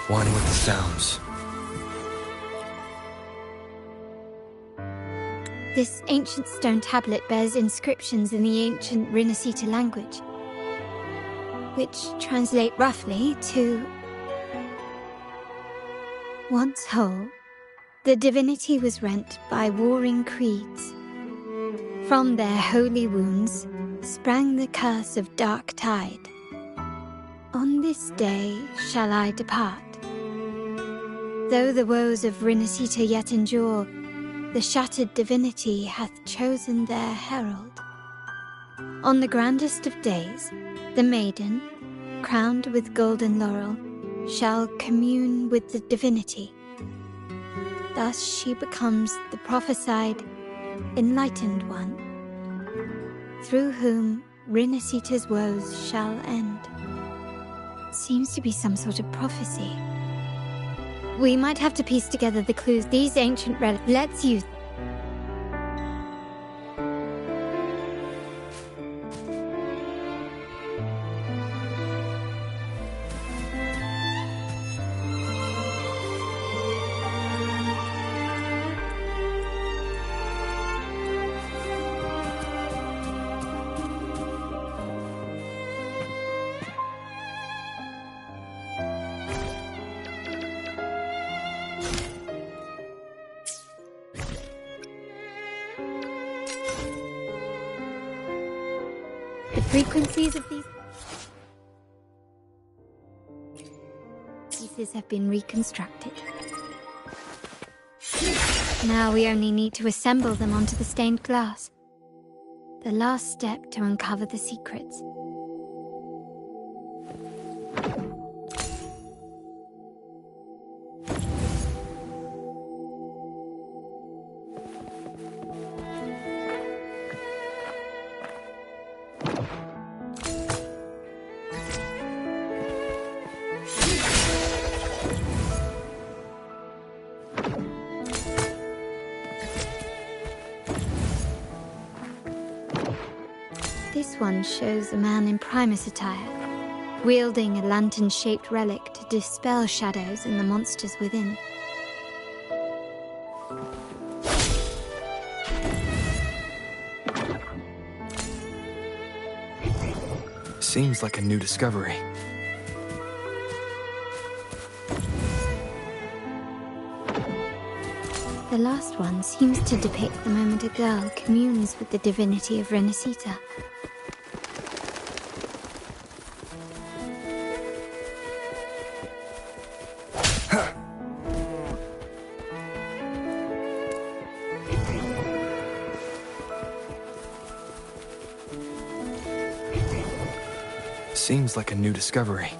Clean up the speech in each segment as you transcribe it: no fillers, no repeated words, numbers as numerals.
One with the sounds. This ancient stone tablet bears inscriptions in the ancient Rinascita language, which translate roughly to... Once whole, the divinity was rent by warring creeds. From their holy wounds sprang the curse of dark tide. On this day shall I depart. Though the woes of Rinascita yet endure, the shattered divinity hath chosen their herald. On the grandest of days, the maiden, crowned with golden laurel, shall commune with the divinity. Thus she becomes the prophesied, enlightened one, through whom Rinascita's woes shall end. Seems to be some sort of prophecy. We might have to piece together the clues these ancient relics. Let's use. The frequencies of these pieces have been reconstructed. Now we only need to assemble them onto the stained glass. The last step to uncover the secrets. This one shows a man in Primus attire, wielding a lantern-shaped relic to dispel shadows and the monsters within. Seems like a new discovery. The last one seems to depict the moment a girl communes with the divinity of Rinascita. Seems like a new discovery.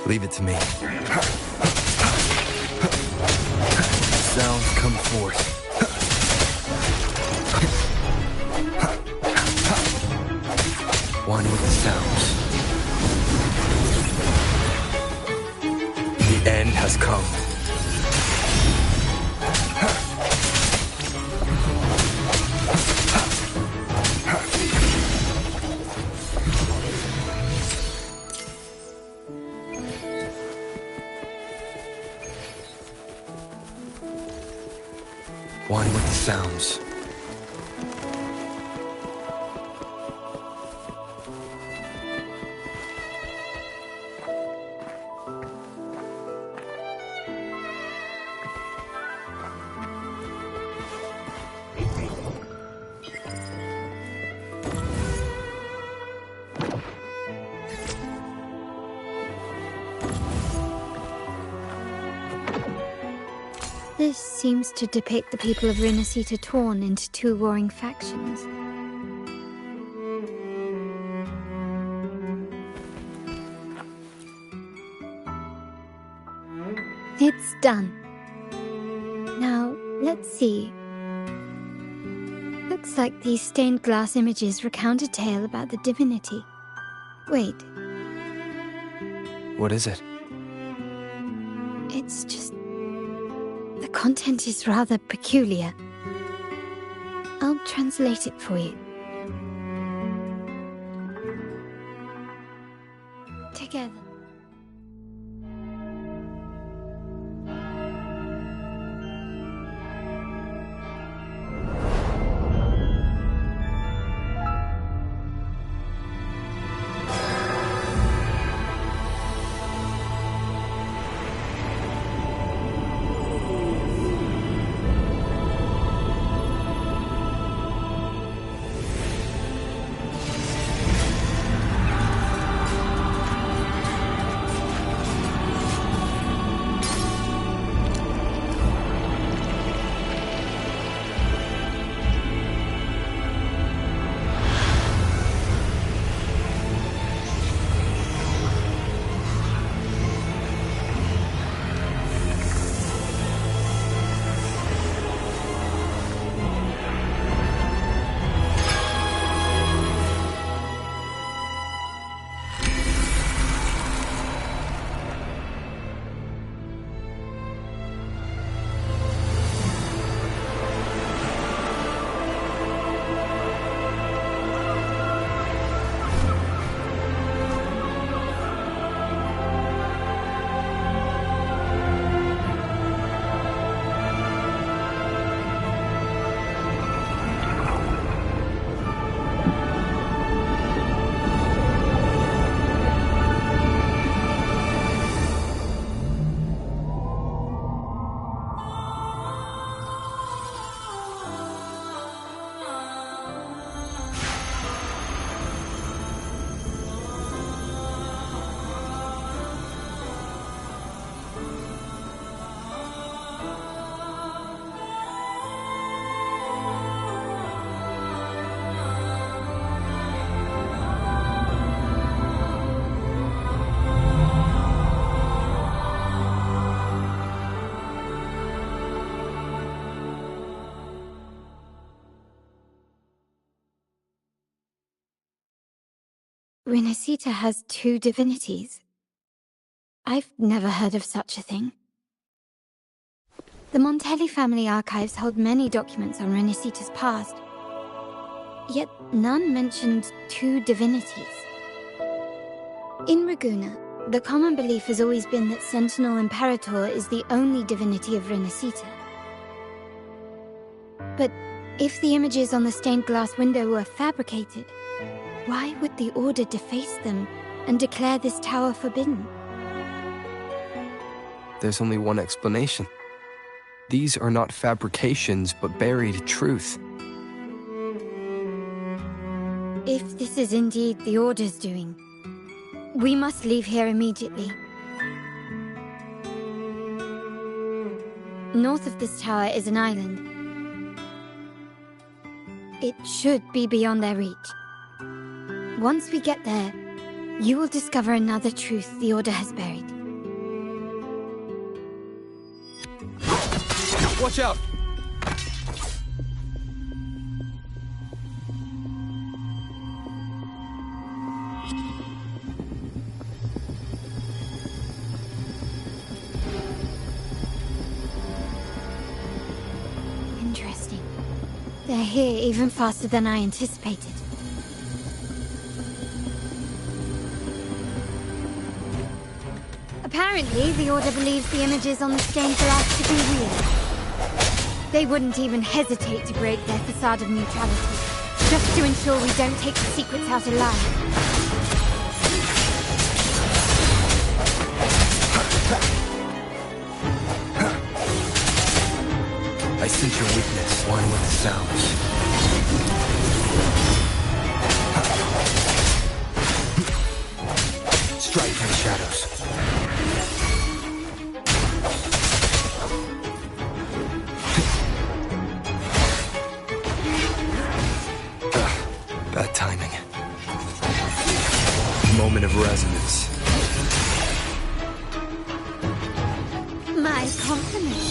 Leave it to me. Sounds come forth. One with the sounds. The end has come. One with the sounds. This seems to depict the people of Rinascita torn into two warring factions. It's done. Now, let's see. Looks like these stained glass images recount a tale about the divinity. Wait. What is it? It's just... the content is rather peculiar. I'll translate it for you. together. Renacita has two divinities. I've never heard of such a thing. The Montelli family archives hold many documents on Renacita's past, yet none mentioned two divinities. In Ragusa, the common belief has always been that Sentinel Imperator is the only divinity of Renacita. But if the images on the stained glass window were fabricated, why would the Order deface them and declare this tower forbidden? There's only one explanation. These are not fabrications, but buried truth. If this is indeed the Order's doing, we must leave here immediately. North of this tower is an island. It should be beyond their reach. Once we get there, you will discover another truth the Order has buried. Watch out! Interesting. They're here even faster than I anticipated. Apparently, the Order believes the images on the stained glass to be real. They wouldn't even hesitate to break their facade of neutrality, just to ensure we don't take the secrets out alive. I sense your weakness. One with the sounds. Strike in the shadows. Bad timing. Moment of resonance. My compliments.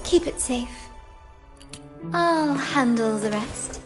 Keep it safe. I'll handle the rest.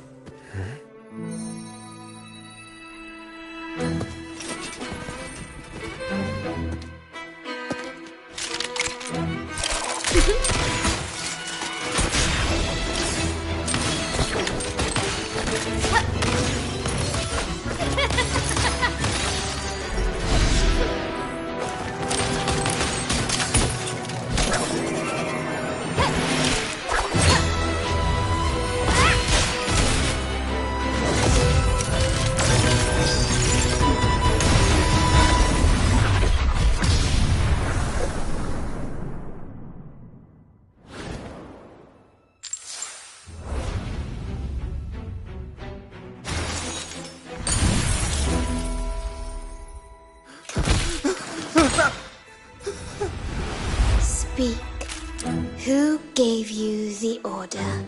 order.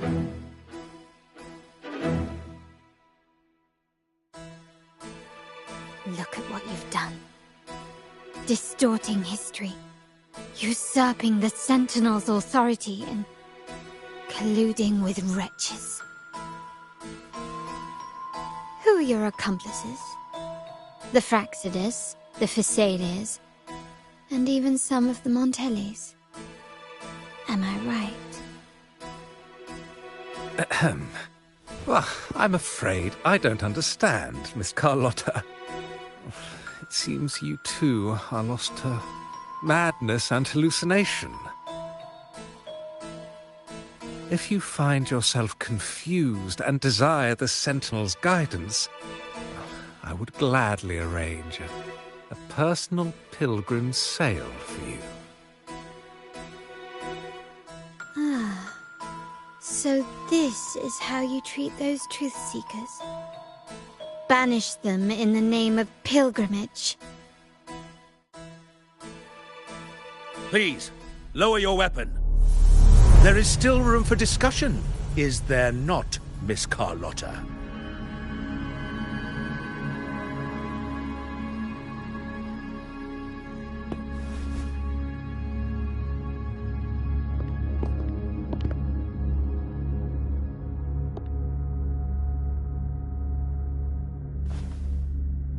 Look at what you've done. Distorting history, usurping the Sentinel's authority, and colluding with wretches. Who are your accomplices? The Fraxidus, the Phasaelus, and even some of the Montelles. Am I right? Ahem. Well, I'm afraid I don't understand, Miss Carlotta. It seems you too are lost to madness and hallucination. If you find yourself confused and desire the Sentinel's guidance, I would gladly arrange a personal pilgrim sail for you. Ah, so this is how you treat those truth seekers. Banish them in the name of pilgrimage. Please, lower your weapon. There is still room for discussion, is there not, Miss Carlotta?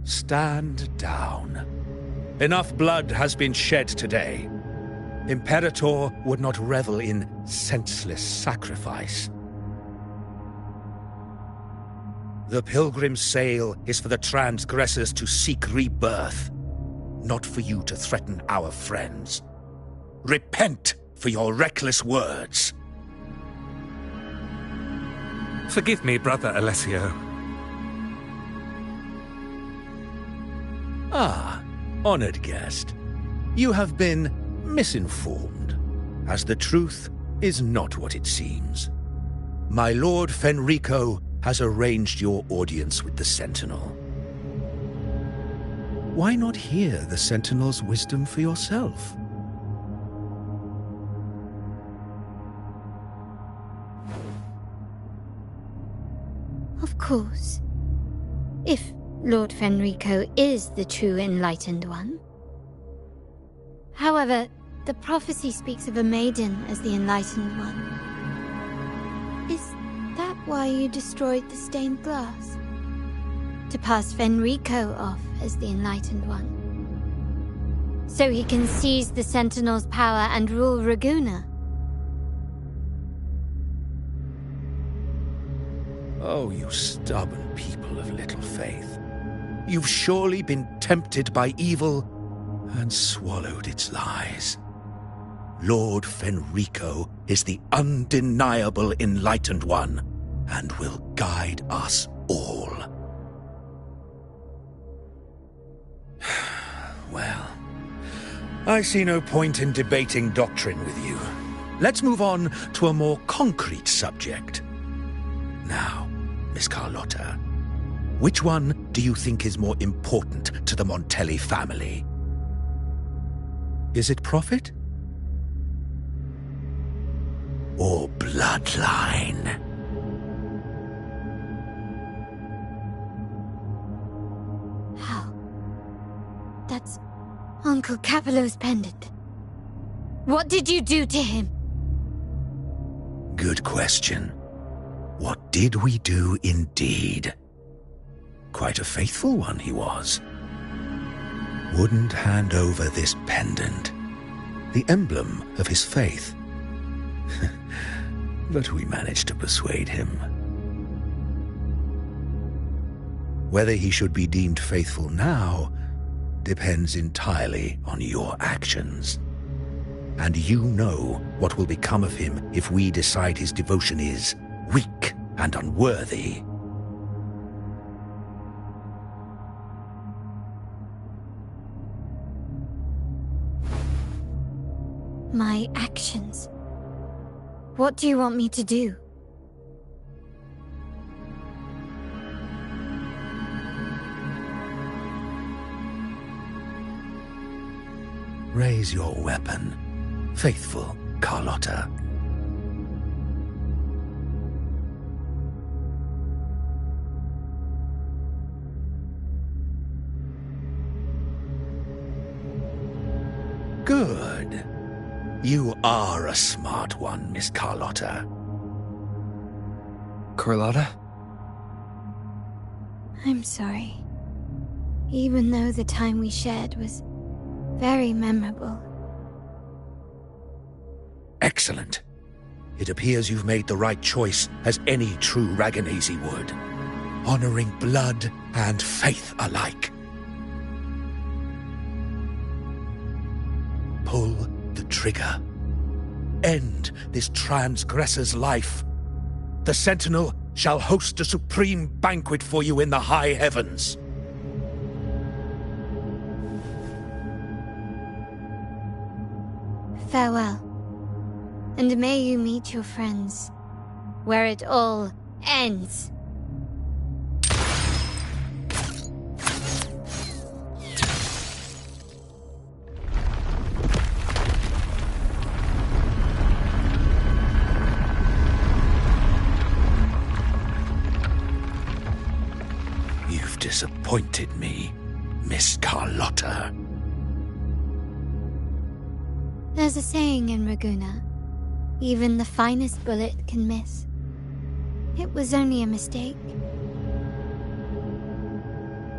Stand down. Enough blood has been shed today. Imperator would not revel in senseless sacrifice. The pilgrim's sail is for the transgressors to seek rebirth, not for you to threaten our friends. Repent for your reckless words. Forgive me, Brother Alessio. Ah, honored guest. You have been misinformed, as the truth is not what it seems. My Lord Fenrico has arranged your audience with the Sentinel. Why not hear the Sentinel's wisdom for yourself? Of course. If Lord Fenrico is the true Enlightened One. However, the prophecy speaks of a maiden as the Enlightened One. Is that why you destroyed the stained glass? To pass Fenrico off as the Enlightened One? So he can seize the Sentinel's power and rule Raguna? Oh, you stubborn people of little faith. You've surely been tempted by evil and swallowed its lies. Lord Fenrico is the undeniable Enlightened One and will guide us all. Well, I see no point in debating doctrine with you. Let's move on to a more concrete subject. Now, Miss Carlotta, which one do you think is more important to the Montelli family? Is it profit? Or bloodline? How? That's Uncle Capello's pendant. What did you do to him? Good question. What did we do indeed? Quite a faithful one he was. Wouldn't hand over this pendant, the emblem of his faith. But we managed to persuade him. Whether he should be deemed faithful now depends entirely on your actions. And you know what will become of him if we decide his devotion is weak and unworthy. My actions. What do you want me to do? Raise your weapon, faithful Carlotta. Good. You are a smart one, Miss Carlotta. Carlotta? I'm sorry. Even though the time we shared was very memorable. Excellent. It appears you've made the right choice, as any true Raganazi would. Honoring blood and faith alike. Pull the trigger. End this transgressor's life. The Sentinel shall host a supreme banquet for you in the high heavens. Farewell. And may you meet your friends, where it all ends. You've disappointed me, Miss Carlotta. There's a saying in Raguna, even the finest bullet can miss. It was only a mistake.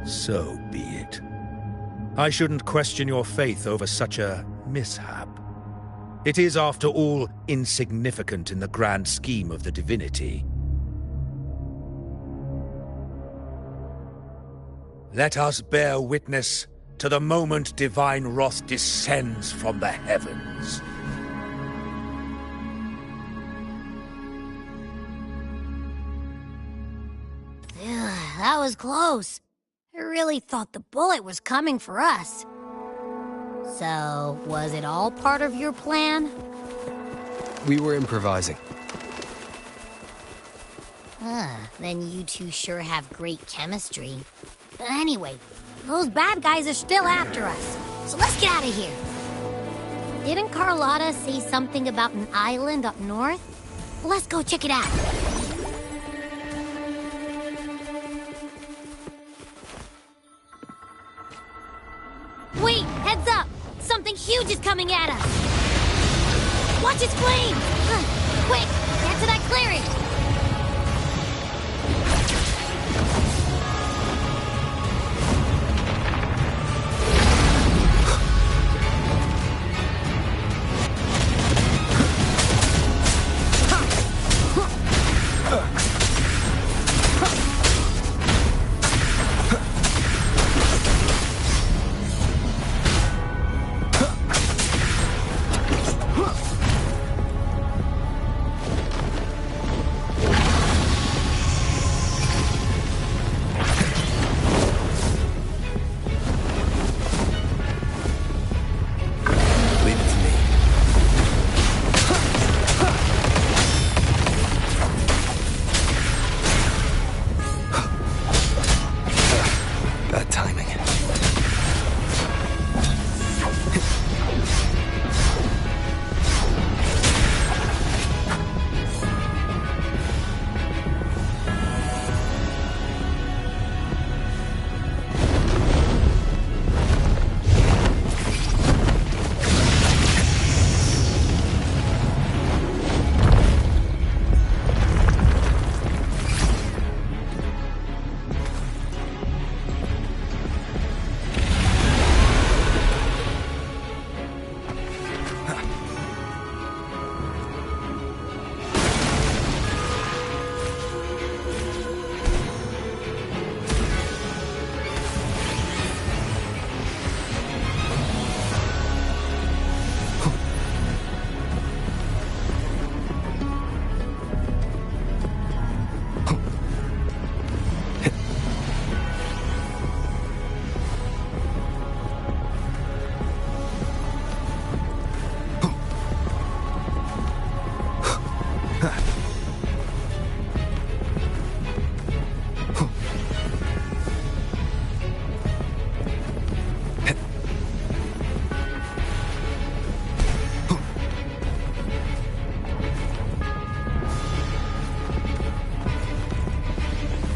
So be it. I shouldn't question your faith over such a mishap. It is, after all, insignificant in the grand scheme of the divinity. Let us bear witness to the moment divine wrath descends from the heavens. That was close. I really thought the bullet was coming for us. So, was it all part of your plan? We were improvising. Then you two sure have great chemistry. But anyway, those bad guys are still after us. So let's get out of here. Didn't Carlotta say something about an island up north? Let's go check it out. Wait, heads up! Something huge is coming at us! Watch its flames! Quick, get to that clearing!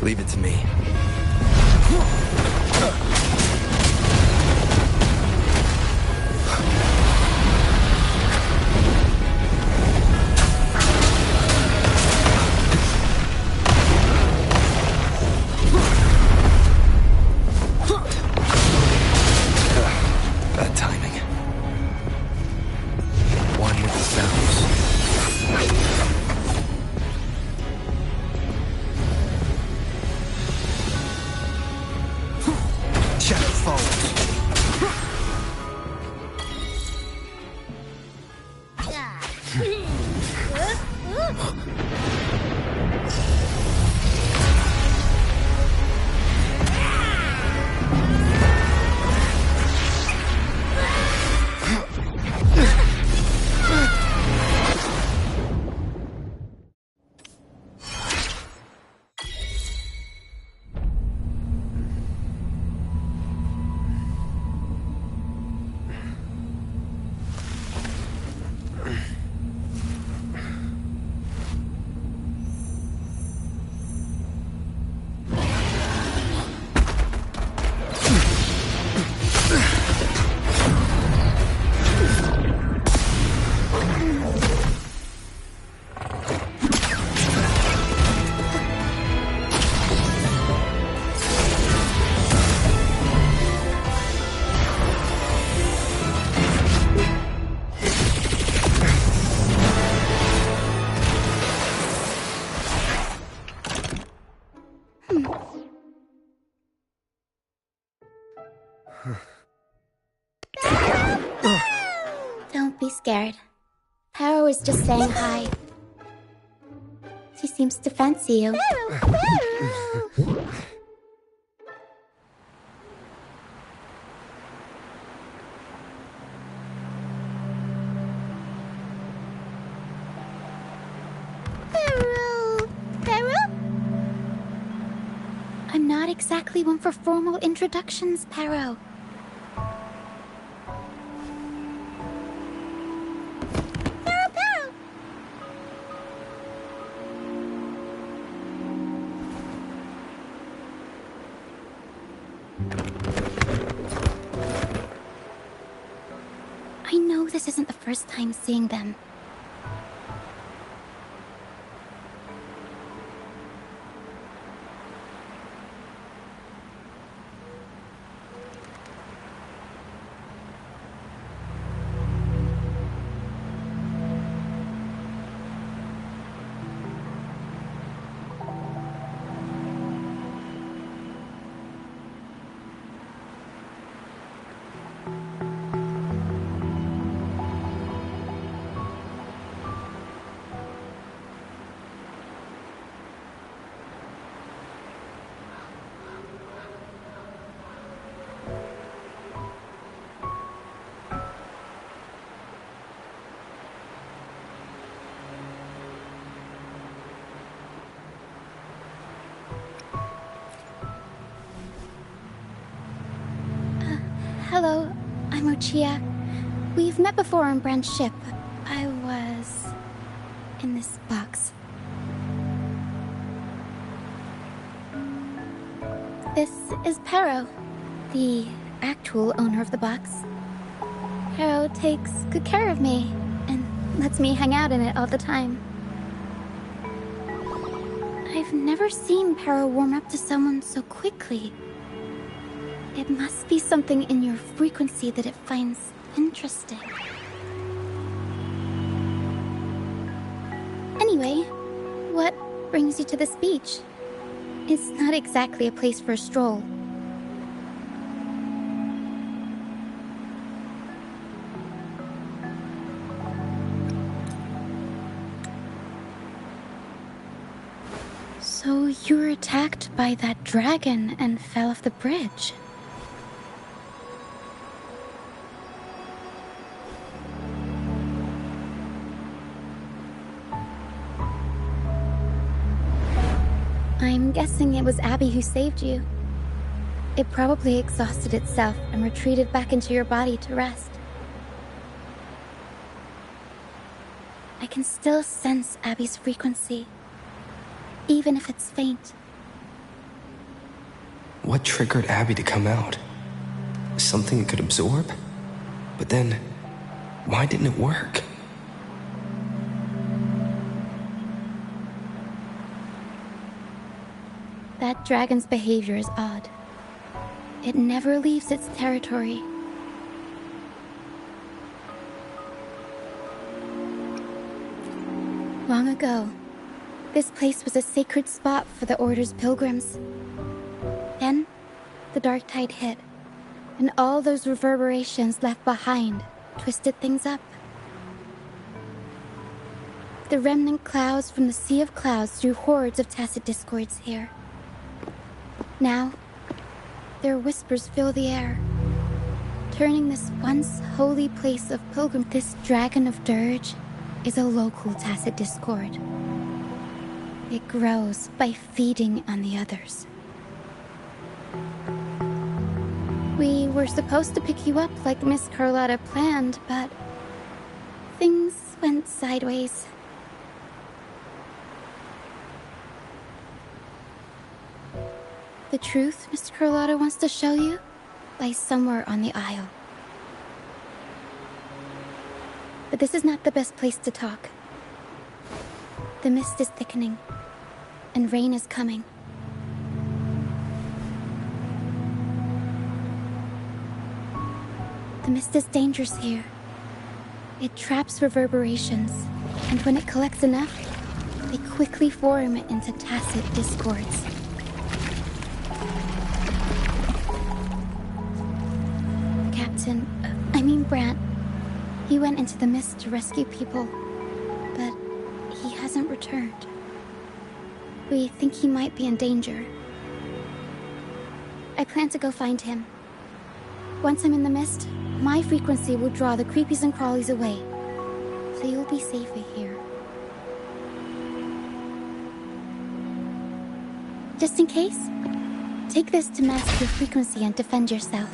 Leave it to me. foes. Don't be scared. Paro is just saying hi. She seems to fancy you. I'm not exactly one for formal introductions, Paro. I know this isn't the first time seeing them. Hello, I'm Ochia. We've met before on Brand's ship. I was in this box. This is Paro, the actual owner of the box. Paro takes good care of me and lets me hang out in it all the time. I've never seen Paro warm up to someone so quickly. It must be something in your frequency that it finds interesting. Anyway, what brings you to this beach? It's not exactly a place for a stroll. So you were attacked by that dragon and fell off the bridge. I'm guessing it was Abby who saved you. It probably exhausted itself and retreated back into your body to rest. I can still sense Abby's frequency, even if it's faint. What triggered Abby to come out? Something it could absorb? But then, why didn't it work? That dragon's behavior is odd. It never leaves its territory. Long ago, this place was a sacred spot for the Order's pilgrims. Then, the dark tide hit, And all those reverberations left behind twisted things up. The remnant clouds from the sea of clouds drew hordes of tacit discords here. Now, their whispers fill the air, turning this once holy place of pilgrim. This dragon of dirge is a local tacit discord. It grows by feeding on the others. We were supposed to pick you up like Miss Carlotta planned, but things went sideways. The truth Mr. Carlotta wants to show you lies somewhere on the aisle. But this is not the best place to talk. The mist is thickening, and rain is coming. The mist is dangerous here. It traps reverberations, and when it collects enough, they quickly form into tacit discords. Brant. He went into the mist to rescue people, but he hasn't returned. We think he might be in danger. I plan to go find him. Once I'm in the mist, my frequency will draw the creepies and crawlies away, so you'll be safer here. Just in case, take this to mask your frequency and defend yourself.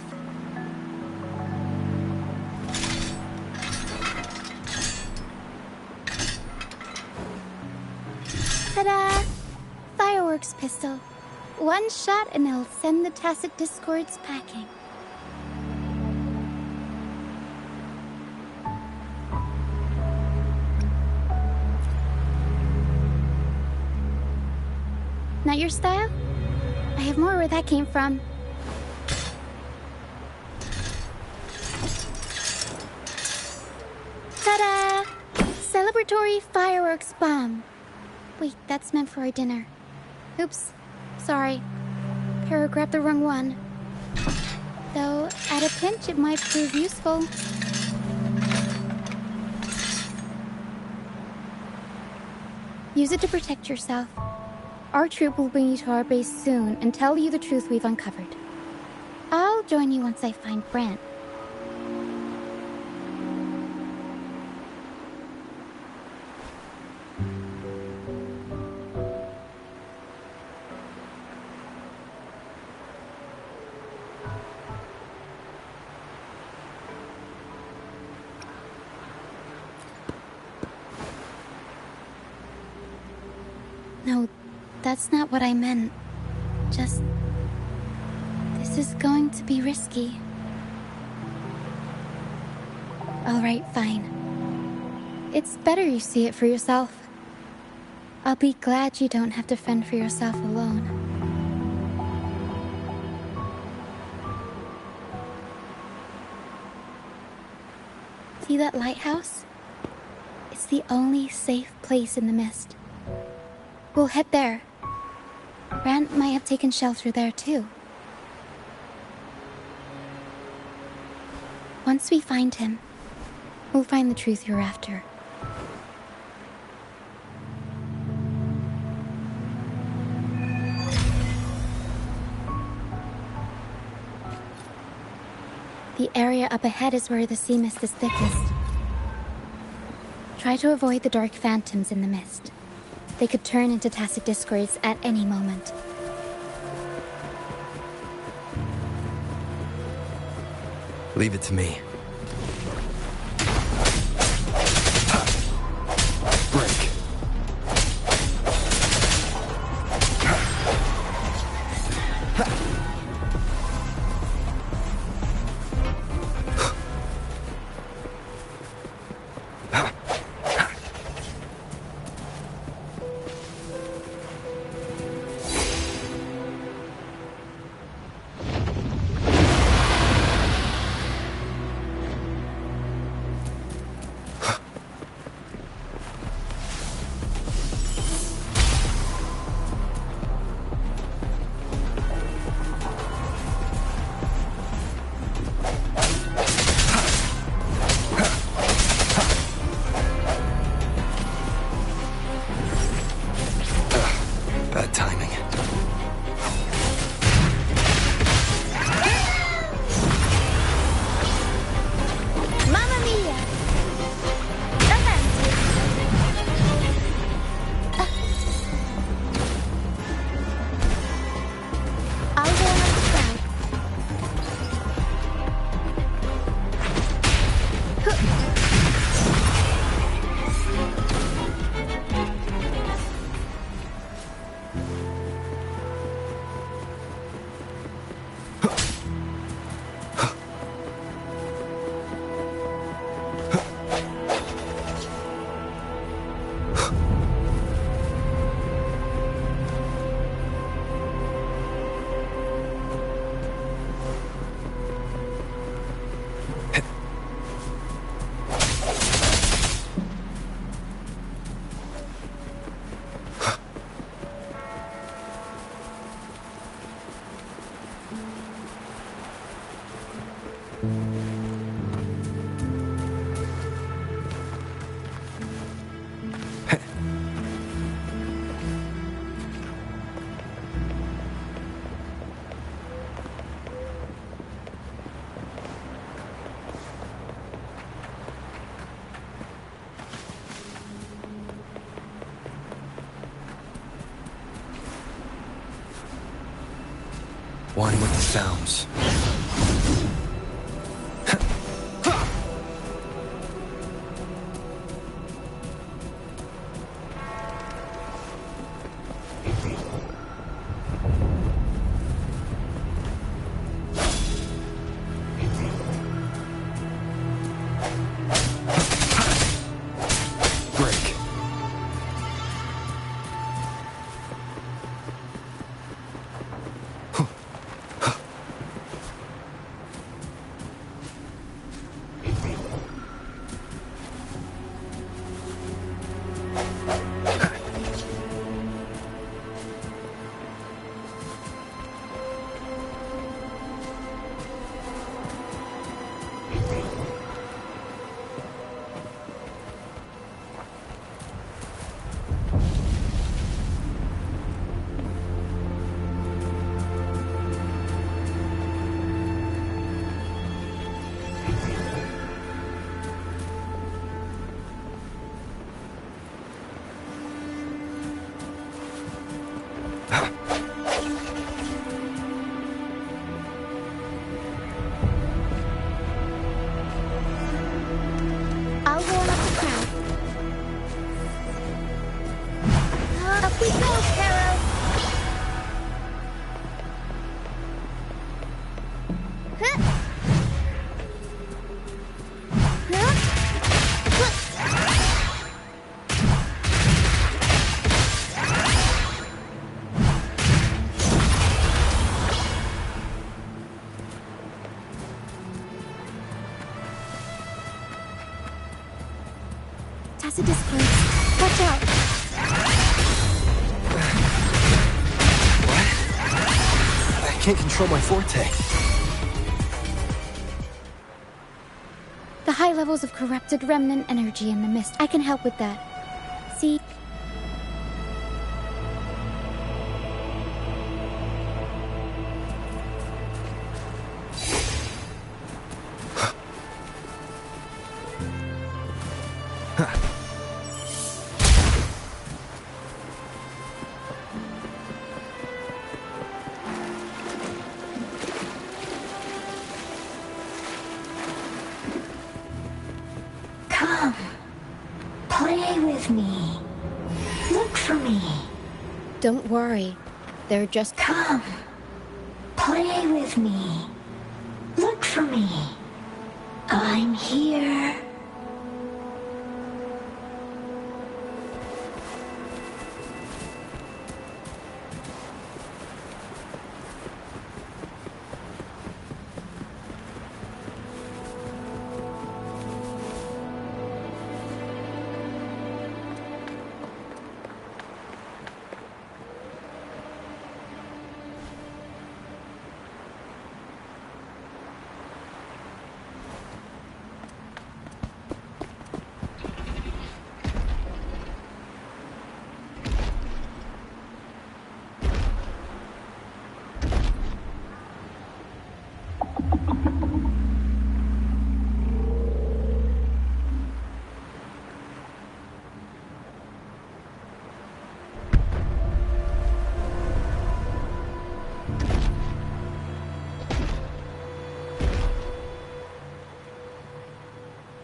Ta-da! Fireworks pistol. One shot and it'll send the tacit discords packing. Not your style? I have more where that came from. Ta-da! Celebratory fireworks bomb. Wait, that's meant for our dinner. Oops. Sorry. Para grabbed the wrong one. Though, at a pinch, it might prove useful. Use it to protect yourself. Our troop will bring you to our base soon and tell you the truth we've uncovered. I'll join you once I find Brant. No, that's not what I meant. Just... this is going to be risky. Alright, fine. It's better you see it for yourself. I'll be glad you don't have to fend for yourself alone. See that lighthouse? It's the only safe place in the mist. We'll head there. Brant might have taken shelter there too. Once we find him, we'll find the truth you're after. The area up ahead is where the sea mist is thickest. Try to avoid the dark phantoms in the mist. They could turn into tacit discords at any moment. Leave it to me. Break. One with the sounds. Break. I'll warm up the crowd. Up we go, Carol! Huh? Tacit discord. Watch out! What? I can't control my forte. The high levels of corrupted remnant energy in the mist. I can help with that. See? Come, play with me. Look for me. Don't worry. They're just... Come, play with me. Look for me. I'm here.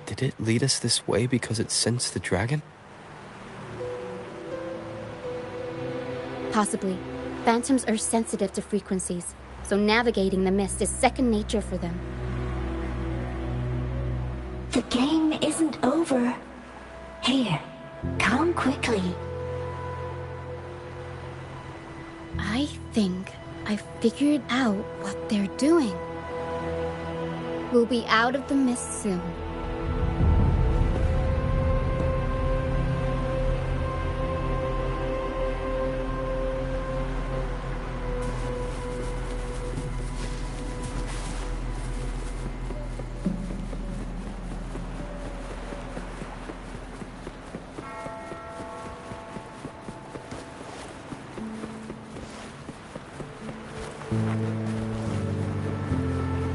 Did it lead us this way because it sensed the dragon? Possibly. Phantoms are sensitive to frequencies, so navigating the mist is second nature for them. The game isn't over. Here, come quickly. I think I figured out what they're doing. We'll be out of the mist soon.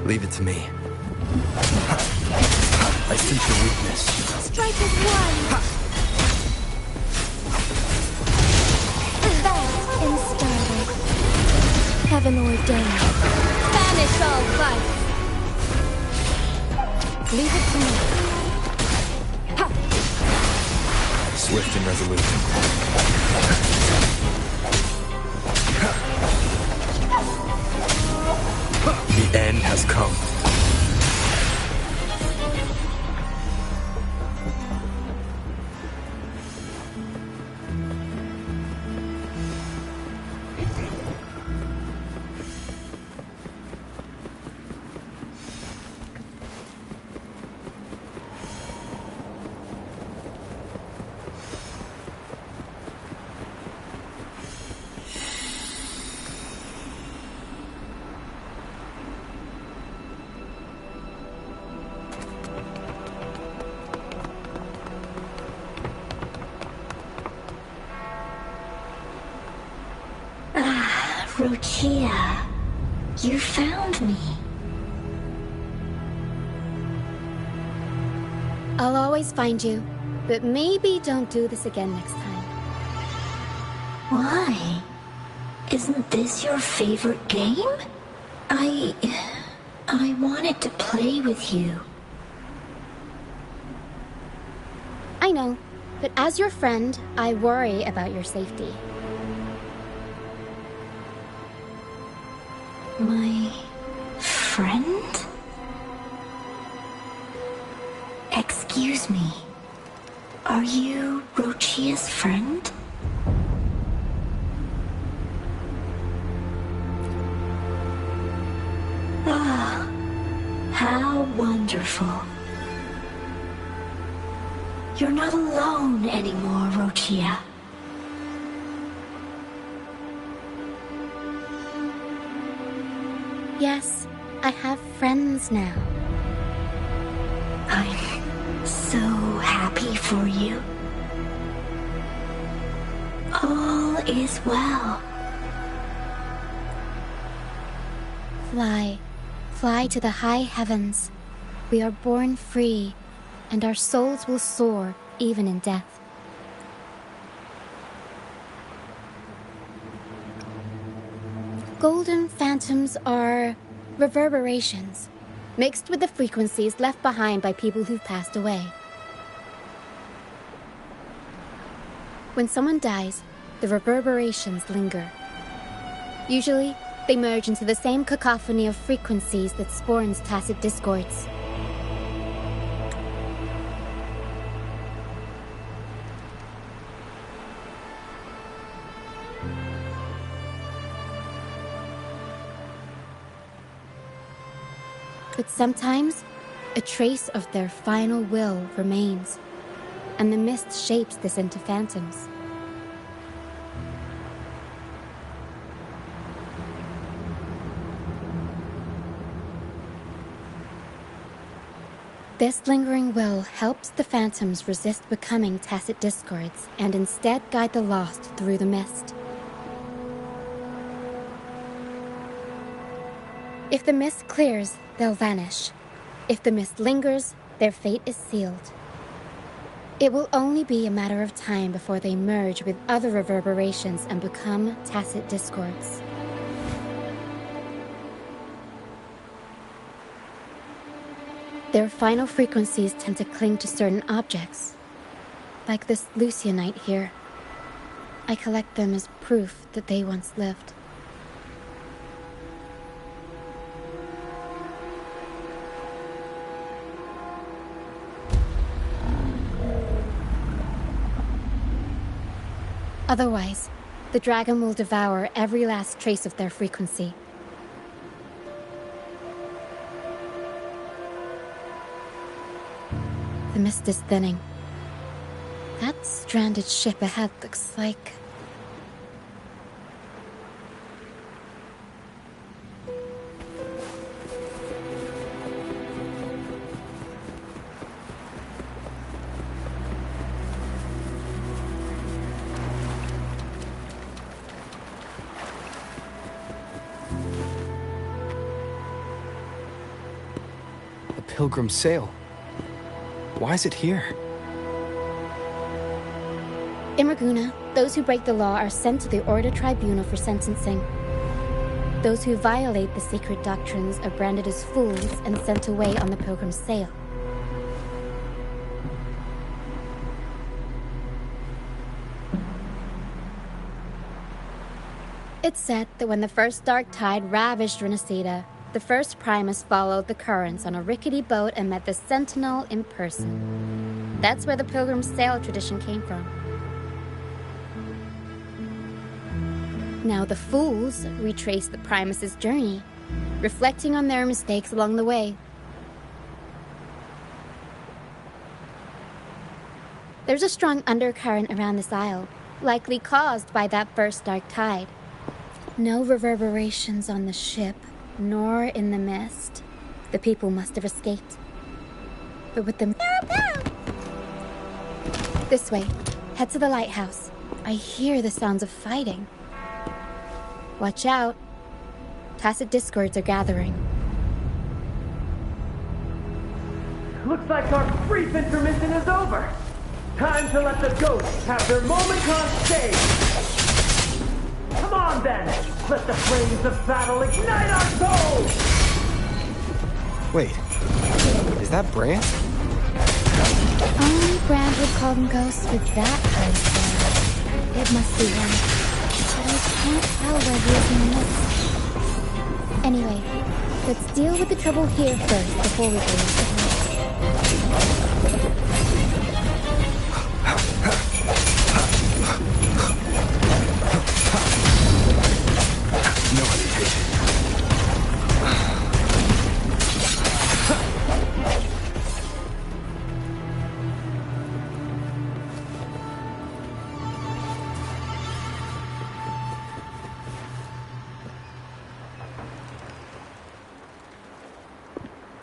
Leave it to me. I sense your weakness. Strike as one! Fast in starlight. Heaven ordained. Banish all vice. Leave it to me. Ha! Swift and resolute. The end has come. Rochia, you found me. I'll always find you, but maybe don't do this again next time. Why? Isn't this your favorite game? I wanted to play with you. I know, but as your friend, I worry about your safety. My friend? Excuse me. Are you Rochia's friend? Ah, how wonderful. You're not alone anymore, Rochia. Yes, I have friends now. I'm so happy for you. All is well. Fly, fly to the high heavens. We are born free, and our souls will soar even in death. Golden phantoms are reverberations, mixed with the frequencies left behind by people who've passed away. When someone dies, the reverberations linger. Usually, they merge into the same cacophony of frequencies that spawns tacit discords. But sometimes, a trace of their final will remains, and the mist shapes this into phantoms. This lingering will helps the phantoms resist becoming tacit discords and instead guide the lost through the mist. If the mist clears, they'll vanish. If the mist lingers, their fate is sealed. It will only be a matter of time before they merge with other reverberations and become tacit discords. Their final frequencies tend to cling to certain objects, like this Lucianite here. I collect them as proof that they once lived. Otherwise, the dragon will devour every last trace of their frequency. The mist is thinning. That stranded ship ahead looks like... pilgrim sail. Why is it here? In Raguna, those who break the law are sent to the Order Tribunal for sentencing. Those who violate the sacred doctrines are branded as fools and sent away on the pilgrim's sail. It's said that when the first dark tide ravaged Renacida, the first Primus followed the currents on a rickety boat and met the Sentinel in person. That's where the pilgrim's sail tradition came from. Now the fools retrace the Primus's journey, reflecting on their mistakes along the way. There's a strong undercurrent around this isle, likely caused by that first dark tide. No reverberations on the ship, nor in the mist. The people must have escaped. But with them... This way. Head to the lighthouse. I hear the sounds of fighting. Watch out. Tacit discords are gathering. Looks like our brief intermission is over. Time to let the ghosts have their moment on stage. Come on then! Let the flames of battle ignite our souls! Wait, is that Brand? Only Brand would call them ghosts with that kind of power. It must be him. But I can't tell where he is in the mist. Anyway, let's deal with the trouble here first before we go into the No hesitation.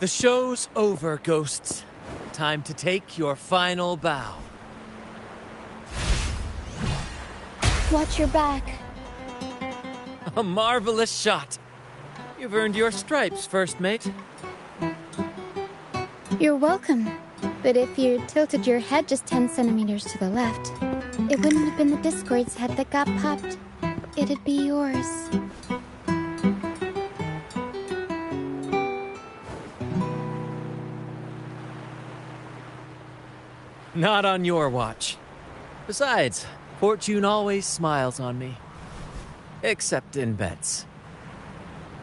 The show's over, ghosts. Time to take your final bow. Watch your back. A marvelous shot. You've earned your stripes, first mate. You're welcome. But if you tilted your head just 10 centimeters to the left, it wouldn't have been the Discord's head that got popped. It'd be yours. Not on your watch. Besides, fortune always smiles on me. Except in bets.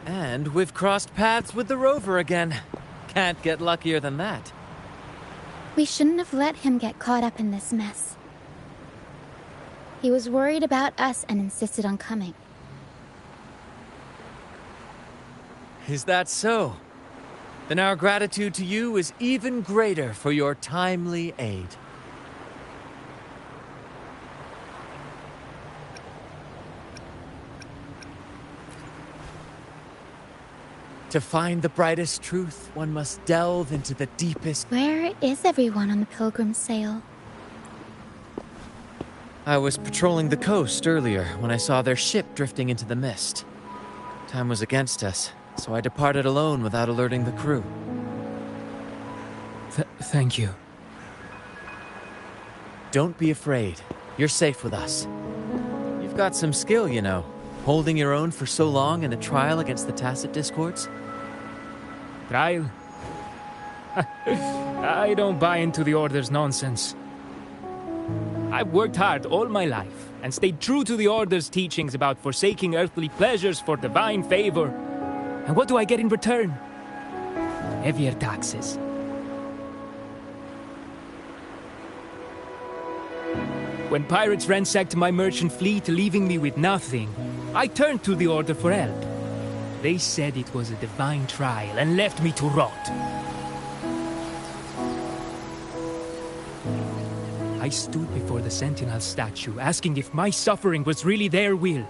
And we've crossed paths with the rover again. Can't get luckier than that. We shouldn't have let him get caught up in this mess. He was worried about us and insisted on coming. Is that so? Then our gratitude to you is even greater for your timely aid. To find the brightest truth, one must delve into the deepest... Where is everyone on the pilgrim sail? I was patrolling the coast earlier when I saw their ship drifting into the mist. Time was against us, so I departed alone without alerting the crew. Thank you. Don't be afraid. You're safe with us. You've got some skill, you know. Holding your own for so long in a trial against the Tacit Discords. Trial? I don't buy into the Order's nonsense. I've worked hard all my life and stayed true to the Order's teachings about forsaking earthly pleasures for divine favor. And what do I get in return? Heavier taxes. When pirates ransacked my merchant fleet, leaving me with nothing, I turned to the Order for help. They said it was a divine trial and left me to rot. I stood before the Sentinel statue, asking if my suffering was really their will.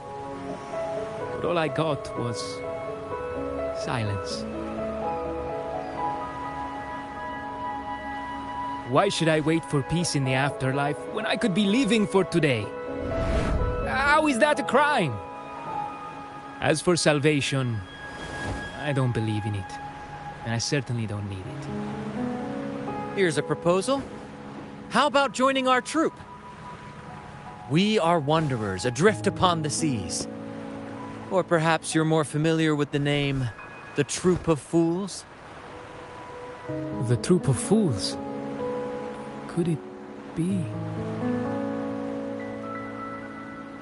But all I got was silence. Why should I wait for peace in the afterlife when I could be living for today? How is that a crime? As for salvation, I don't believe in it. and I certainly don't need it. Here's a proposal. How about joining our troop? We are wanderers adrift upon the seas. Or perhaps you're more familiar with the name, the Troop of Fools? The Troop of Fools? Could it be?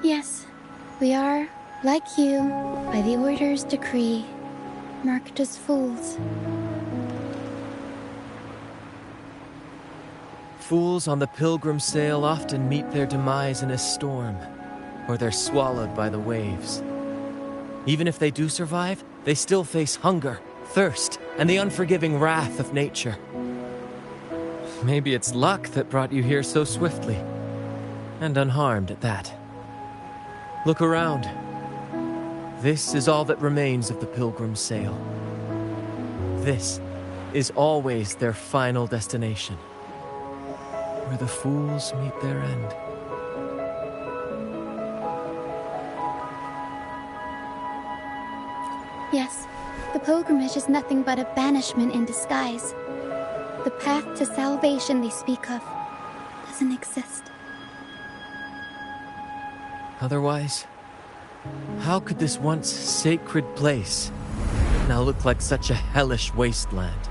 Yes, we are, like you, by the Order's decree, marked as fools. Fools on the pilgrim sail often meet their demise in a storm, or they're swallowed by the waves. Even if they do survive, they still face hunger, thirst, and the unforgiving wrath of nature. Maybe it's luck that brought you here so swiftly, and unharmed at that. Look around. This is all that remains of the pilgrim sail. This is always their final destination, where the fools meet their end. Yes, the pilgrimage is nothing but a banishment in disguise. The path to salvation they speak of doesn't exist. Otherwise, how could this once sacred place now look like such a hellish wasteland?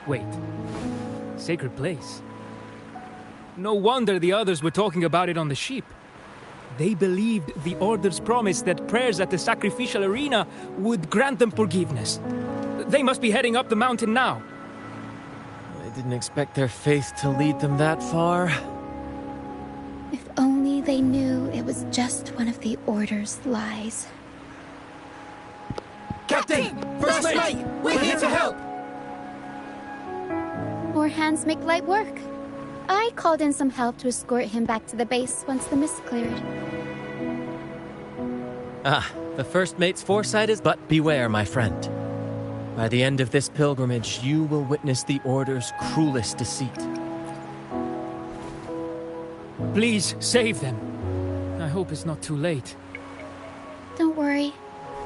Wait. Sacred place? No wonder the others were talking about it on the ship. They believed the Order's promise that prayers at the sacrificial arena would grant them forgiveness. They must be heading up the mountain now. I didn't expect their faith to lead them that far. If only they knew it was just one of the Order's lies. Captain! First mate! We're here to help! More hands make light work. I called in some help to escort him back to the base once the mist cleared. The first mate's foresight is but beware, my friend. By the end of this pilgrimage, you will witness the Order's cruelest deceit. Please, save them. I hope it's not too late. Don't worry.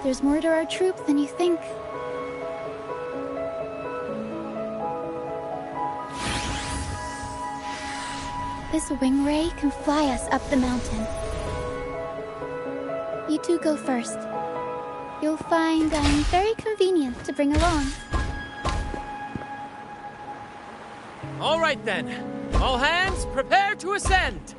There's more to our troop than you think. This wing ray can fly us up the mountain. You two go first. You'll find I'm very convenient to bring along. All right then. All hands, prepare to ascend!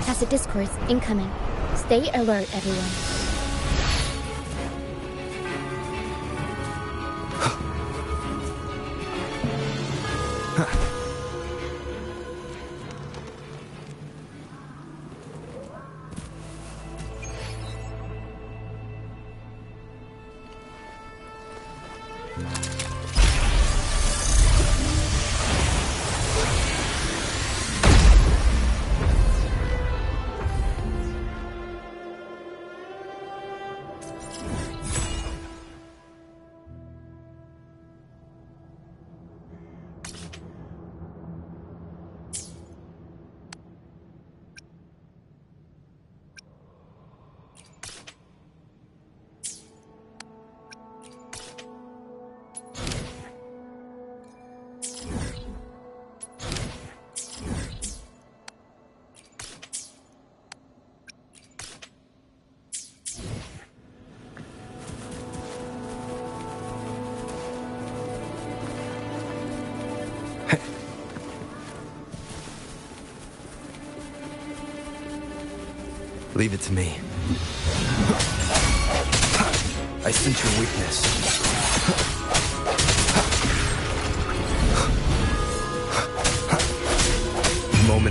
Tacit discords incoming. Stay alert, everyone. Leave it to me. I sense your weakness.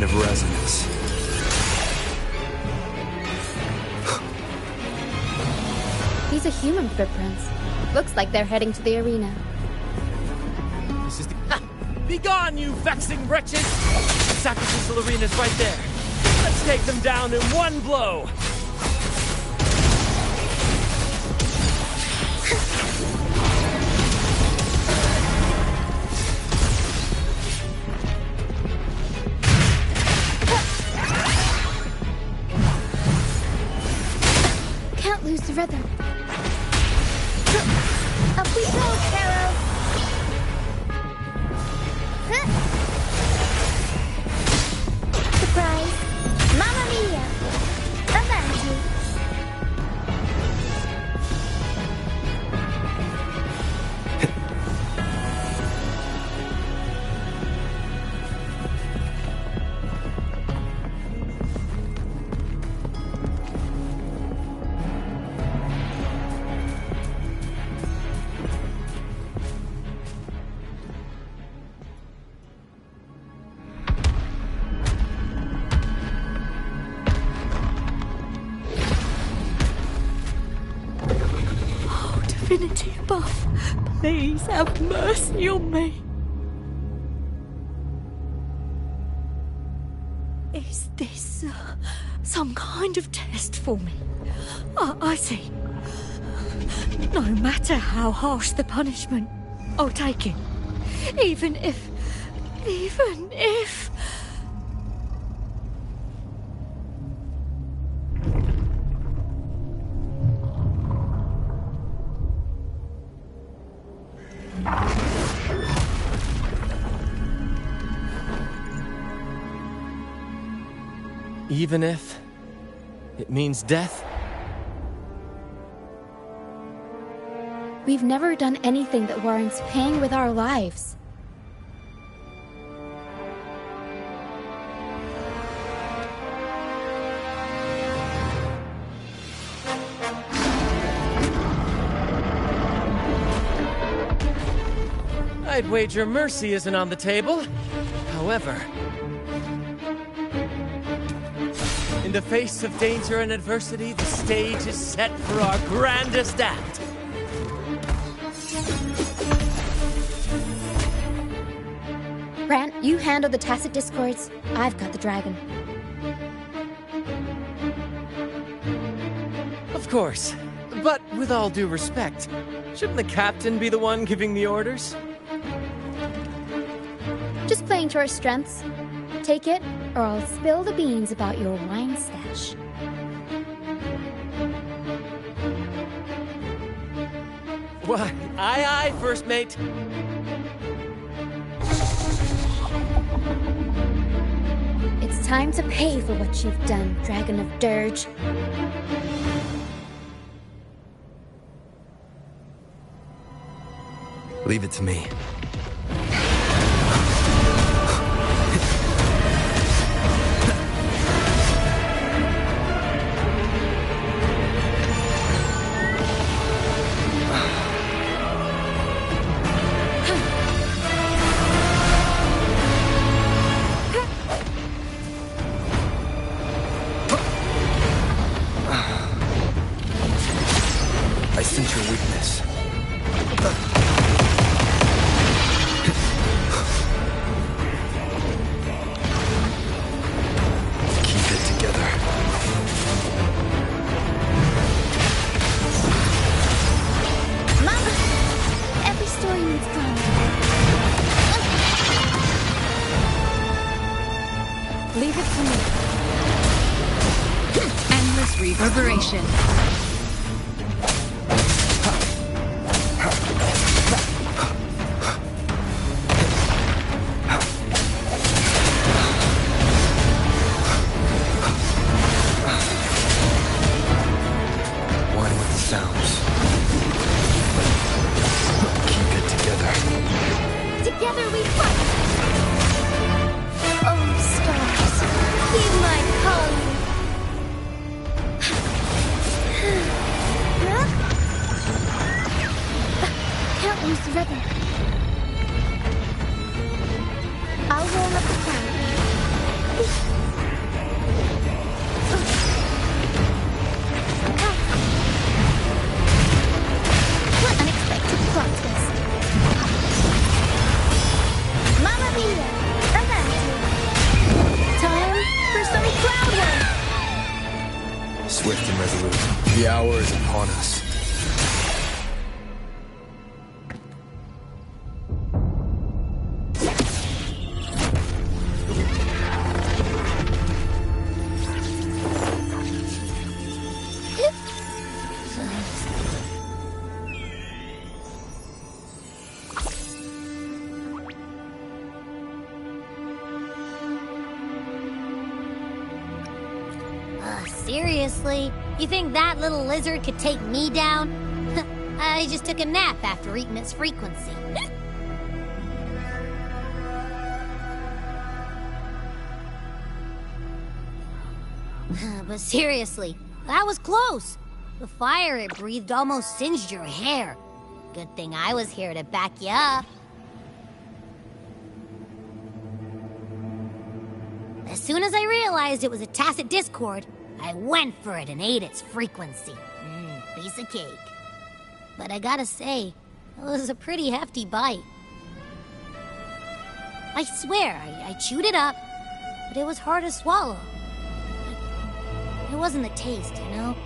of resonance. These are human footprints. Looks like they're heading to the arena. This is the... Ha! Be gone, you vexing wretches! The sacrificial arena's right there. Let's take them down in one blow! Can't lose the rhythm. Up we go, Sparrow! Surprise! Mamma mia! Avanti! Divinity above, please have mercy on me. Is this some kind of test for me? I see. No matter how harsh the punishment, I'll take it. Even if... Even if it means death? We've never done anything that warrants paying with our lives. I'd wager mercy isn't on the table. However, in the face of danger and adversity, the stage is set for our grandest act. Grant, you handle the tacit discords. I've got the dragon. Of course. But with all due respect, shouldn't the captain be the one giving the orders? Just playing to our strengths. Take it, or I'll spill the beans about your wine stash. Why, aye, first mate. It's time to pay for what you've done, Dragon of Dirge. Leave it to me. I sense your weakness. Keep it together. Mama! Every story needs drama. Leave it to me. Endless reverberation. One with the sounds. Keep it together. Together we fight! Oh, stars, heed my calling. Swift and resolute. The hour is upon us. Seriously? You think that little lizard could take me down? I just took a nap after eating its frequency. But seriously, that was close. The fire it breathed almost singed your hair. Good thing I was here to back you up. As soon as I realized it was a tacit discord, I went for it and ate its frequency. Piece of cake. But I gotta say, it was a pretty hefty bite. I swear, I chewed it up, but it was hard to swallow. It wasn't the taste, you know?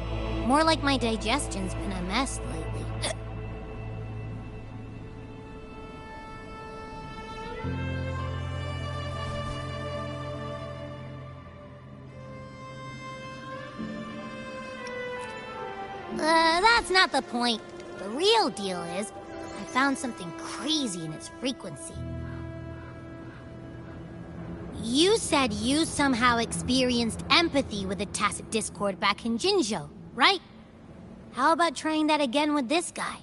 More like my digestion's been a mess lately. That's not the point. The real deal is, I found something crazy in its frequency. You said you somehow experienced empathy with the tacit discord back in Jinzhou, right? How about trying that again with this guy?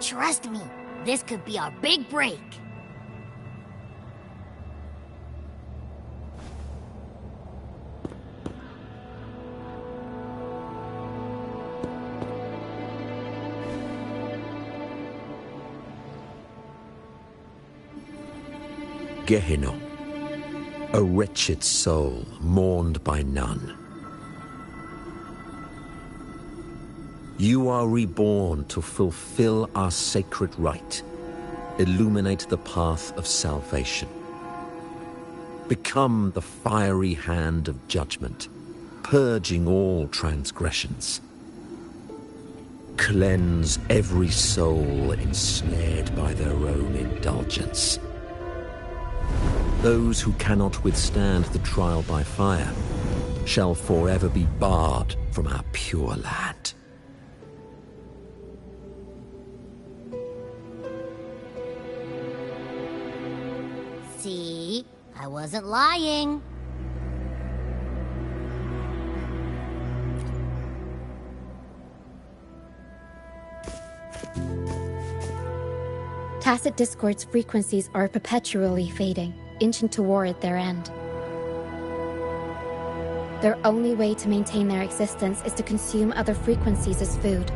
Trust me, this could be our big break. Gehenna, a wretched soul mourned by none. You are reborn to fulfill our sacred rite, illuminate the path of salvation. Become the fiery hand of judgment, purging all transgressions. Cleanse every soul ensnared by their own indulgence. Those who cannot withstand the trial by fire shall forever be barred from our pure land. See? I wasn't lying. Tacit discord's frequencies are perpetually fading, inching toward their end. Their only way to maintain their existence is to consume other frequencies as food.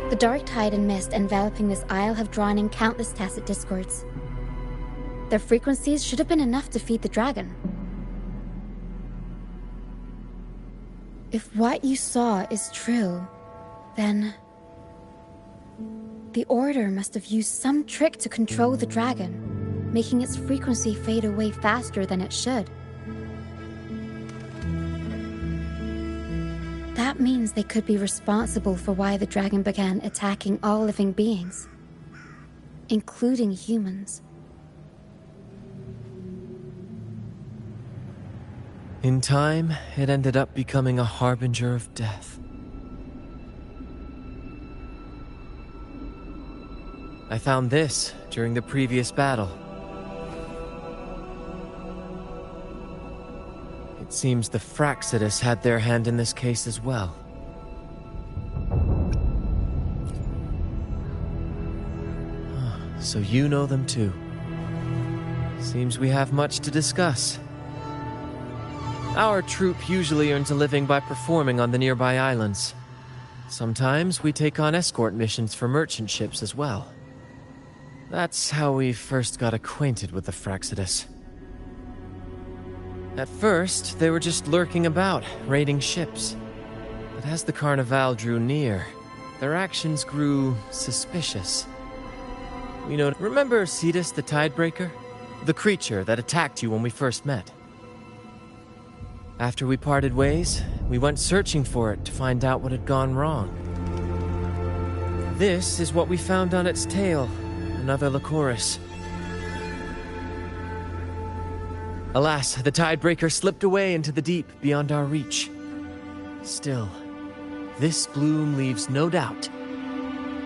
The dark tide and mist enveloping this isle have drawn in countless tacit discords. Their frequencies should have been enough to feed the dragon. If what you saw is true, then the Order must have used some trick to control the dragon, making its frequency fade away faster than it should. That means they could be responsible for why the dragon began attacking all living beings, including humans. In time, it ended up becoming a harbinger of death. I found this during the previous battle. It seems the Fraxidus had their hand in this case as well. So you know them too. Seems we have much to discuss. Our troop usually earns a living by performing on the nearby islands. Sometimes we take on escort missions for merchant ships as well. That's how we first got acquainted with the Fraxidus. At first, they were just lurking about, raiding ships. But as the Carnival drew near, their actions grew suspicious. Remember Cetus the Tidebreaker? The creature that attacked you when we first met. After we parted ways, we went searching for it to find out what had gone wrong. This is what we found on its tail, another Lycoris. Alas, the Tidebreaker slipped away into the deep beyond our reach. Still, this bloom leaves no doubt.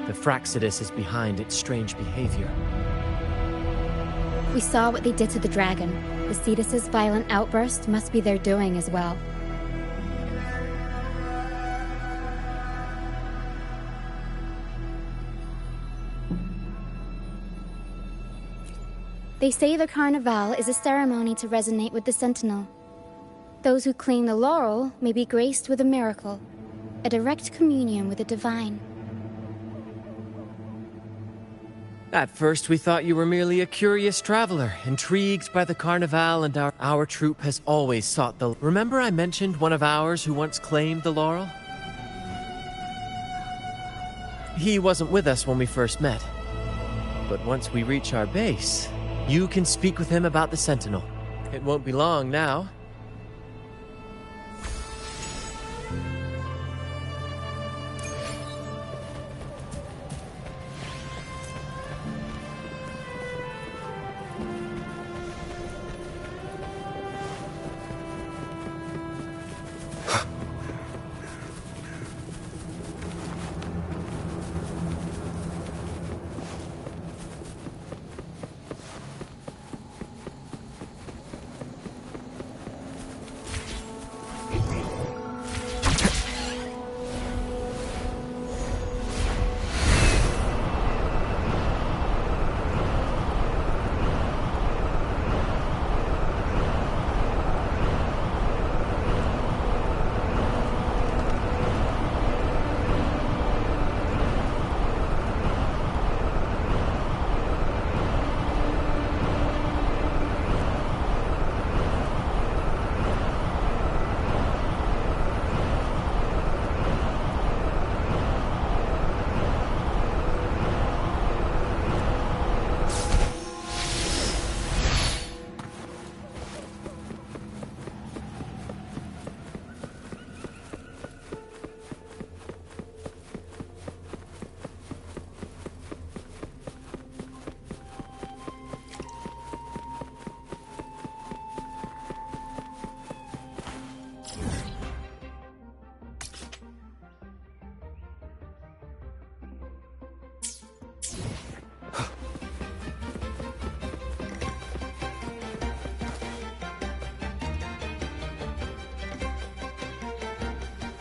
The Fraxidus is behind its strange behavior. We saw what they did to the dragon. The Cetus's violent outburst must be their doing as well. They say the Carnival is a ceremony to resonate with the Sentinel. Those who claim the laurel may be graced with a miracle, a direct communion with the divine. At first, we thought you were merely a curious traveler, intrigued by the Carnival, and our troop has always sought the... Remember I mentioned one of ours who once claimed the laurel? He wasn't with us when we first met. But once we reach our base, you can speak with him about the Sentinel. It won't be long now.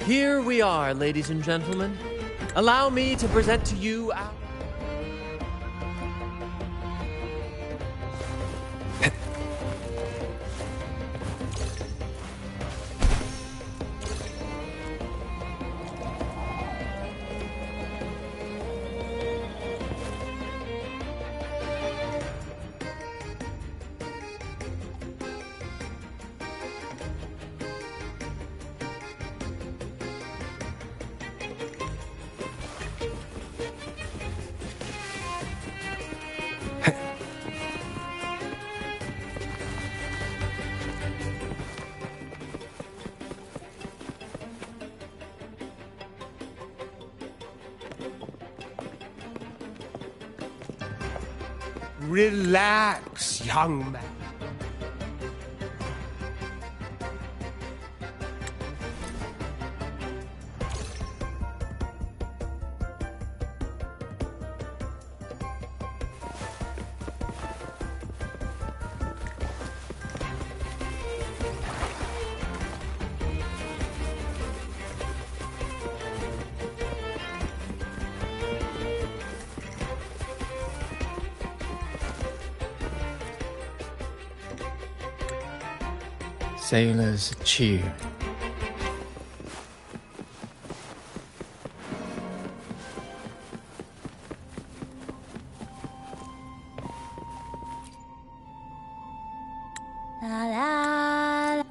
Here we are, ladies and gentlemen. Allow me to present to you our... Relax, young man. Sailors cheer. La la.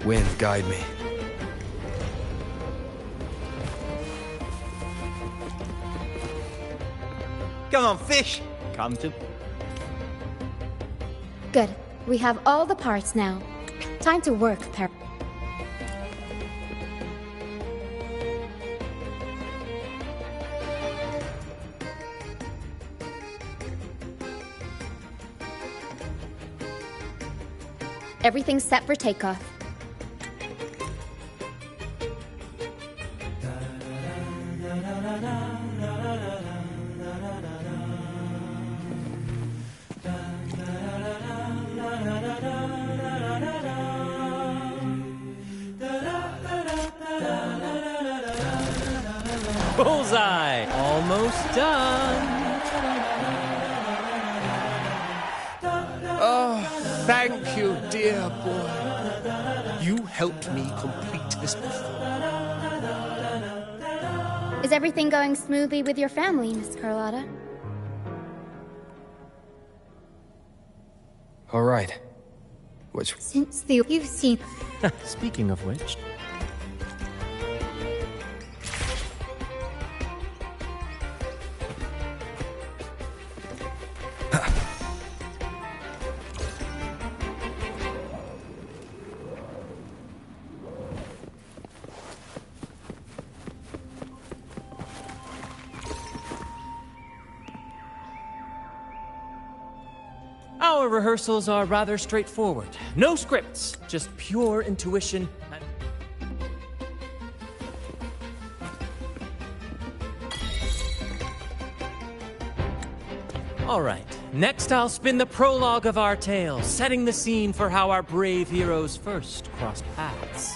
Wind, guide me. Come on, fish! Come to... Good. We have all the parts now. Time to work, Everything's set for takeoff. Bullseye! Almost done. Oh, thank you, dear boy. You helped me complete this before. Is everything going smoothly with your family, Miss Carlotta? All right. Which... Since you've seen... Speaking of which... Our rehearsals are rather straightforward. No scripts, just pure intuition and... All right, next I'll spin the prologue of our tale, setting the scene for how our brave heroes first crossed paths.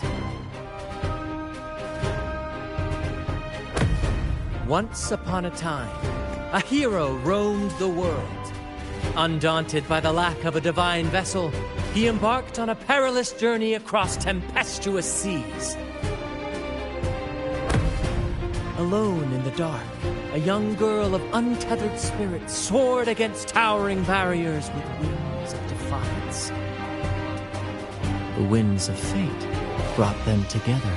Once upon a time, a hero roamed the world. Undaunted by the lack of a divine vessel, he embarked on a perilous journey across tempestuous seas. Alone in the dark, a young girl of untethered spirit soared against towering barriers with wings of defiance. The winds of fate brought them together.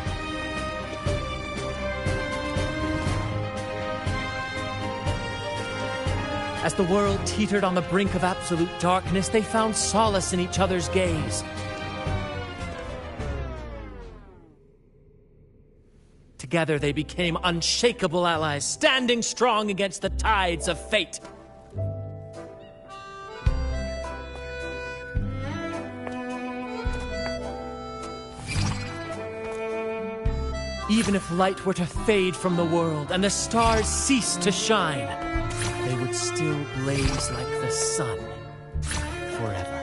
As the world teetered on the brink of absolute darkness, they found solace in each other's gaze. Together they became unshakable allies, standing strong against the tides of fate. Even if light were to fade from the world and the stars cease to shine, they would still blaze like the sun forever.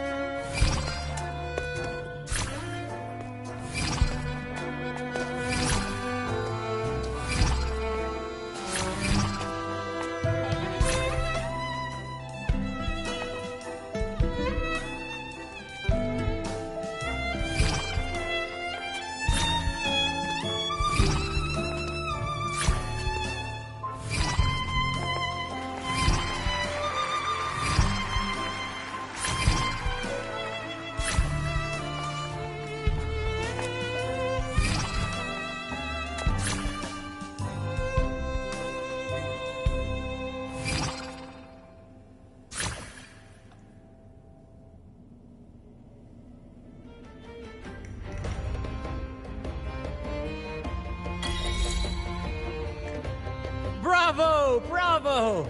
Bravo! Bravo!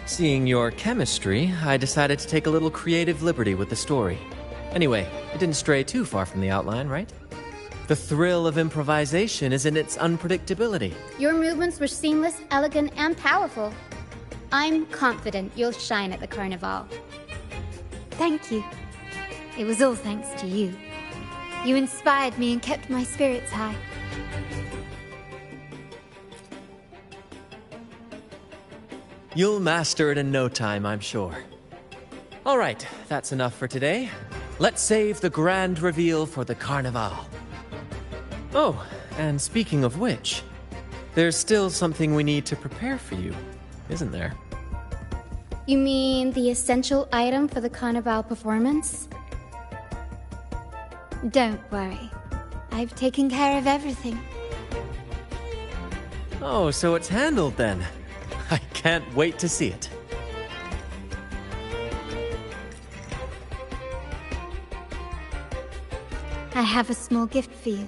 Seeing your chemistry, I decided to take a little creative liberty with the story. Anyway, it didn't stray too far from the outline, right? The thrill of improvisation is in its unpredictability. Your movements were seamless, elegant, and powerful. I'm confident you'll shine at the Carnival. Thank you. It was all thanks to you. You inspired me and kept my spirits high. You'll master it in no time, I'm sure. All right, that's enough for today. Let's save the grand reveal for the Carnival. Oh, and speaking of which, there's still something we need to prepare for you, isn't there? You mean the essential item for the Carnival performance? Don't worry. I've taken care of everything. Oh, so it's handled then. I can't wait to see it. I have a small gift for you.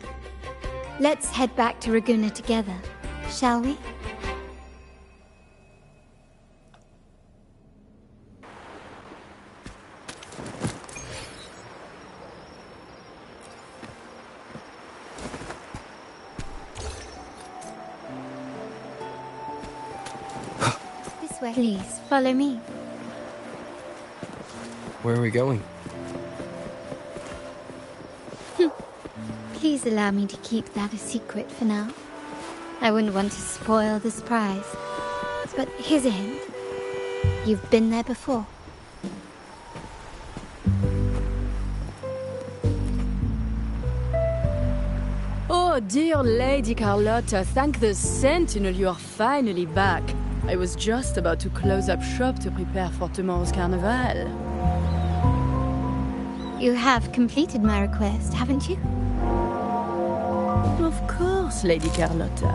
Let's head back to Raguna together, shall we? This way. Please, follow me. Where are we going? Please allow me to keep that a secret for now. I wouldn't want to spoil the surprise. But here's a hint. You've been there before. Oh, dear Lady Carlotta, thank the Sentinel you are finally back. I was just about to close up shop to prepare for tomorrow's carnival. You have completed my request, haven't you? Of course, Lady Carlotta.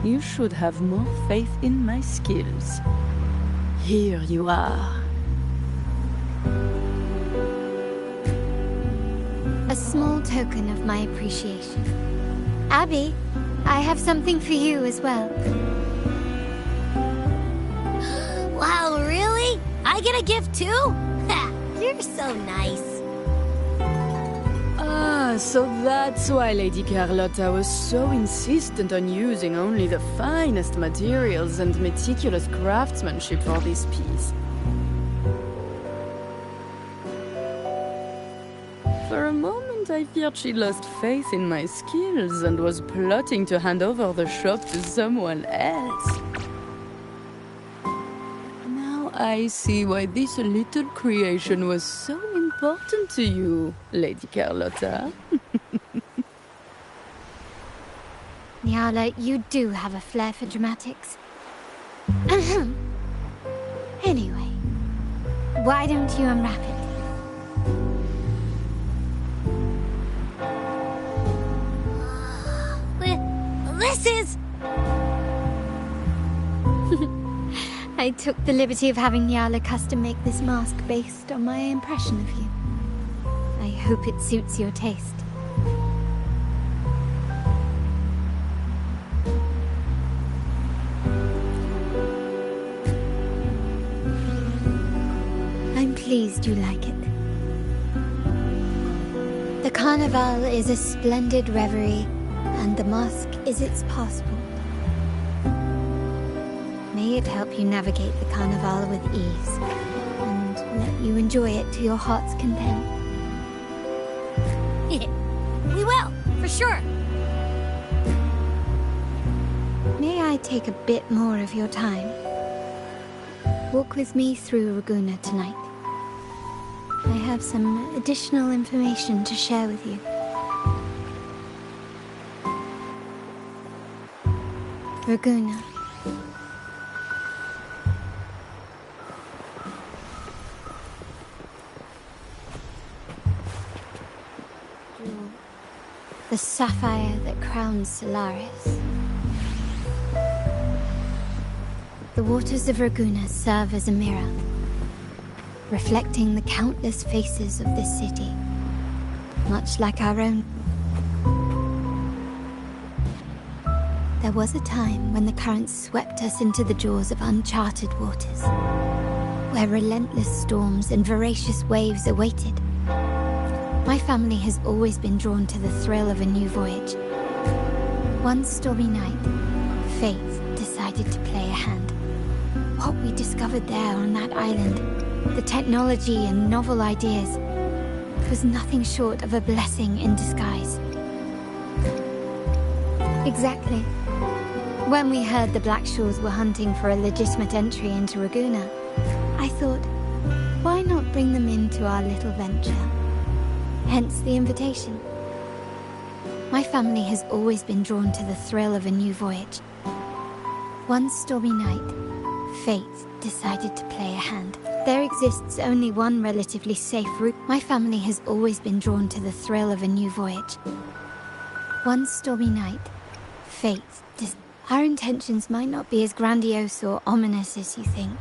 You should have more faith in my skills. Here you are. A small token of my appreciation. Abby, I have something for you as well. Wow, really? I get a gift too? Ha! You're so nice. Ah, so that's why Lady Carlotta was so insistent on using only the finest materials and meticulous craftsmanship for this piece. For a moment, I feared she lost faith in my skills and was plotting to hand over the shop to someone else. Now I see why this little creation was so important to you, Lady Carlotta. Nyala, you do have a flair for dramatics. Anyway, why don't you unwrap it? This is... I took the liberty of having Nyala custom make this mask based on my impression of you. I hope it suits your taste. I'm pleased you like it. The Carnival is a splendid reverie, and the mask is its passport. May it help you navigate the Carnival with ease, and let you enjoy it to your heart's content. We will, for sure. May I take a bit more of your time? Walk with me through Raguna tonight. I have some additional information to share with you. Raguna. The sapphire that crowns Solaris. The waters of Raguna serve as a mirror, reflecting the countless faces of this city, much like our own. There was a time when the currents swept us into the jaws of uncharted waters, where relentless storms and voracious waves awaited. My family has always been drawn to the thrill of a new voyage. One stormy night, fate decided to play a hand. What we discovered there on that island, the technology and novel ideas, was nothing short of a blessing in disguise. Exactly. When we heard the Blackshaws were hunting for a legitimate entry into Raguna, I thought, why not bring them into our little venture? Hence the invitation. My family has always been drawn to the thrill of a new voyage. One stormy night, fate decided to play a hand. There exists only one relatively safe route. My family has always been drawn to the thrill of a new voyage. One stormy night, fate our intentions might not be as grandiose or ominous as you think.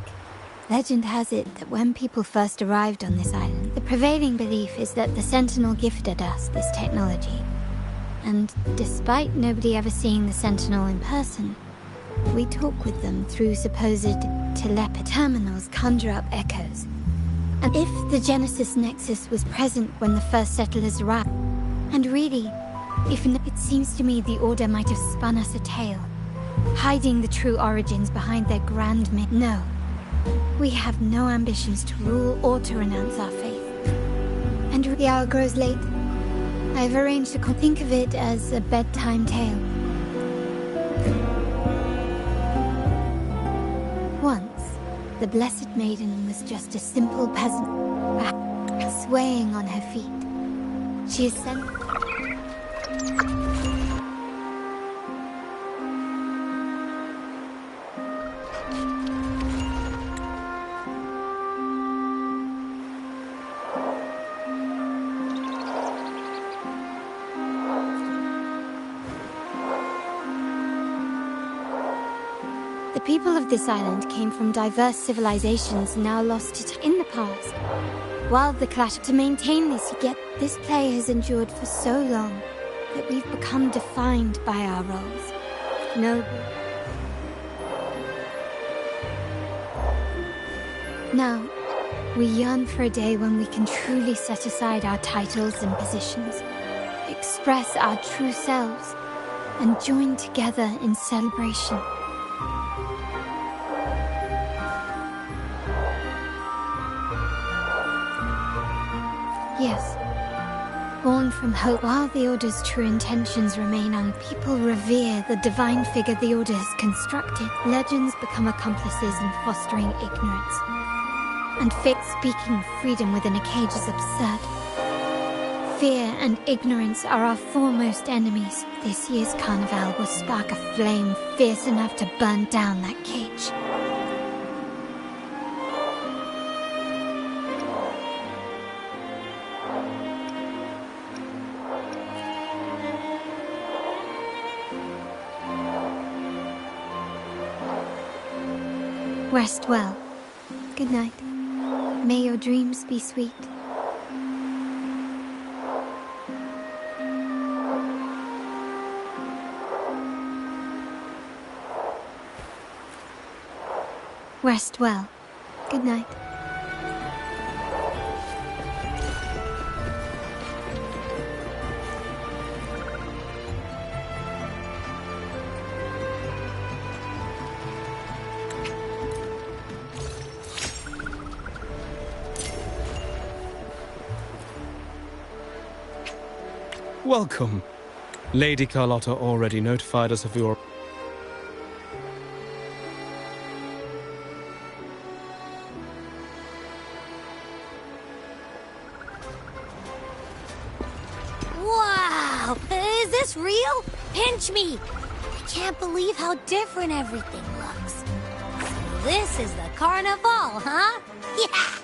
Legend has it that when people first arrived on this island, the prevailing belief is that the Sentinel gifted us this technology. And despite nobody ever seeing the Sentinel in person, we talk with them through supposed telepathy. Terminals conjure up echoes. And if the Genesis Nexus was present when the first settlers arrived, and really, it seems to me the Order might have spun us a tale, hiding the true origins behind their grand myth. No, we have no ambitions to rule or to renounce our faith. And the hour grows late. I've arranged to think of it as a bedtime tale. Once, the Blessed Maiden was just a simple peasant, swaying on her feet. She is sent... The people of this island came from diverse civilizations now lost in the past. While the clash to maintain this, yet this play has endured for so long that we've become defined by our roles. Noble. Now, we yearn for a day when we can truly set aside our titles and positions, express our true selves, and join together in celebration. Yes. Born from hope, while the Order's true intentions remain people revere the divine figure the Order has constructed. Legends become accomplices in fostering ignorance. And fate speaking freedom within a cage is absurd. Fear and ignorance are our foremost enemies. This year's carnival will spark a flame fierce enough to burn down that cage. Rest well. Good night. May your dreams be sweet. Rest well. Good night. Welcome. Lady Carlotta already notified us of your... Wow! Is this real? Pinch me! I can't believe how different everything looks. So this is the carnival, huh? Yeah!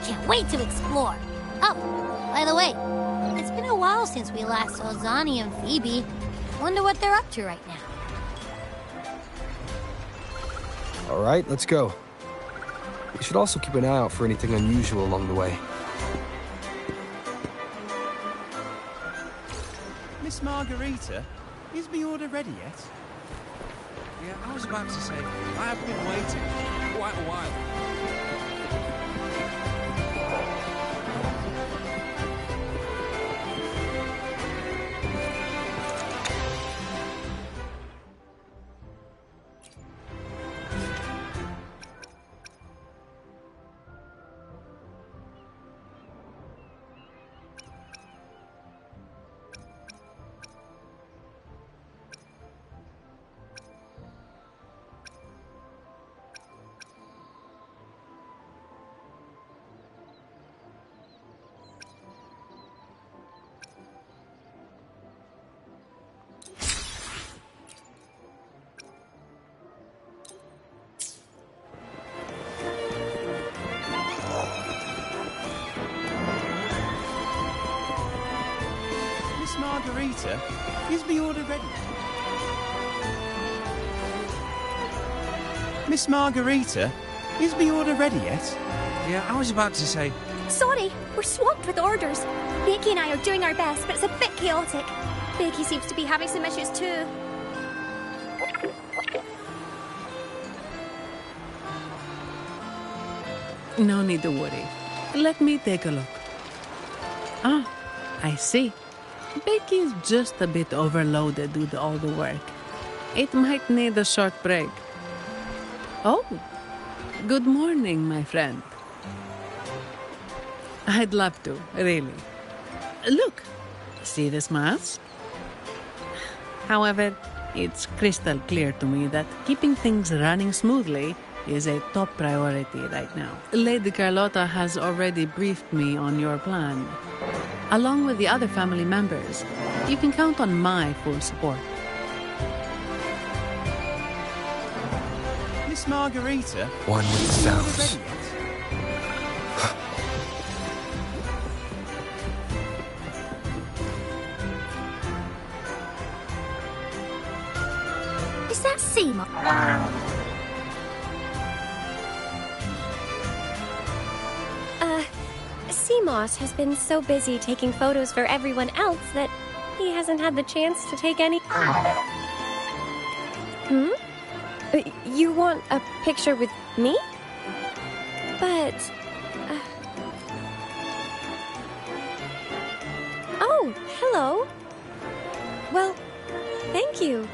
Can't wait to explore. Oh, by the way, it's been a while since we last saw Zani and Phoebe. Wonder what they're up to right now. All right, let's go. We should also keep an eye out for anything unusual along the way. Miss Margarita, is my order ready yet? Yeah, I was about to say, I have been waiting quite a while. Miss Margarita, is my order ready? Miss Margarita, is my order ready yet? Yeah, I was about to say... Sorry, we're swamped with orders. Becky and I are doing our best, but it's a bit chaotic. Becky seems to be having some issues too. No need to worry. Let me take a look. Ah, I see. Becky's just a bit overloaded with all the work. It might need a short break. Oh, good morning, my friend. I'd love to, really. Look, see this mask? However, it's crystal clear to me that keeping things running smoothly is a top priority right now. Lady Carlotta has already briefed me on your plan. Along with the other family members, you can count on my full support. Miss Margarita, One with is my order sounds. ready yet? Is that Seymour? Seamoss has been so busy taking photos for everyone else that he hasn't had the chance to take any. You want a picture with me? But... Oh, hello. Well, thank you.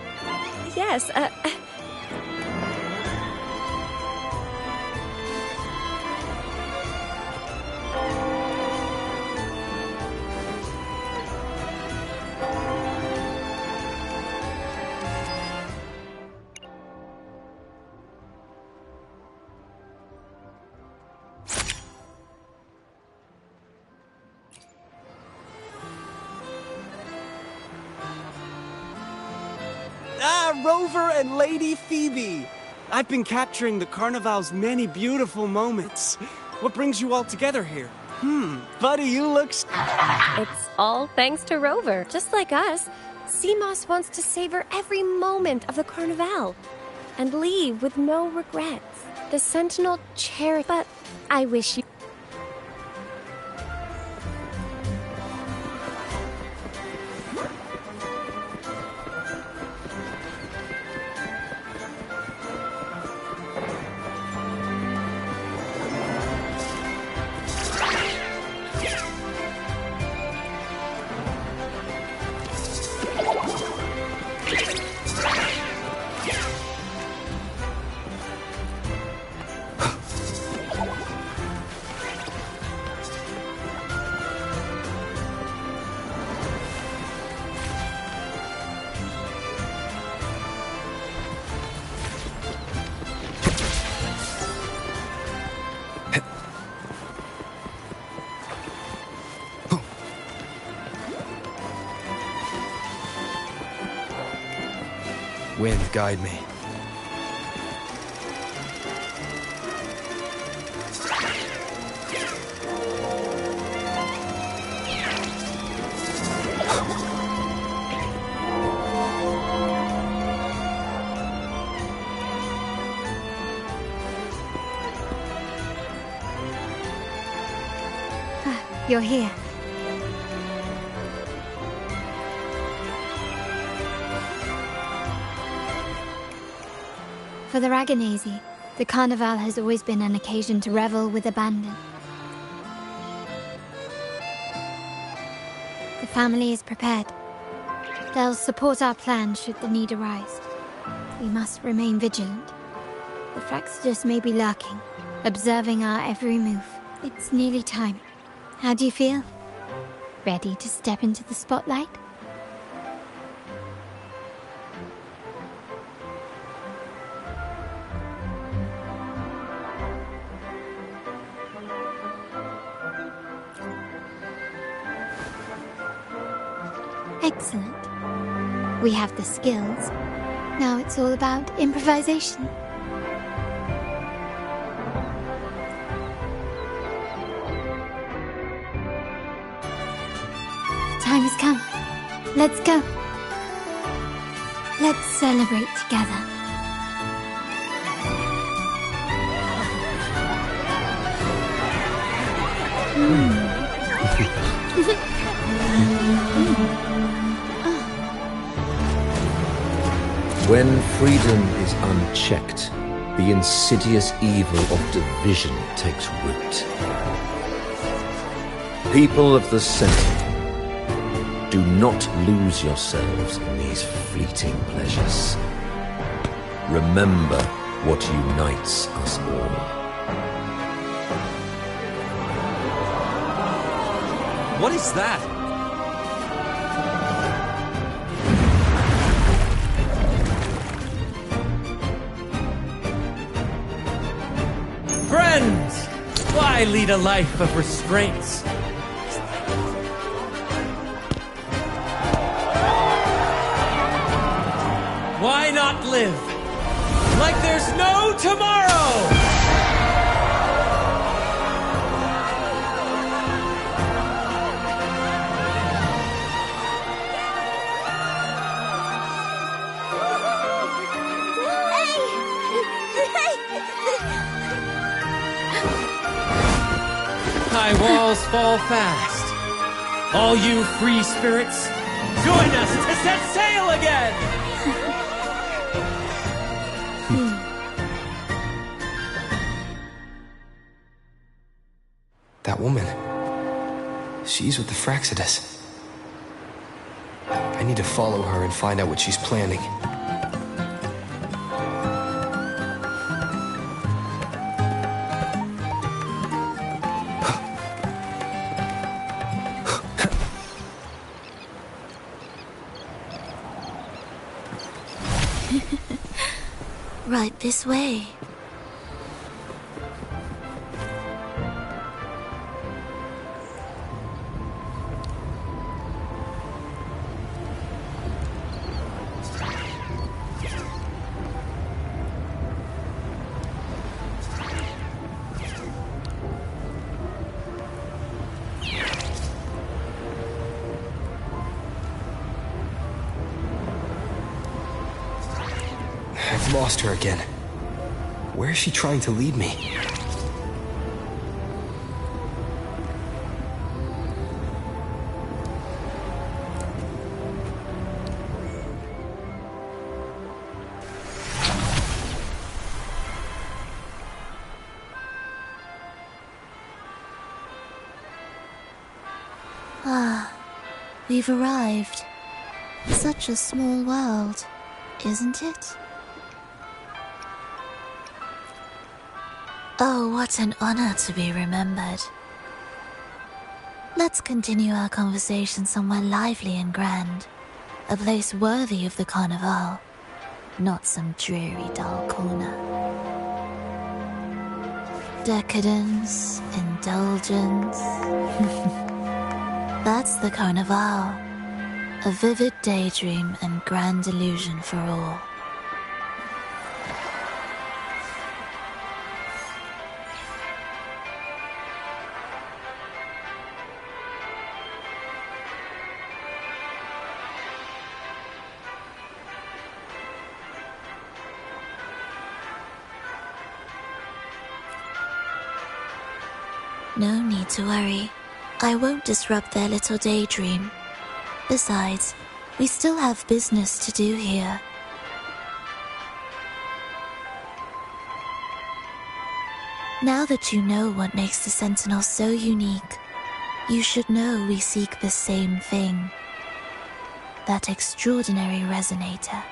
Yes, Rover and Lady Phoebe! I've been capturing the Carnival's many beautiful moments. What brings you all together here? Buddy, you look... it's all thanks to Rover. Just like us, Seamoss wants to savor every moment of the Carnival and leave with no regrets. The Sentinel cherish... But I wish you... Wind, guide me. you're here. For the Ragganese, the Carnival has always been an occasion to revel with abandon. The family is prepared. They'll support our plan should the need arise. We must remain vigilant. The Fraxidus may be lurking, observing our every move. It's nearly time. How do you feel? Ready to step into the spotlight? Excellent. We have the skills. Now it's all about improvisation. The time has come. Let's go. Let's celebrate together. When freedom is unchecked, the insidious evil of division takes root. People of the Sentinel, do not lose yourselves in these fleeting pleasures. Remember what unites us all. What is that? Friends! Why lead a life of restraints? Why not live like there's no tomorrow? High walls fall fast. All you free spirits, join us to set sail again! That woman. She's with the Fraxidus. I need to follow her and find out what she's planning. Right this way. I've lost her again. Where is she trying to lead me? Ah, we've arrived. Such a small world, isn't it? Oh, what an honor to be remembered. Let's continue our conversation somewhere lively and grand. A place worthy of the Carnival, not some dreary, dull corner. Decadence, indulgence. That's the Carnival. A vivid daydream and grand illusion for all. No need to worry. I won't disrupt their little daydream. Besides, we still have business to do here. Now that you know what makes the Sentinel so unique, you should know we seek the same thing. That extraordinary resonator.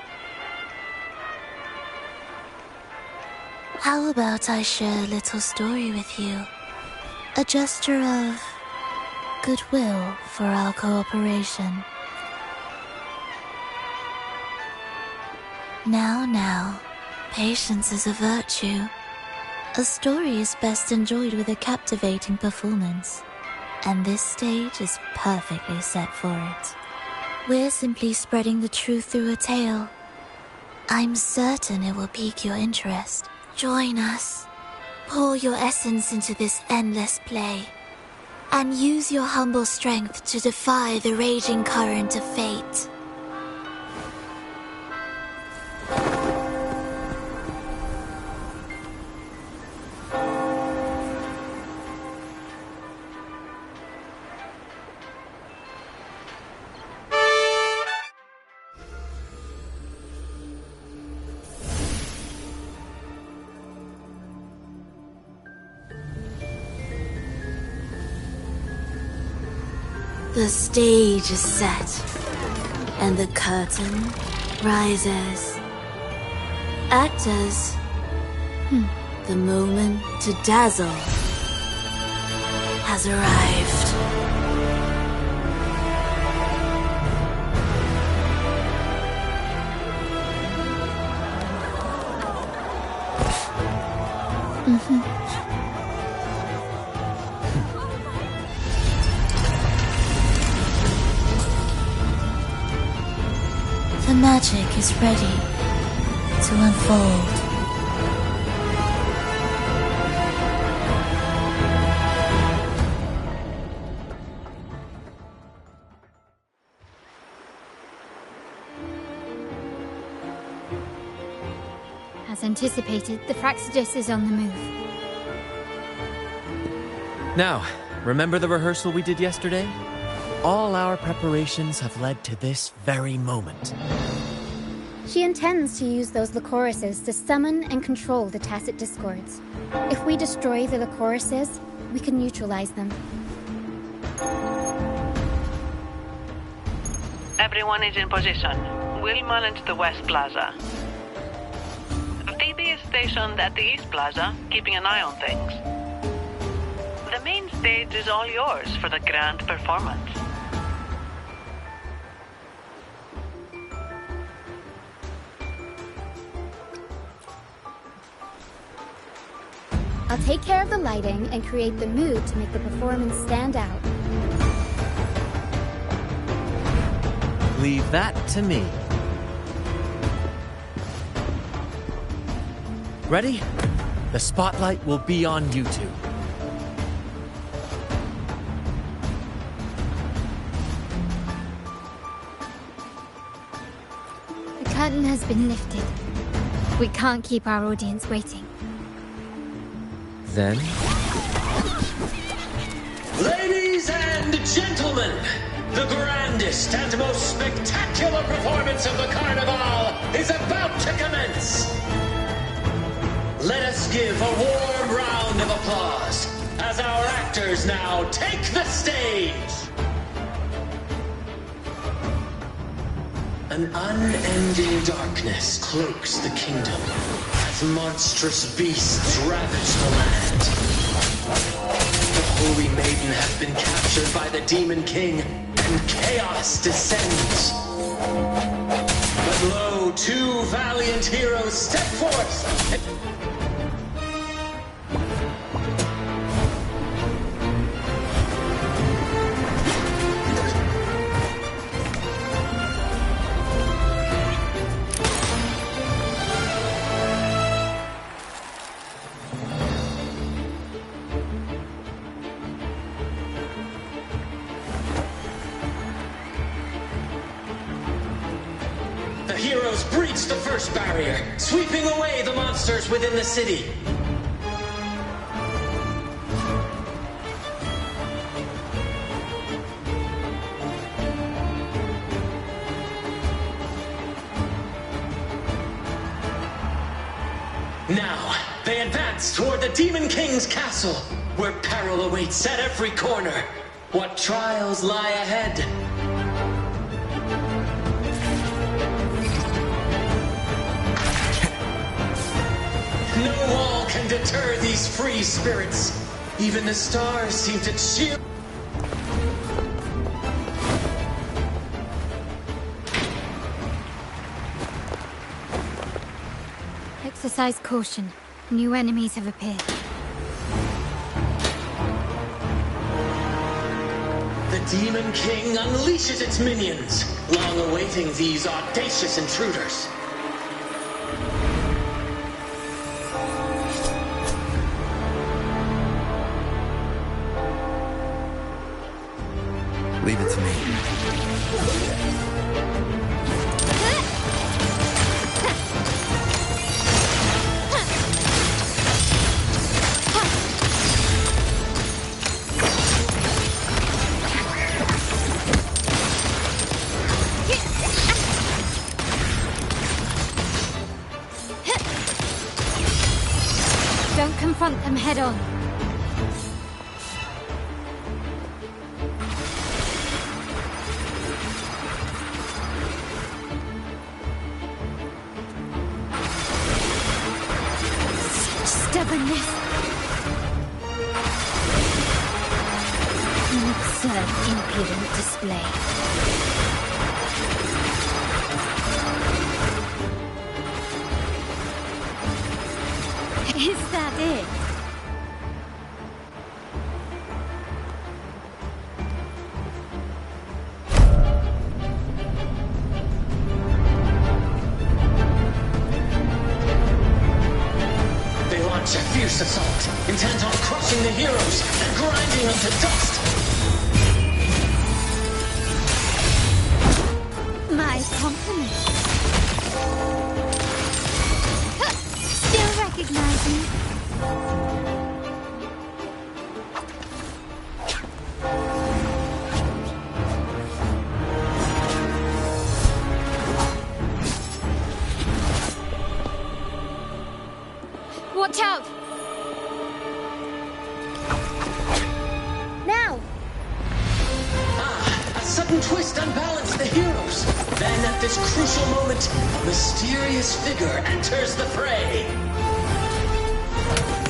How about I share a little story with you? A gesture of goodwill for our cooperation. Now, patience is a virtue. A story is best enjoyed with a captivating performance, and this stage is perfectly set for it. We're simply spreading the truth through a tale. I'm certain it will pique your interest. Join us. Pour your essence into this endless play, and use your humble strength to defy the raging current of fate. The stage is set, and the curtain rises. Actors, the moment to dazzle has arrived. The magic is ready to unfold. As anticipated, the Praxidus is on the move. Now, remember the rehearsal we did yesterday? All our preparations have led to this very moment. She intends to use those Lycorises to summon and control the Tacit Discords. If we destroy the Lycorises, we can neutralize them. Everyone is in position. We'll mull into the West Plaza. Phoebe is stationed at the East Plaza, keeping an eye on things. The main stage is all yours for the grand performance. I'll take care of the lighting and create the mood to make the performance stand out. Leave that to me. Ready? The spotlight will be on you two. The curtain has been lifted. We can't keep our audience waiting. Then? Ladies and gentlemen, the grandest and most spectacular performance of the Carnival is about to commence. Let us give a warm round of applause as our actors now take the stage. An unending darkness cloaks the kingdom as monstrous beasts ravage the land. The Holy Maiden has been captured by the Demon King, and chaos descends. But lo, two valiant heroes step forth. Heroes breach the first barrier, sweeping away the monsters within the city. Now, they advance toward the Demon King's castle, where peril awaits at every corner. What trials lie ahead? No wall can deter these free spirits. Even the stars seem to cheer. Exercise caution. New enemies have appeared. The Demon King unleashes its minions, long awaiting these audacious intruders. Leave it to me. Don't confront them head on. Stubbornness. An absurd, impudent display. Is that it? They launch a fierce assault, intent on crushing the heroes and grinding them to dust. My compliments. Still recognizing. Watch out! Now! A sudden twist unbalanced the heroes. Then at this crucial moment, a mysterious figure enters the fray.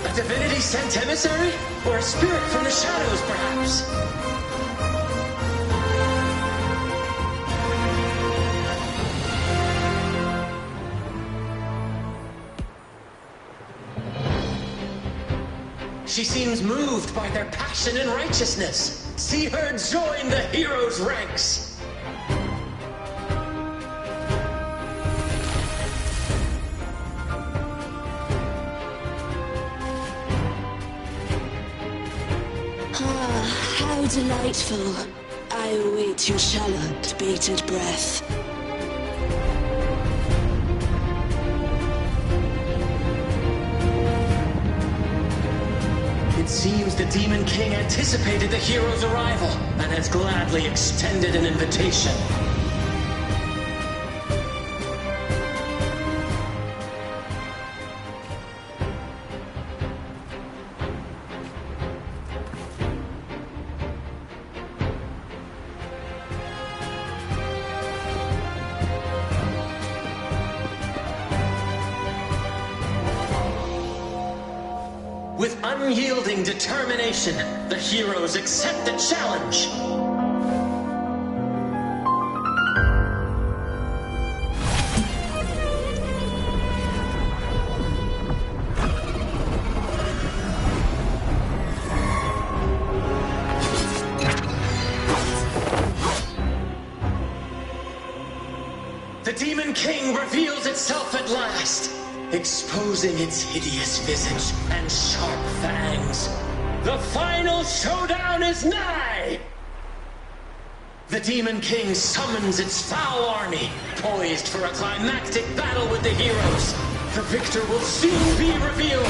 A divinity sent emissary? Or a spirit from the shadows, perhaps? She seems moved by their passion and righteousness. See her join the heroes' ranks. Ah, how delightful. I await your challenge, bated breath. It seems the Demon King anticipated the hero's arrival and has gladly extended an invitation. With unyielding determination, the heroes accept the challenge. The Demon King reveals itself at last, exposing its hideous visage and sharp fangs. The final showdown is nigh! The Demon King summons its foul army, poised for a climactic battle with the heroes. The victor will soon be revealed.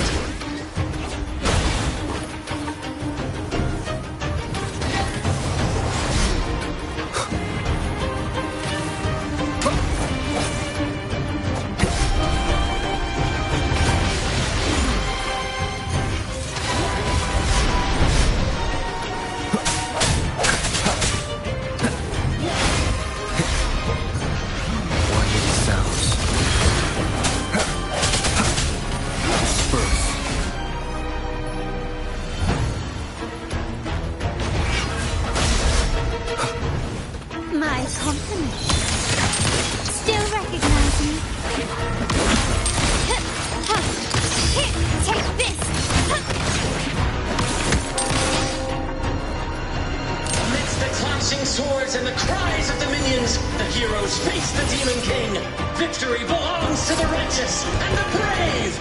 The heroes face the Demon King! Victory belongs to the righteous and the brave!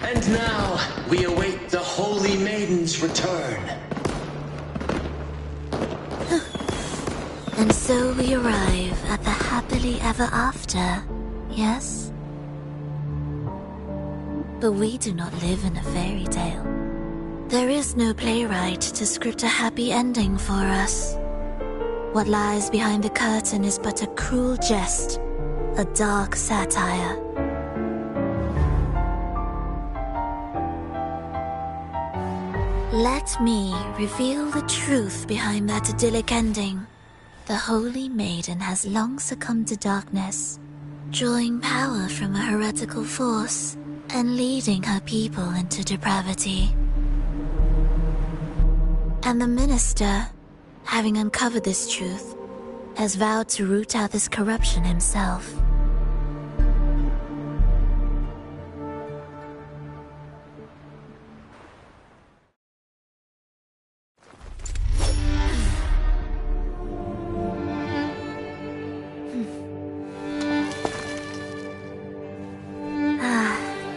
And now, we await the Holy Maiden's return. And so we arrive at the happily ever after, yes? But we do not live in a fairy tale. There is no playwright to script a happy ending for us. What lies behind the curtain is but a cruel jest, a dark satire. Let me reveal the truth behind that idyllic ending. The Holy Maiden has long succumbed to darkness, drawing power from a heretical force and leading her people into depravity. And the minister, having uncovered this truth, has vowed to root out this corruption himself.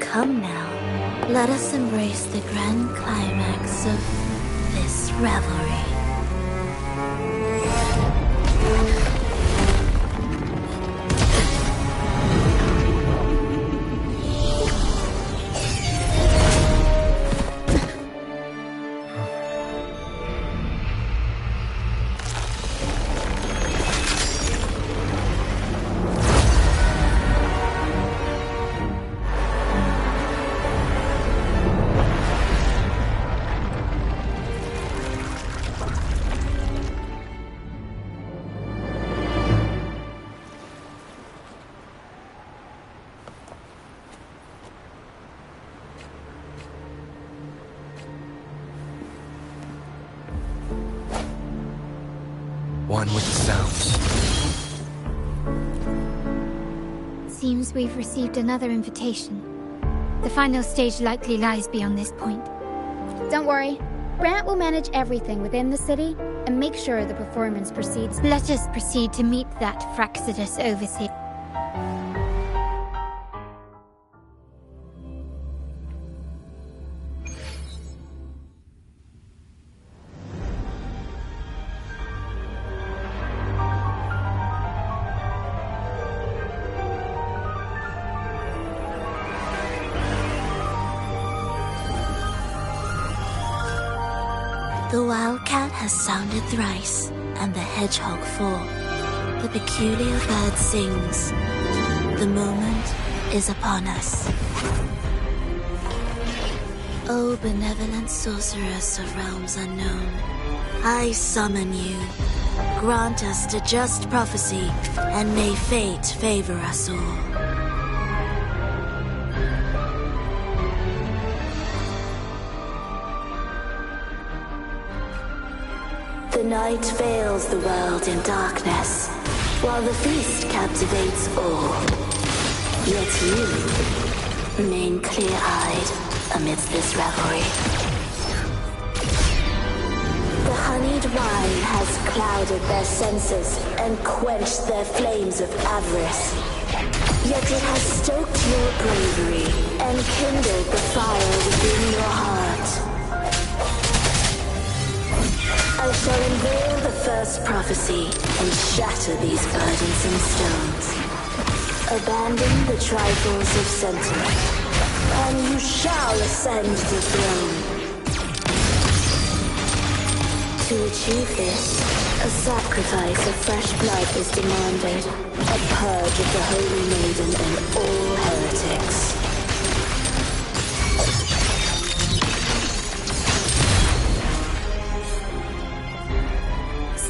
Come now, let us embrace the grand climax of this revelry. One with the sounds. Seems we've received another invitation. The final stage likely lies beyond this point. Don't worry. Brant will manage everything within the city and make sure the performance proceeds. Let us proceed to meet that Fraxidus overseer. The wildcat has sounded thrice, and the hedgehog four. The peculiar bird sings. The moment is upon us. O benevolent sorceress of realms unknown, I summon you. Grant us the just prophecy, and may fate favor us all. The night veils the world in darkness, while the feast captivates all. Yet you remain clear-eyed amidst this revelry. The honeyed wine has clouded their senses and quenched their flames of avarice. Yet it has stoked your bravery and kindled the fire within your heart. I shall unveil the first prophecy and shatter these burdensome stones. Abandon the trifles of sentiment, and you shall ascend the throne. To achieve this, a sacrifice of fresh blood is demanded, a purge of the Holy Maiden and all heretics.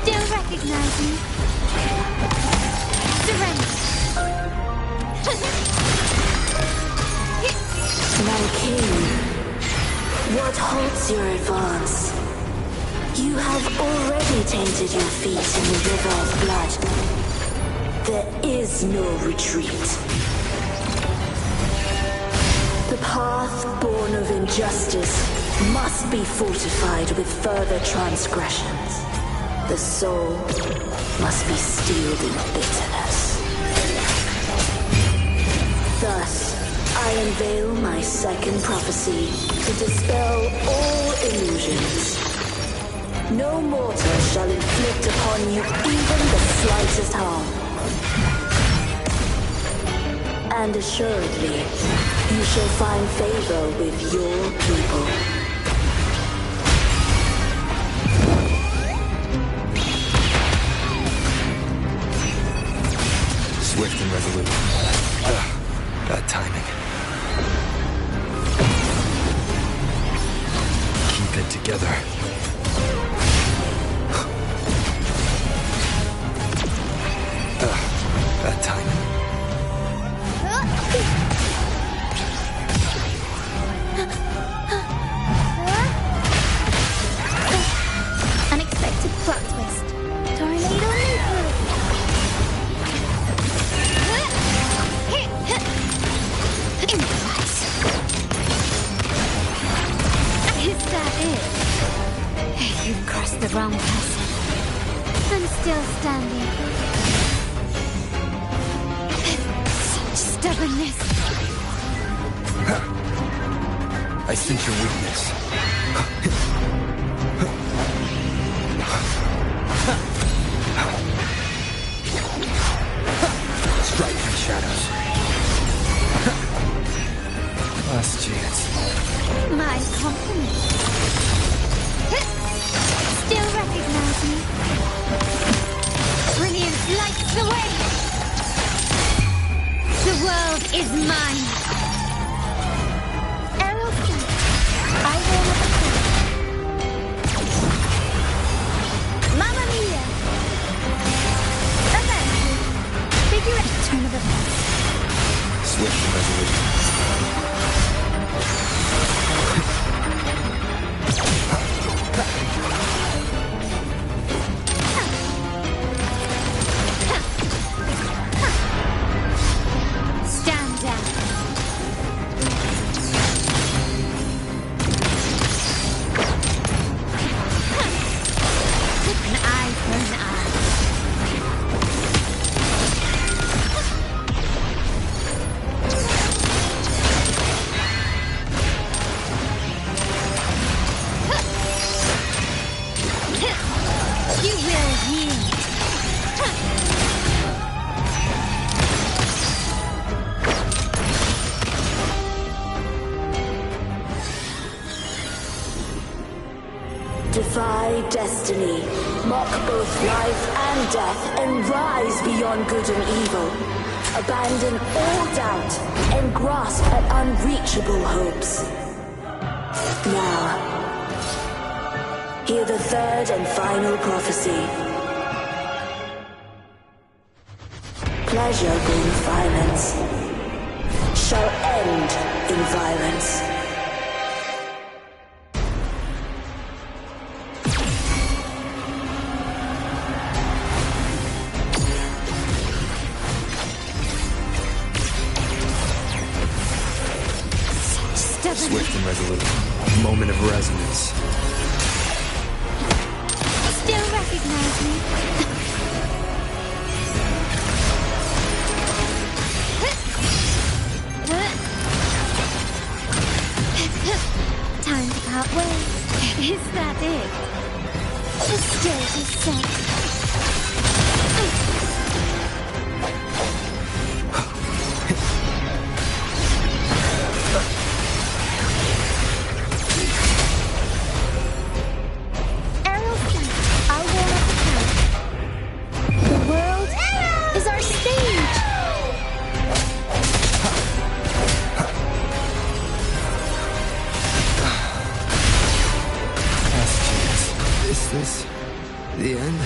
Still recognize me? Surrender! My king, what halts your advance? You have already tainted your feet in the river of blood. There is no retreat. The path born of injustice must be fortified with further transgressions. The soul must be steeled in bitterness. Thus, I unveil my second prophecy to dispel all illusions. No mortal shall inflict upon you even the slightest harm. And assuredly, you shall find favor with your people. Swift and resolute. Bad timing. Keep it together. Bad timing. Unexpected plot twist. Tornado nuclear. Is that it? You've crossed the wrong person. I'm still standing. Such stubbornness. I sense your weakness. Strike from shadows. Last chance. My compliment. Still recognize me? Brilliant lights the way. The world is mine. Arrowskin. I will overcome. Mamma mia. Avenge. Figure it. Turn of events. Swift and resolute. Stand down. An eye for an eye. You will yield. Defy destiny, mock both life and death, and rise beyond good and evil. Abandon all doubt and grasp at unreachable hopes. Now, hear the third and final prophecy. Pleasure being violence shall end in violence. Swift and resolute. Moment of resonance. Still recognize me? Time to part ways. Is that it? The stage is set. Is this the end?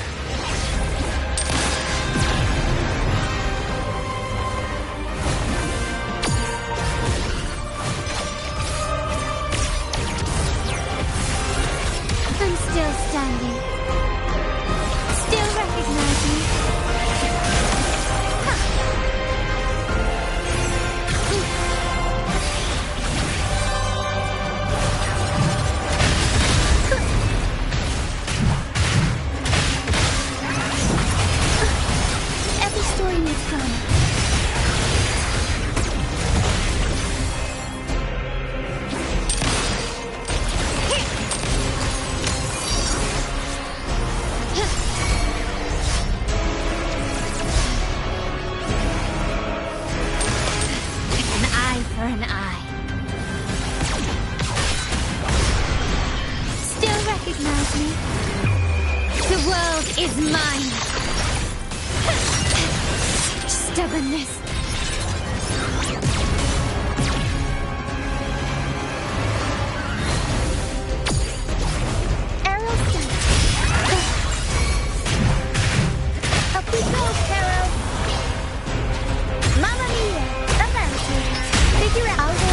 stubbornness. Arrow sent. Up we go, Arrow. Mamma mia, avanti. Figure out. I'll go.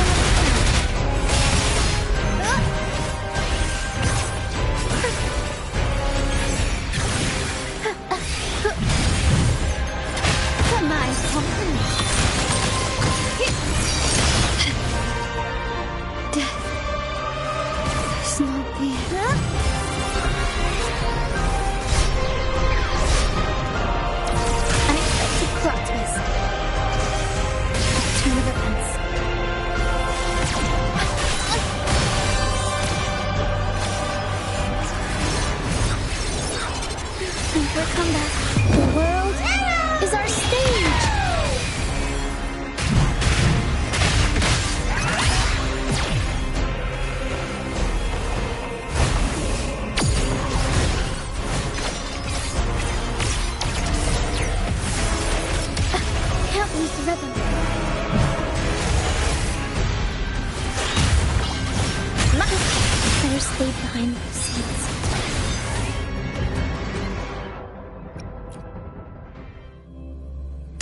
My company. Death does not fear. Unexpected plot twist. Turn of events. And for comeback, the world is our stage. Can't lose the rhythm. Better stay behind those scenes.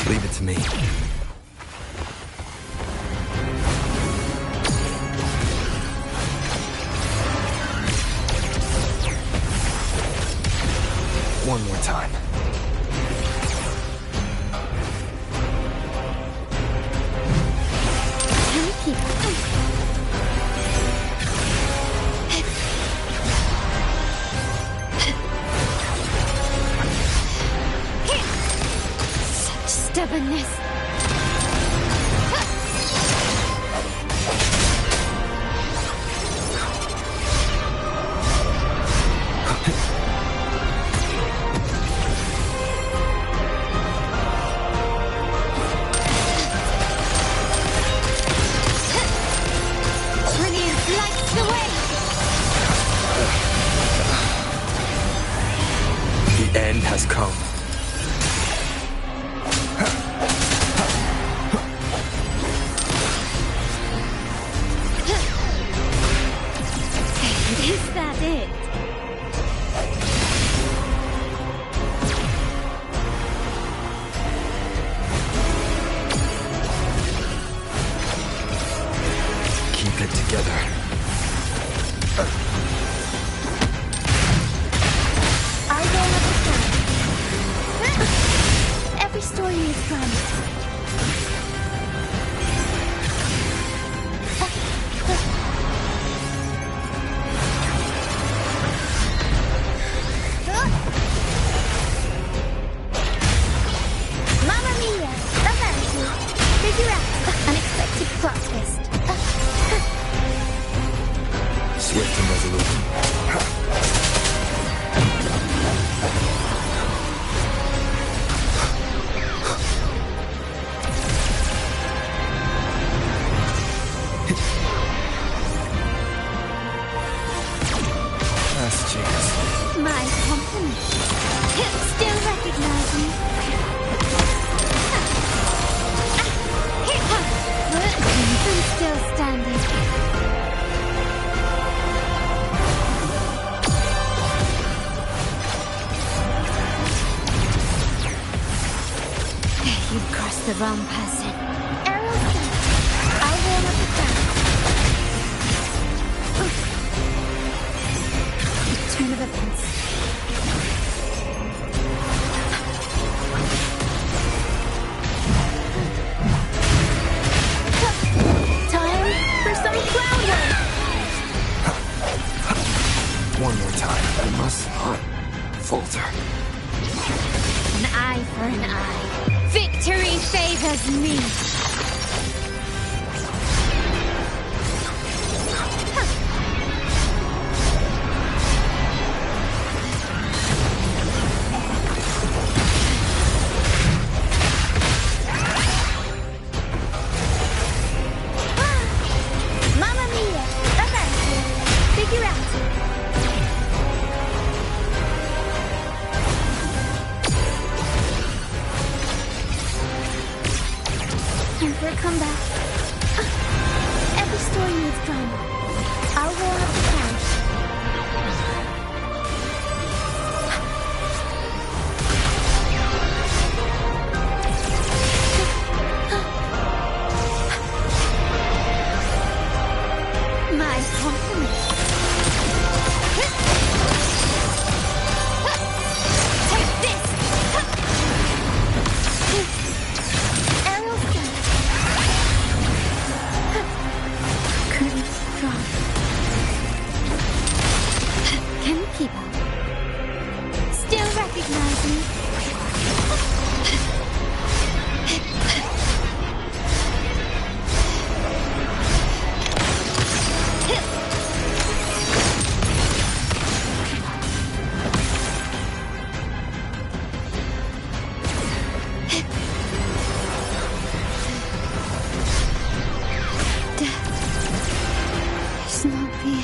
Leave it to me. One more time. Can we keep Such stubbornness. Brilliant lights the way. The end has come. Is that it? Keep it together. I'll go another time. Every story needs drama. Mamma mia! Avanti! Figure out. Unexpected plot twist. Swift and resolute. Last chance. My company. Still recognize me. I'm still standing. You've crossed the wrong person. Arrow sent. I'll warm up the ground. Turn of events. Time for some cloud work. One more time. I must not falter. An eye for an eye. Victory favors me. Mamma mia! Avanti! Figure out. Time for a comeback. Every story needs drama. I'll roll out the clouds. My compliments. Take this! Aerial scan. Curtains drop. Can you keep up? Still recognize me? It's not the end.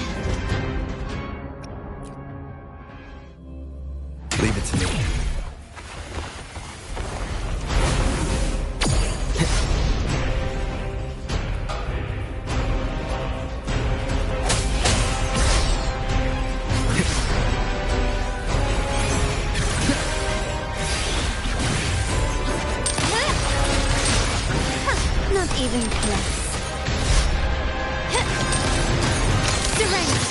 Leave it to me. Not even close. Surrender.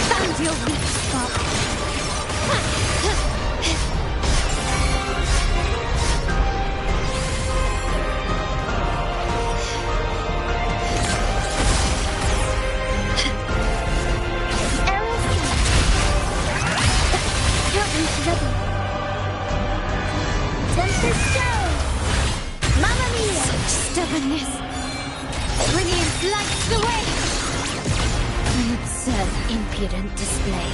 Found your weak spot. Aerial scan. Curtains ready. Tempest show! Mamma mia! Such stubbornness. Brilliance lights the way. An absurd, impudent display.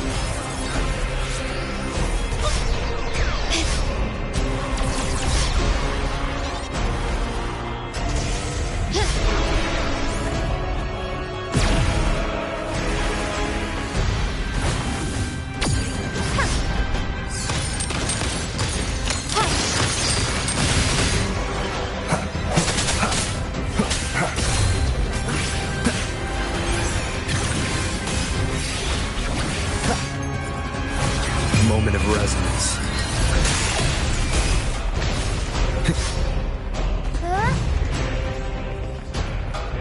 Moment of resonance.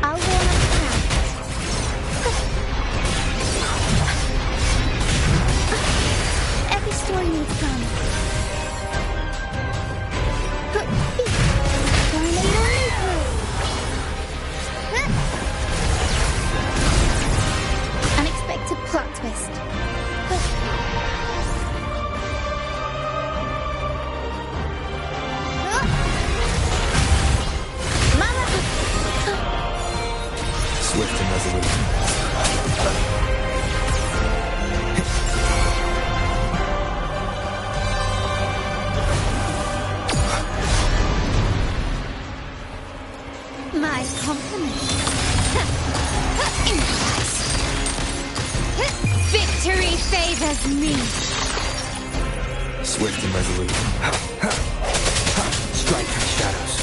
I'll roll out the clouds. Every story needs drama. Tornado nucleus. Unexpected plot twist. Swift and resolute. My compliments. Victory favors me. Swift and resolute. Strike through shadows.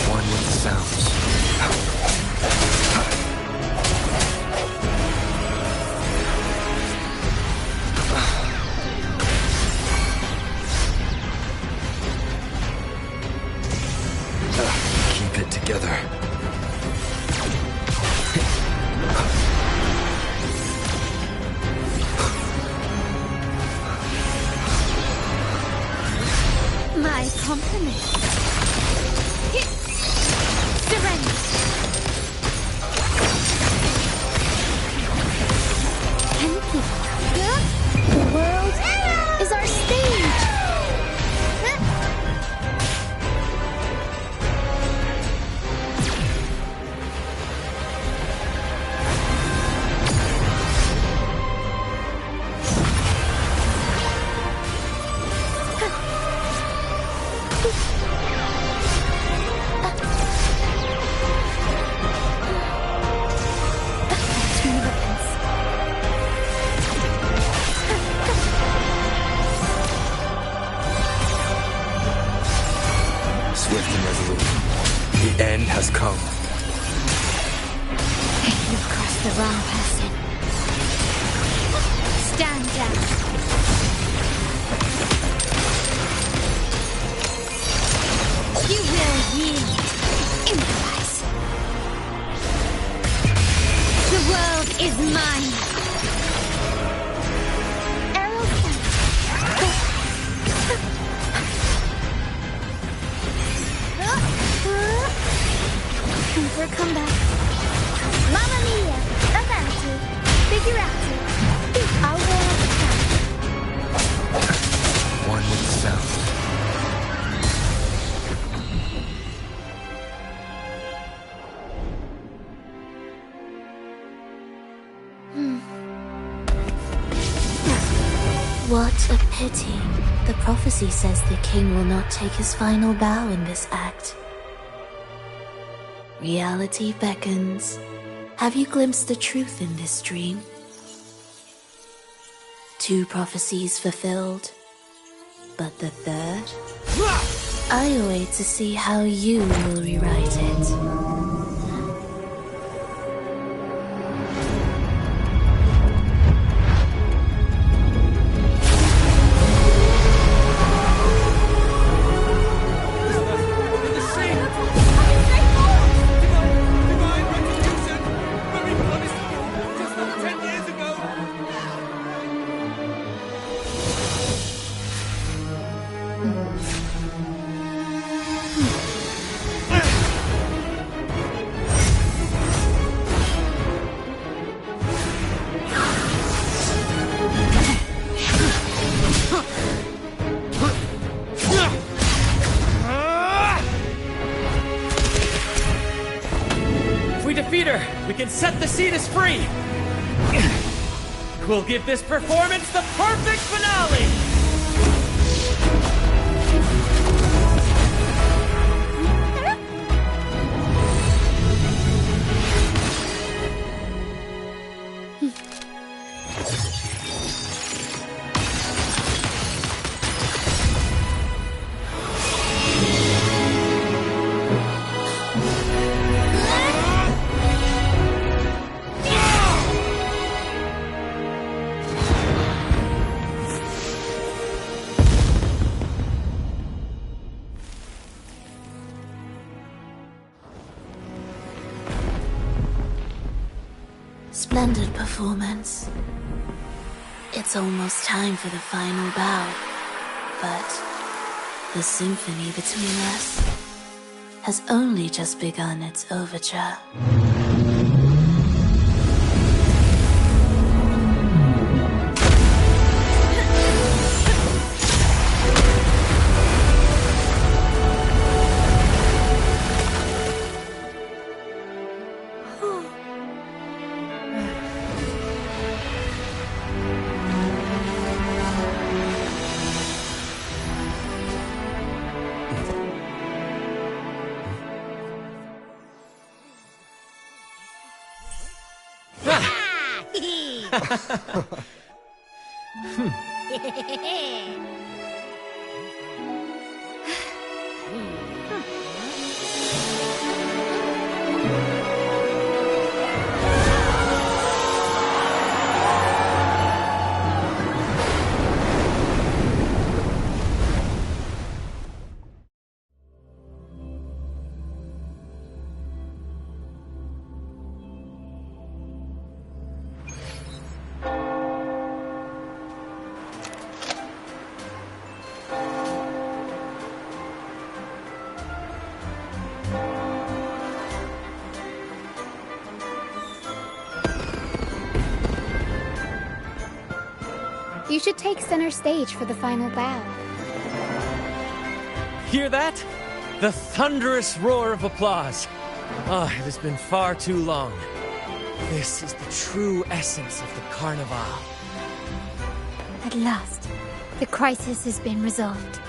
One with the sounds. Keep it together. My compliments. Surrender. Can you keep up? The world is our stage. swift and resolute. The end has come. You've crossed the wrong person. Stand down. You will yield. Improvise. The world is mine. For a comeback. Mamma mia! Avanti! Figurati! I will One with the sound. What a pity. The prophecy says the king will not take his final bow in this act. Reality beckons. Have you glimpsed the truth in this dream? 2 prophecies fulfilled, but the third? I await to see how you will rewrite it. We can set the Cetus free! We'll give this performance the perfect finale! Splendid performance. It's almost time for the final bow, but the symphony between us has only just begun its overture. You should take center stage for the final bow. Hear that? The thunderous roar of applause. Ah, it has been far too long. This is the true essence of the Carnival. At last, the crisis has been resolved.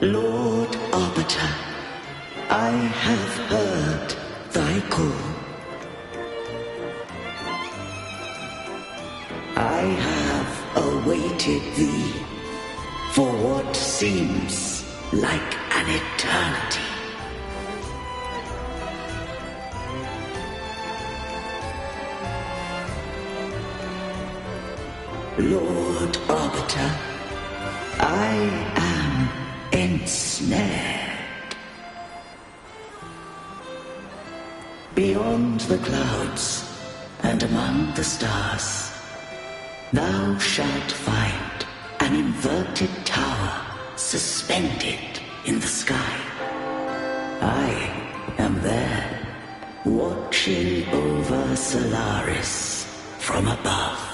Lord Arbiter, I have heard thy call. I have awaited thee for what seems like an eternity. Lord Arbiter, I am ensnared. Beyond the clouds and among the stars, thou shalt find an inverted tower suspended in the sky. I am there, watching over Solaris from above.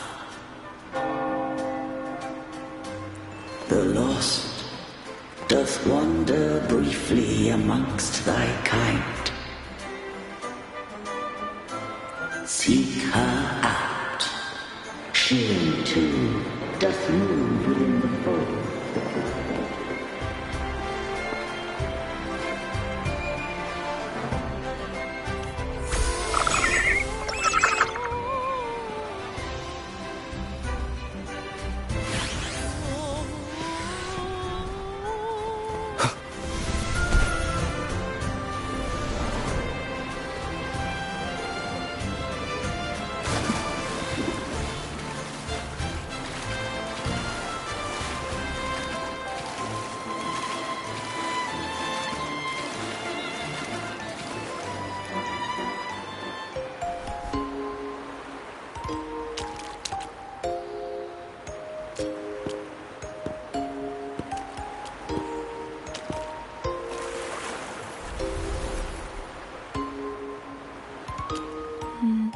The lost doth wander briefly amongst thy kind. Seek her out. She, too, doth move within the fold.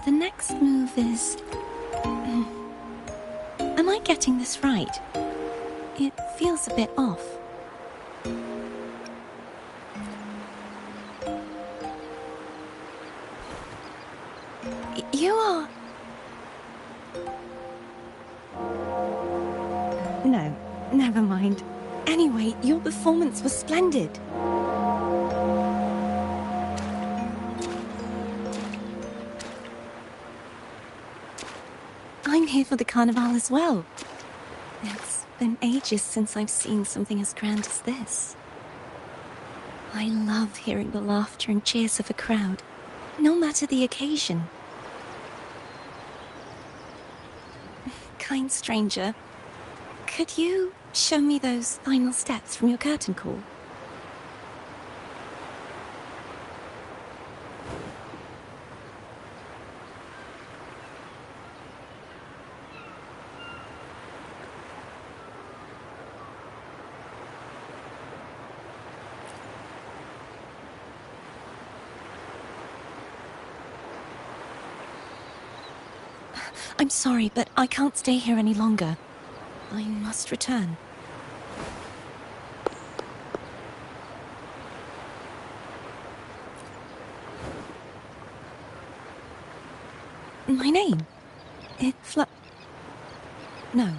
The next move is... Am I getting this right? It feels a bit off. You are... No, never mind. Anyway, your performance was splendid. I'm here for the carnival as well. It's been ages since I've seen something as grand as this. I love hearing the laughter and cheers of a crowd, no matter the occasion. Kind stranger, could you show me those final steps from your curtain call? I'm sorry, but I can't stay here any longer. I must return. My name? No.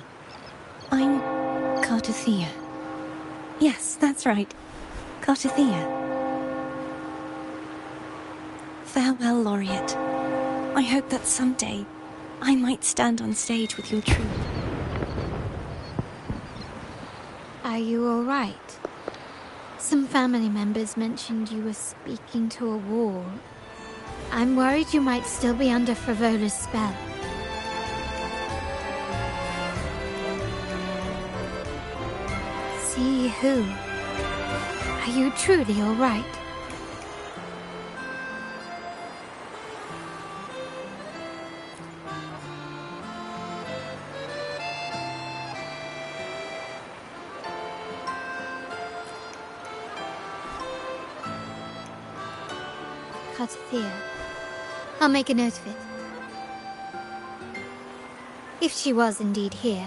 I'm Cartothea. Yes, that's right. Cartothea. Farewell, Laureate. I hope that someday I might stand on stage with your troupe. Are you all right? Some family members mentioned you were speaking to a wall. I'm worried you might still be under Frivola's spell. See who? Are you truly all right? Cartothea. I'll make a note of it. If she was indeed here,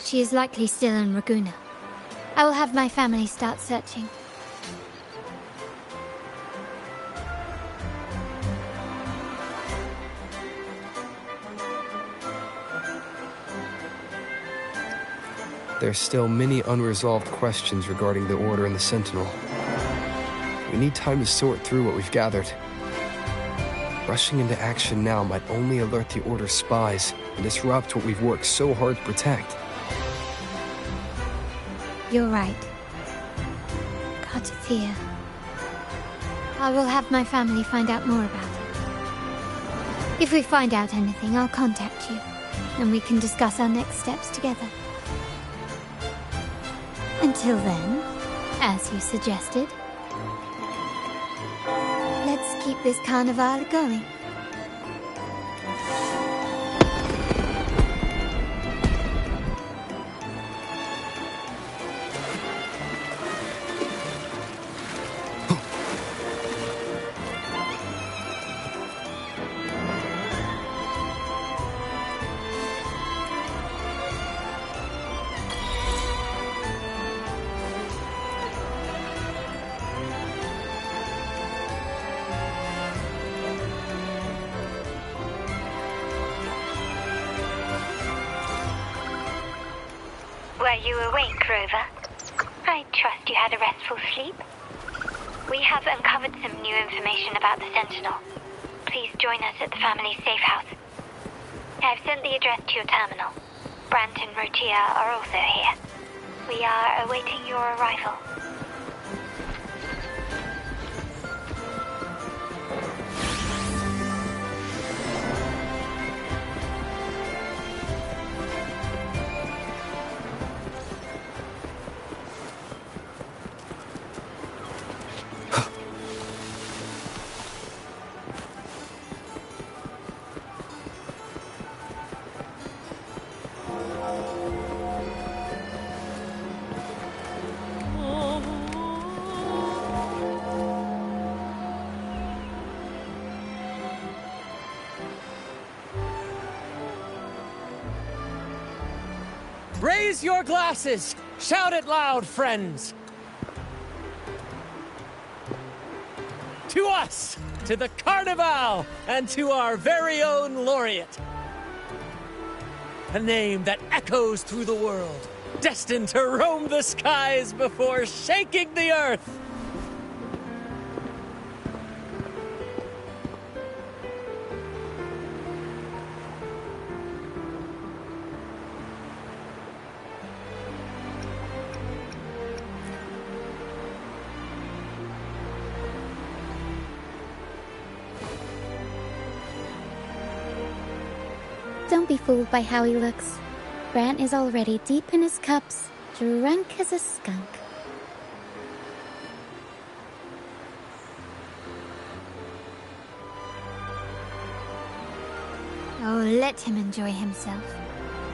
she is likely still in Raguna. I will have my family start searching. There's still many unresolved questions regarding the Order and the Sentinel. We need time to sort through what we've gathered. Rushing into action now might only alert the Order's spies and disrupt what we've worked so hard to protect. You're right. Cartothea. I will have my family find out more about it. If we find out anything, I'll contact you, and we can discuss our next steps together. Until then, as you suggested, let's keep this carnival going. Were you awake, Rover? I trust you had a restful sleep. We have uncovered some new information about the Sentinel. Please join us at the family's safe house. I've sent the address to your terminal. Brant and Rotia are also here. We are awaiting your arrival. Raise your glasses! Shout it loud, friends! To us! To the Carnival! And to our very own laureate! A name that echoes through the world, destined to roam the skies before shaking the earth! Don't be fooled by how he looks. Brant is already deep in his cups, drunk as a skunk. Oh, let him enjoy himself.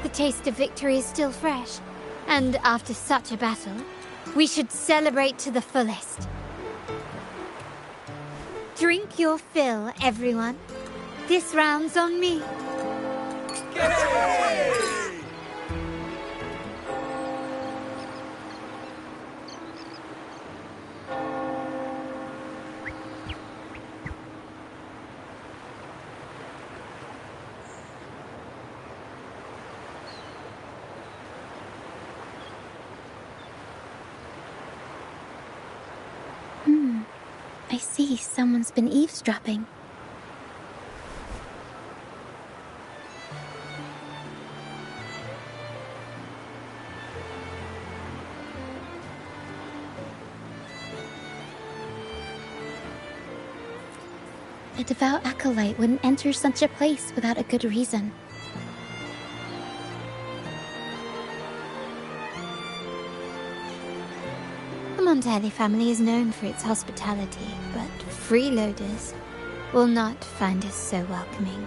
The taste of victory is still fresh. And after such a battle, we should celebrate to the fullest. Drink your fill, everyone. This round's on me. I see someone's been eavesdropping. A devout acolyte wouldn't enter such a place without a good reason. The Montelli family is known for its hospitality, but freeloaders will not find us so welcoming.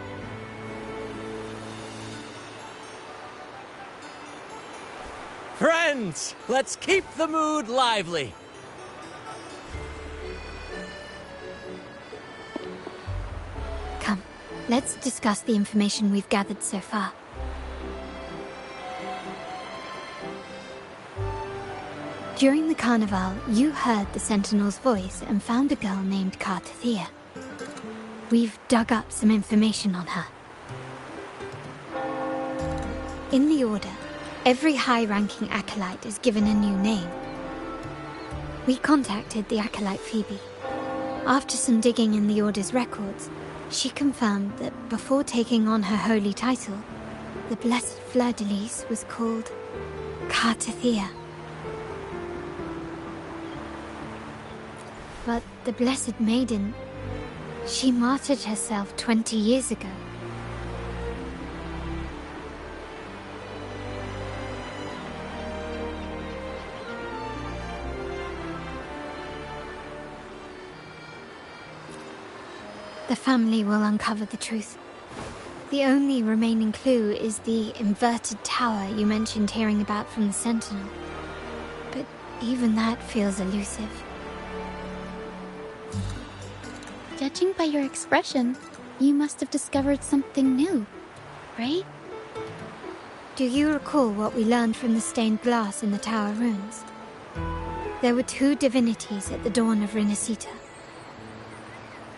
Friends, let's keep the mood lively. Come, let's discuss the information we've gathered so far. During the carnival, you heard the Sentinel's voice and found a girl named Cartothea. We've dug up some information on her. In the Order, Every high-ranking acolyte is given a new name. We contacted the acolyte Phoebe. After some digging in the Order's records, she confirmed that before taking on her holy title, the Blessed Fleur-de-Lis was called Cartathea. But the Blessed Maiden, she martyred herself 20 years ago. The family will uncover the truth. The only remaining clue is the inverted tower you mentioned hearing about from the Sentinel. But even that feels elusive. Judging by your expression, you must have discovered something new, right? Do you recall what we learned from the stained glass in the tower ruins? There were two divinities at the dawn of Renacita.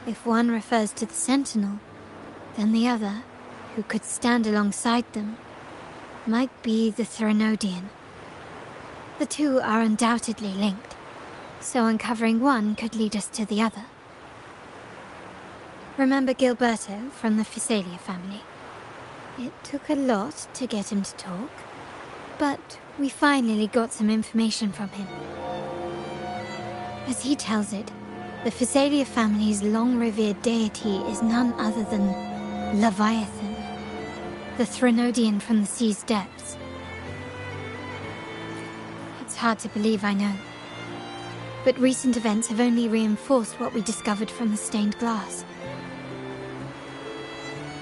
If one refers to the Sentinel, then the other, who could stand alongside them, might be the Threnodian. The two are undoubtedly linked, so uncovering one could lead us to the other. Remember Gilberto from the Physalia family? It took a lot to get him to talk, but we finally got some information from him. As he tells it, the Physalia family's long-revered deity is none other than Leviathan, the Threnodian from the sea's depths. It's hard to believe, I know. But recent events have only reinforced what we discovered from the stained glass.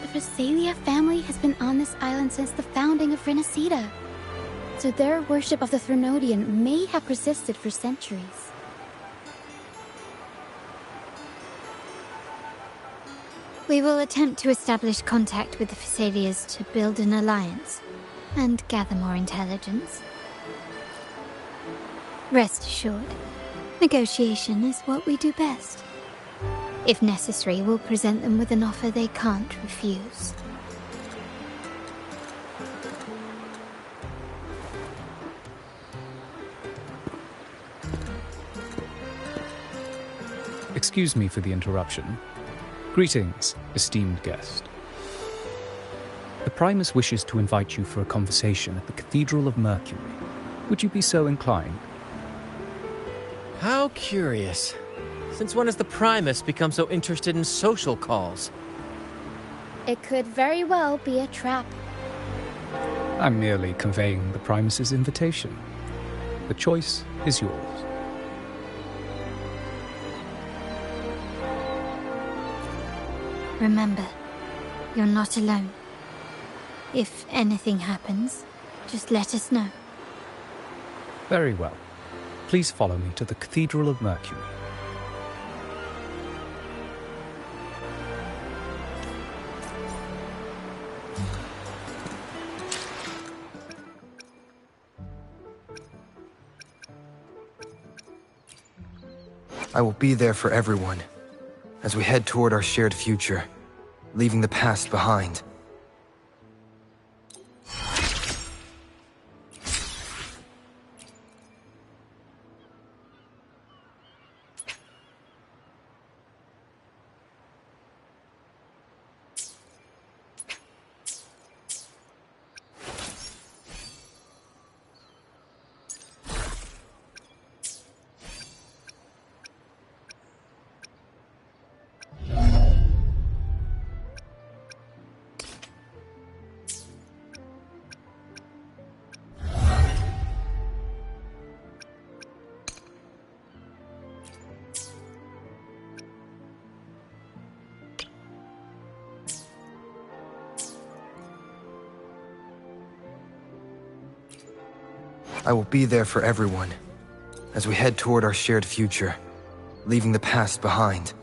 The Physalia family has been on this island since the founding of Renacita, so their worship of the Threnodian may have persisted for centuries. We will attempt to establish contact with the Physalias to build an alliance and gather more intelligence. Rest assured, negotiation is what we do best. If necessary, we'll present them with an offer they can't refuse. Excuse me for the interruption. Greetings, esteemed guest. The Primus wishes to invite you for a conversation at the Cathedral of Mercury. Would you be so inclined? How curious. Since when has the Primus become so interested in social calls? It could very well be a trap. I'm merely conveying the Primus's invitation. The choice is yours. Remember, you're not alone. If anything happens, just let us know. Very well. Please follow me to the Cathedral of Mercury. I will be there for everyone, as we head toward our shared future, leaving the past behind. I will be there for everyone, as we head toward our shared future, leaving the past behind.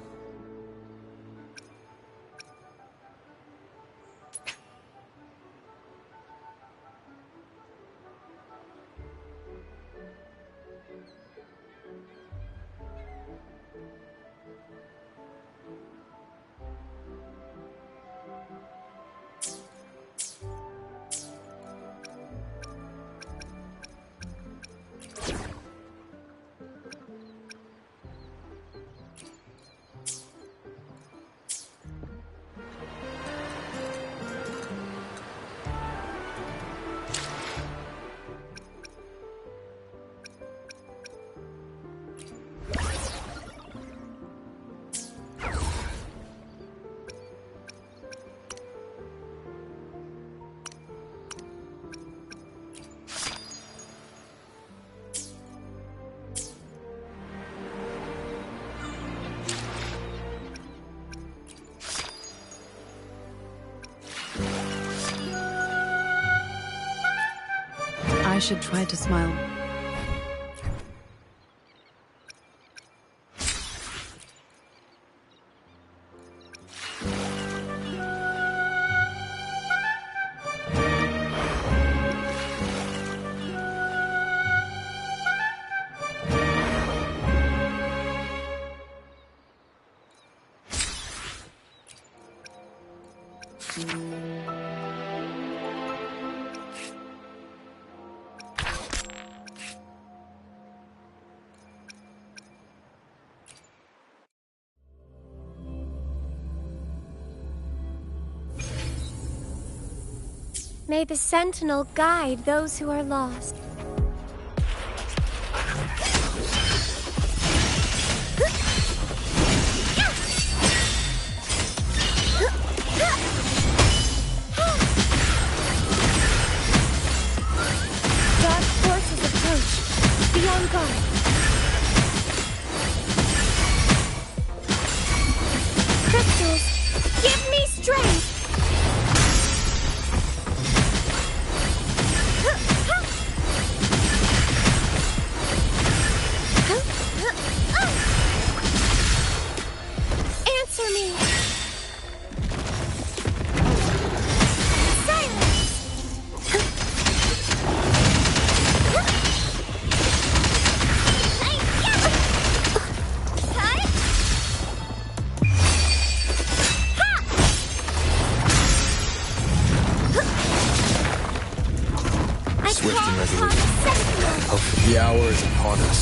I should try to smile. May the Sentinel guide those who are lost. Dark forces approach. Be on guard. Crystals, give me strength! Answer me! Swift and resolute. The hour is upon us.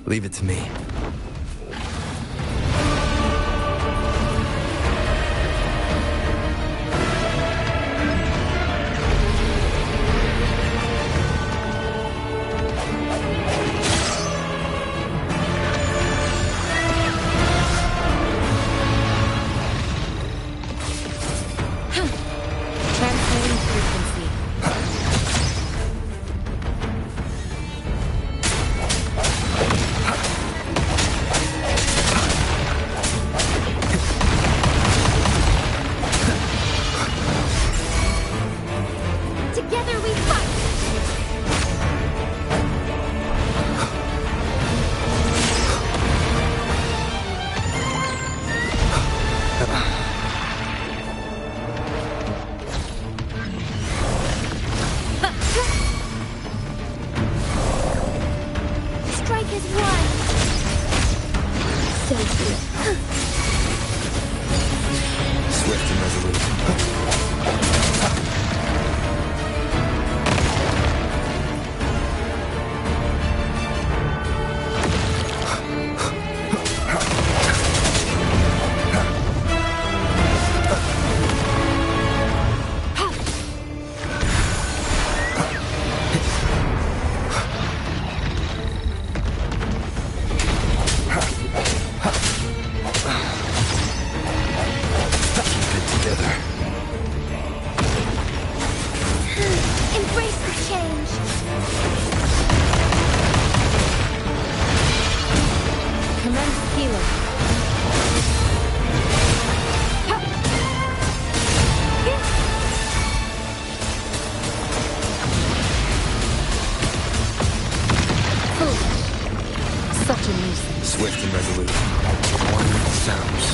Leave it to me. Transmitting frequency. Together we fight! Strike is one! Swift and resolute. such a nuisance. Swift and resolute. One with the sounds.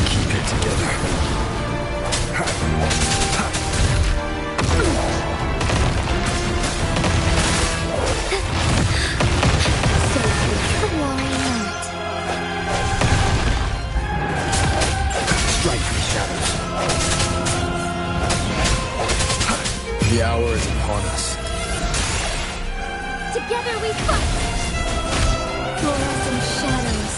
Keep it together. Strike the shadows. The hour is upon us. Together we fight! Fluorescent shadows.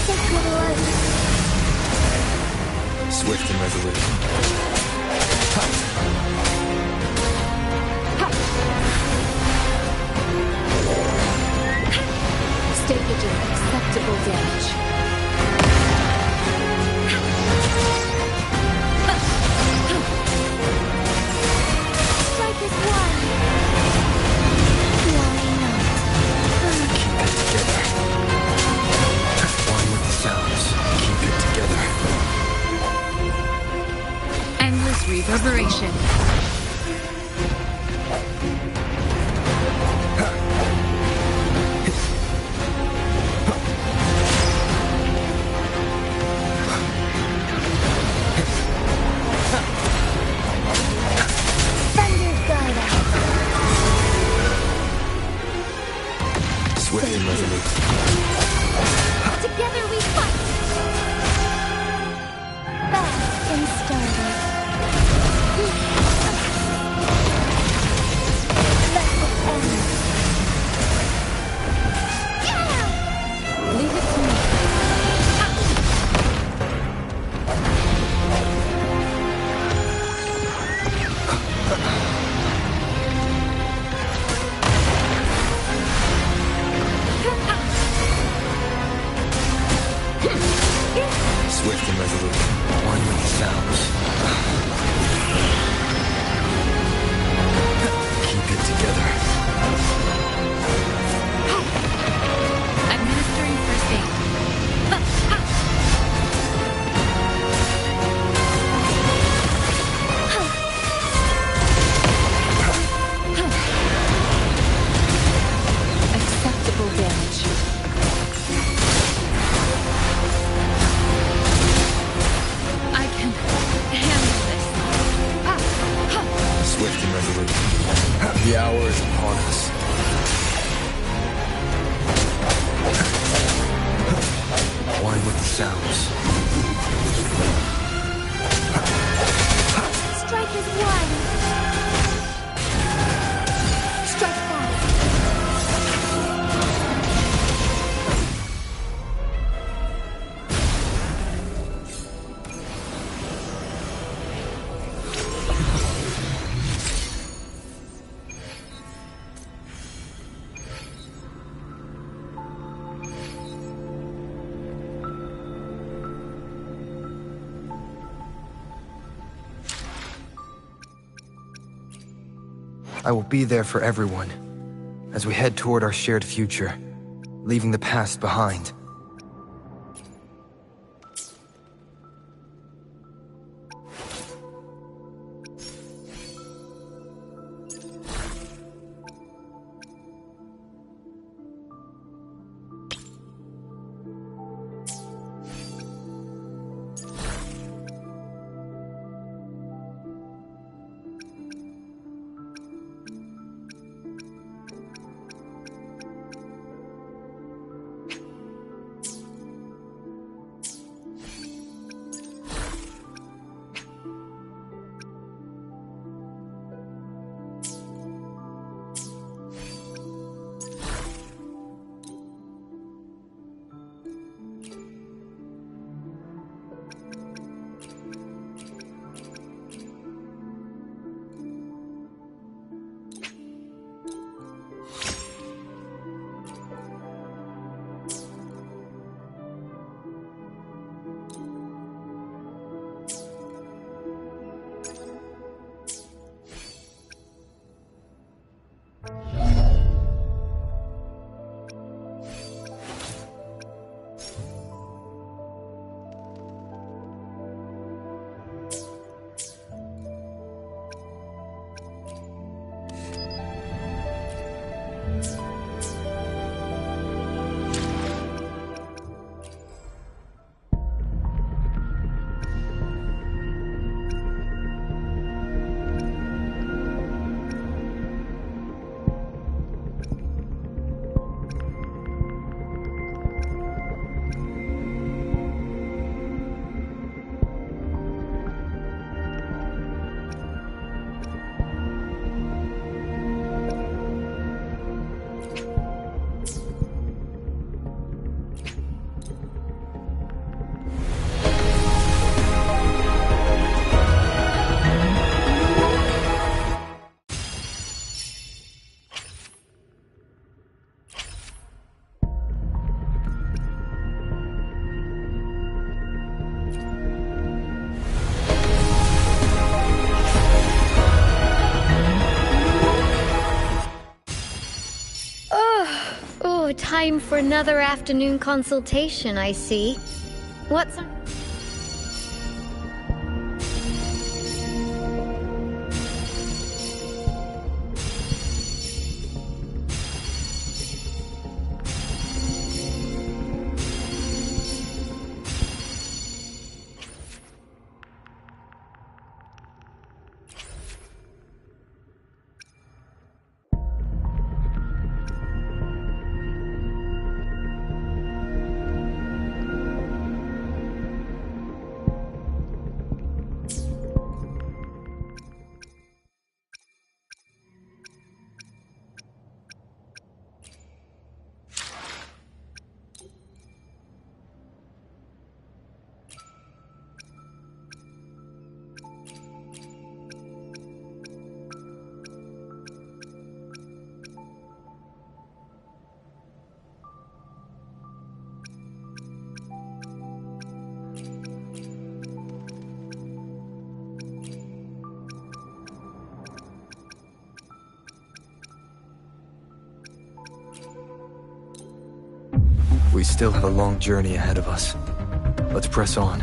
Sacred light. Swift and resolute. Stay vigilant. Acceptable damage. Strike is one. Why not? Keep it together. One with the sounds. Keep it together. Endless reverberation. Swift and resolute. Together we fight! Fast and sturdy. Let it end. Leave it to me. Swift and resolute. One with the sounds. Keep it together. Administering first aid. Acceptable damage. I can handle this. Swift and resolute. The hour is upon us. One with the sounds. Strike is one. Strike fast. I will be there for everyone as we head toward our shared future, leaving the past behind. time for another afternoon consultation, I see. What's on... We still have a long journey ahead of us. Let's press on.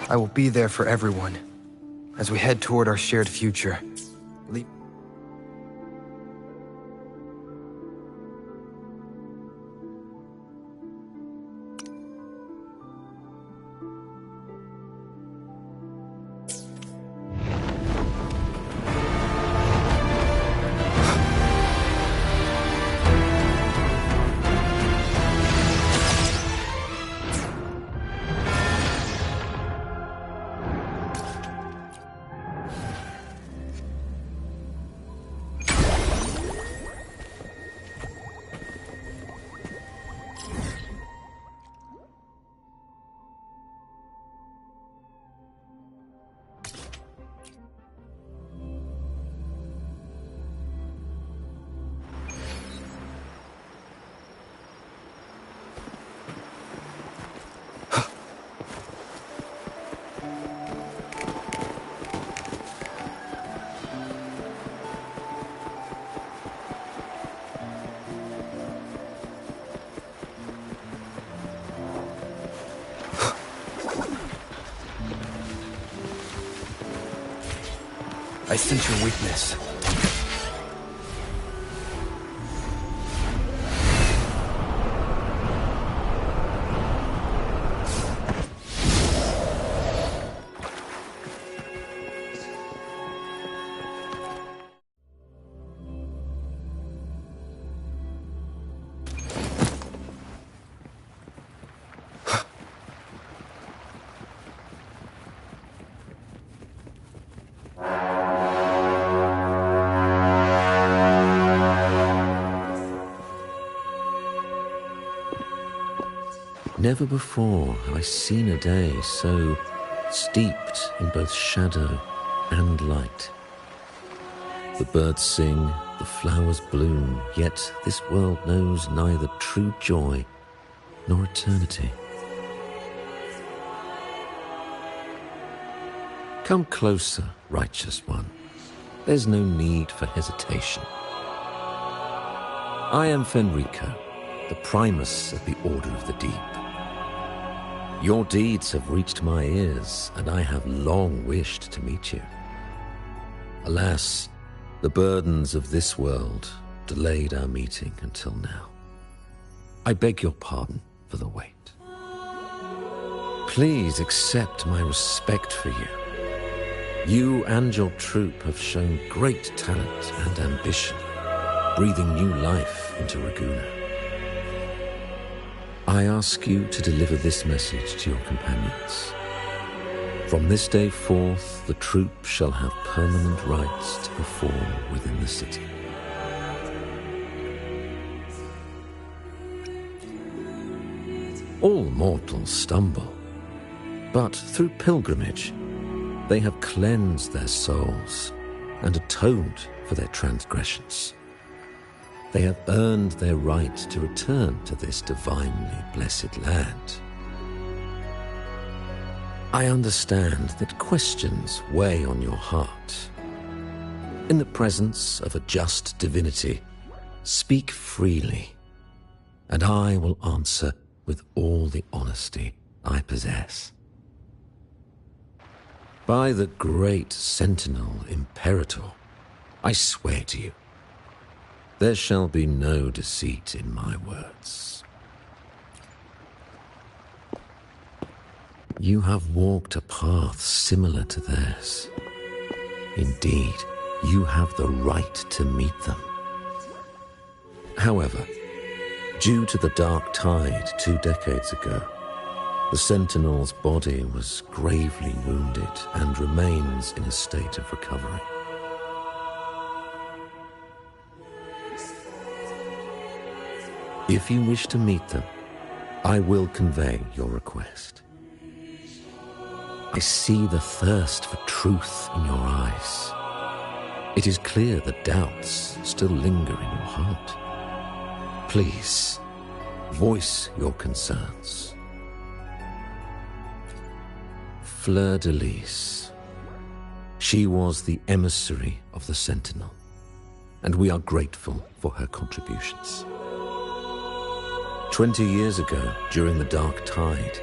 I will be there for everyone as we head toward our shared future. I sense your weakness. Never before have I seen a day so steeped in both shadow and light. The birds sing, the flowers bloom, yet this world knows neither true joy nor eternity. Come closer, righteous one. There's no need for hesitation. I am Fenrico, the Primus of the Order of the Deep. Your deeds have reached my ears, and I have long wished to meet you. Alas, the burdens of this world delayed our meeting until now. I beg your pardon for the wait. Please accept my respect for you. You and your troop have shown great talent and ambition, breathing new life into Raguna. I ask you to deliver this message to your companions. From this day forth, the troop shall have permanent rights to perform within the city. All mortals stumble, but through pilgrimage, they have cleansed their souls and atoned for their transgressions. They have earned their right to return to this divinely blessed land. I understand that questions weigh on your heart. In the presence of a just divinity, speak freely, and I will answer with all the honesty I possess. By the great Sentinel Imperator, I swear to you, there shall be no deceit in my words. You have walked a path similar to theirs. Indeed, you have the right to meet them. However, due to the Dark Tide 2 decades ago, the Sentinel's body was gravely wounded and remains in a state of recovery. If you wish to meet them, I will convey your request. I see the thirst for truth in your eyes. It is clear that doubts still linger in your heart. Please, voice your concerns. Fleur-de-Lis. She was the emissary of the Sentinel, and we are grateful for her contributions. 20 years ago, during the Dark Tide,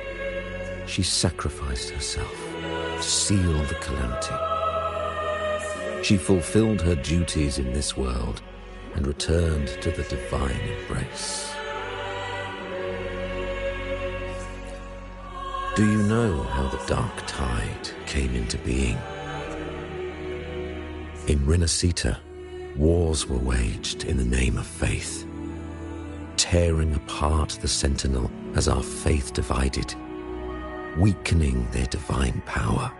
she sacrificed herself to seal the calamity. She fulfilled her duties in this world and returned to the divine embrace. Do you know how the Dark Tide came into being? In Renacita, wars were waged in the name of faith, tearing apart the Sentinel as our faith divided, weakening their divine power.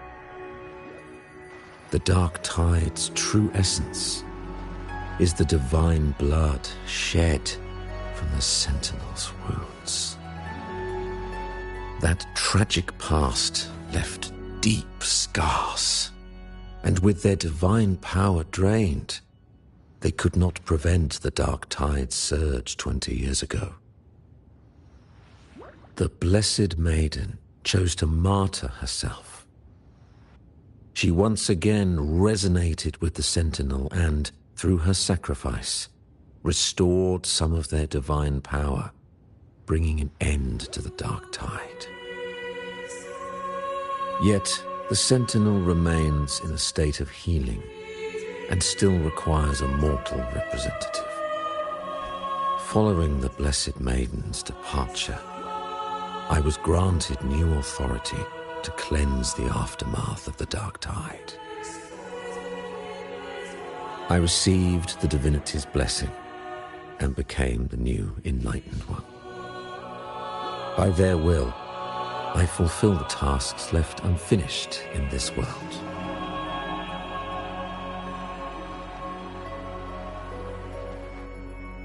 The Dark Tide's true essence is the divine blood shed from the Sentinel's wounds. That tragic past left deep scars, and with their divine power drained, they could not prevent the Dark Tide's surge 20 years ago. The Blessed Maiden chose to martyr herself. She once again resonated with the Sentinel and, through her sacrifice, restored some of their divine power, bringing an end to the Dark Tide. Yet, the Sentinel remains in a state of healing and still requires a mortal representative. Following the Blessed Maiden's departure, I was granted new authority to cleanse the aftermath of the Dark Tide. I received the divinity's blessing and became the new Enlightened One. By their will, I fulfill the tasks left unfinished in this world.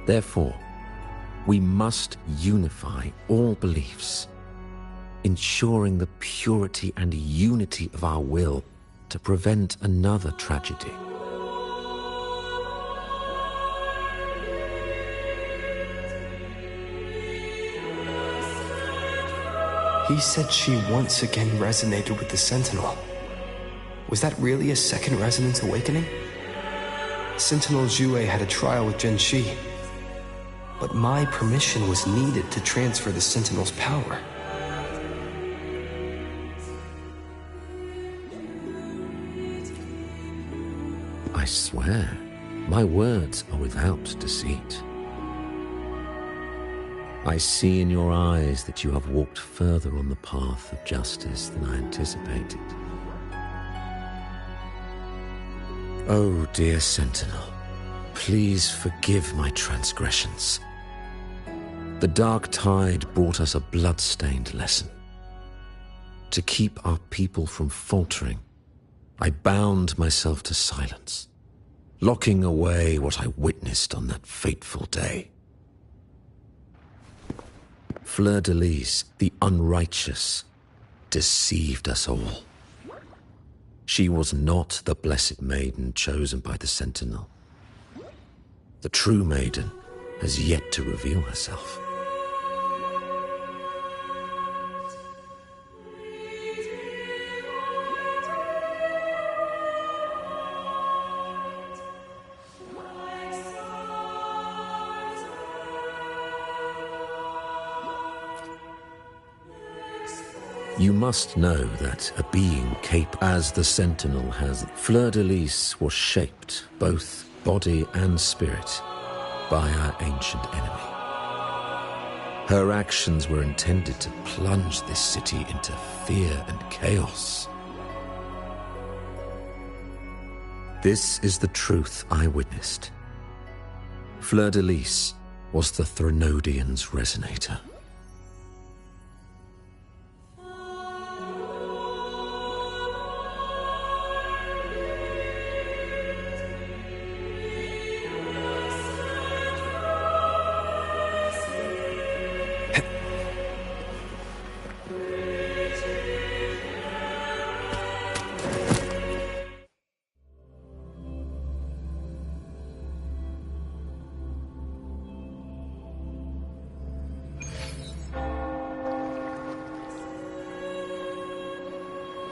Therefore, we must unify all beliefs, ensuring the purity and unity of our will to prevent another tragedy. He said she once again resonated with the Sentinel. Was that really a second resonance awakening? Sentinel Jue had a trial with Genshi, but my permission was needed to transfer the Sentinel's power. I swear, my words are without deceit. I see in your eyes that you have walked further on the path of justice than I anticipated. Oh, dear Sentinel, please forgive my transgressions. The Dark Tide brought us a blood-stained lesson. To keep our people from faltering, I bound myself to silence, locking away what I witnessed on that fateful day. Fleur-de-Lis, the unrighteous, deceived us all. She was not the Blessed Maiden chosen by the Sentinel. The true Maiden has yet to reveal herself. You must know that a being capable as the Sentinel has, Fleur-de-Lis was shaped, both body and spirit, by our ancient enemy. Her actions were intended to plunge this city into fear and chaos. This is the truth I witnessed. Fleur-de-Lis was the Threnodian's resonator.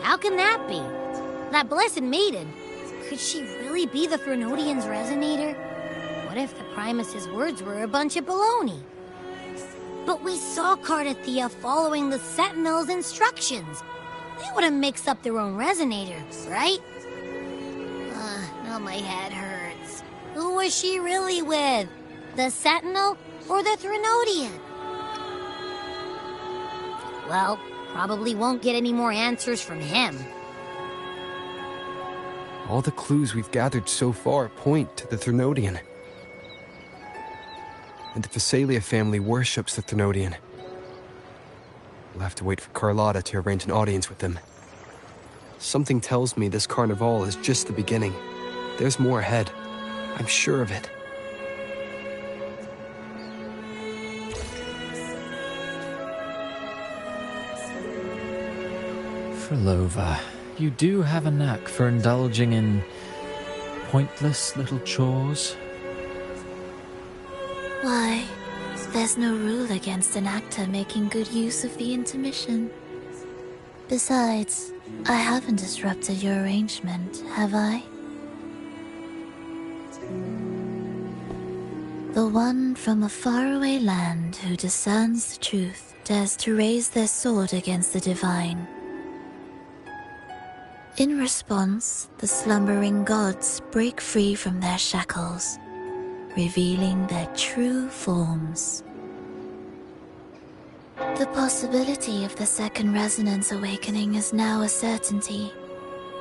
How can that be? That blessed maiden. Could she really be the Threnodian's resonator? What if the Primus's words were a bunch of baloney? But we saw Cardathia following the Sentinel's instructions. They wouldn't mix up their own resonator, right? Now my head hurts. Who was she really with? The Sentinel or the Threnodian? Well, probably won't get any more answers from him. All the clues we've gathered so far point to the Threnodian. And the Phasalia family worships the Threnodian. We'll have to wait for Carlotta to arrange an audience with them. Something tells me this Carnival is just the beginning. There's more ahead. I'm sure of it. Frolova, you do have a knack for indulging in pointless little chores. Why, there's no rule against an actor making good use of the intermission. Besides, I haven't disrupted your arrangement, have I? The one from a faraway land who discerns the truth dares to raise their sword against the divine. In response, the slumbering gods break free from their shackles, revealing their true forms. The possibility of the second resonance awakening is now a certainty,